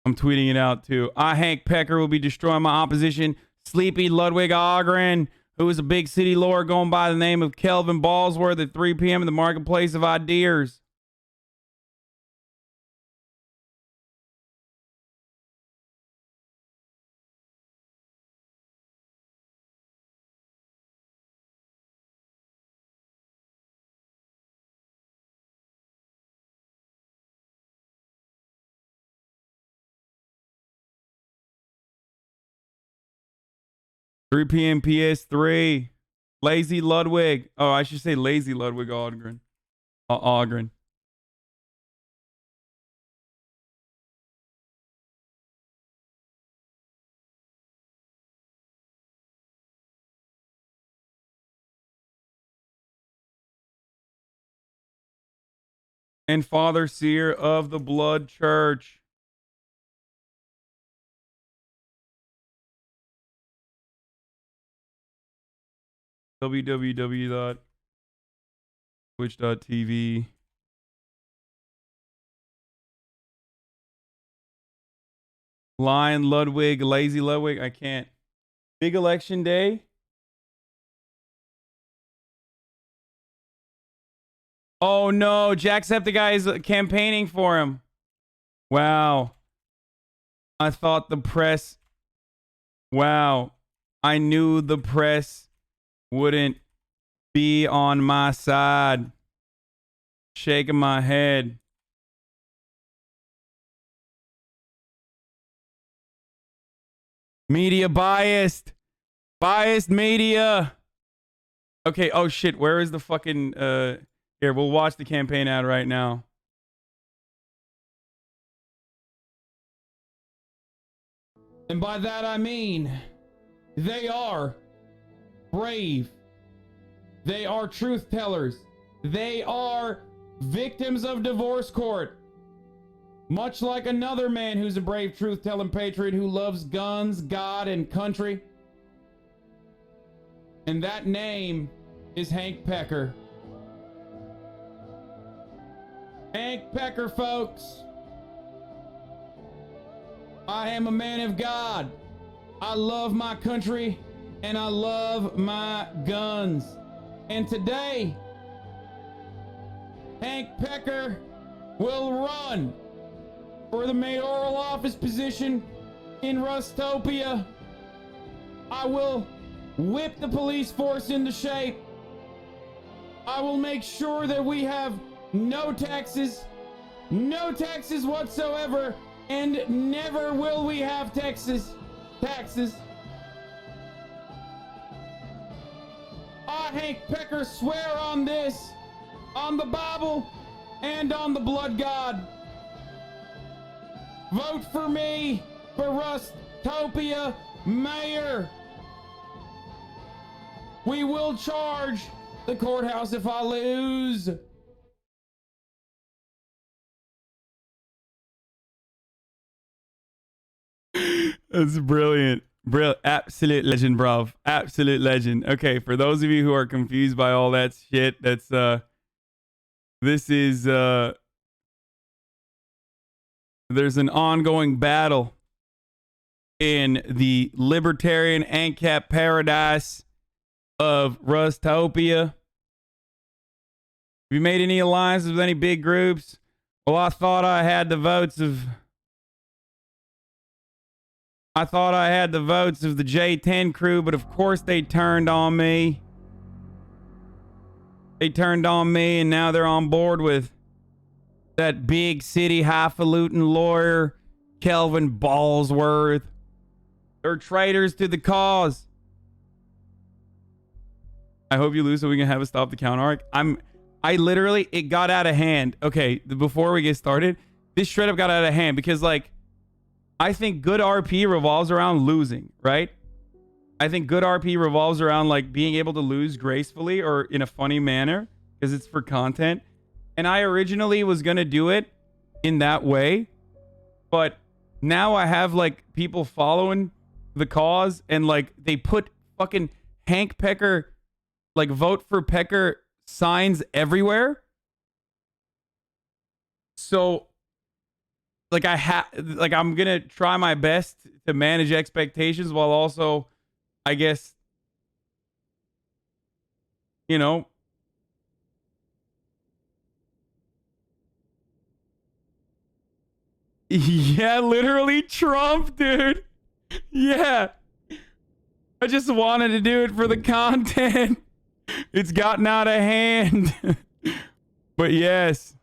I'm tweeting it out too. Hank Pecker will be destroying my opposition. Sleepy Ludwig Ogren, who is a big city lawyer going by the name of Kelvin Ballsworth at 3 p.m. in the marketplace of ideas. Three p.m. PS3. Lazy Ludwig. Oh, I should say Lazy Ludwig Ogren. Ogren. and Father Seer of the Blood Church. www.twitch.tv. Lion Ludwig, Lazy Ludwig. I can't. Big election day. Oh no, Jacksepticeye is campaigning for him. Wow. I thought the press. Wow. I knew the press wouldn't be on my side. Shaking my head. Media biased. Biased media. Okay, oh shit, where is the fucking here, we'll watch the campaign ad right now. And by that I mean they are brave. They are truth tellers. They are victims of divorce court. Much like another man who's a brave truth-telling patriot who loves guns, God, and country. And that name is Hank Pecker. Hank Pecker, folks. I am a man of God. I love my country and I love my guns. And today, Hank Pecker will run for the mayoral office position in Rustopia. I will whip the police force into shape. I will make sure that we have no taxes whatsoever, and never will we have taxes. I, Hank Pecker, swear on this, on the Bible, and on the blood God. Vote for me for Rustopia mayor. We will charge the courthouse if I lose. That's brilliant. Brilliant. Absolute legend, bro. Absolute legend. Okay, for those of you who are confused by all that shit, that's this is there's an ongoing battle in the libertarian ANCAP paradise of Rustopia. Have you made any alliances with any big groups? Well, I thought I had the votes of the J10 crew, but of course they turned on me. They turned on me, and now they're on board with that big city highfalutin lawyer, Kelvin Ballsworth. They're traitors to the cause. I hope you lose so we can have a stop the count arc. I literally, it got out of hand. Okay, before we get started, this straight up got out of hand because, like, I think good RP revolves around losing, right? I think good RP revolves around, like, being able to lose gracefully or in a funny manner because it's for content. And I originally was going to do it in that way. But now I have, like, people following the cause and, like, they put fucking Hank Pecker, like, vote for Pecker signs everywhere. So, like, I'm gonna try my best to manage expectations while also, I guess, you know, yeah, literally Trump, dude. Yeah, I just wanted to do it for the content. It's gotten out of hand. But yes.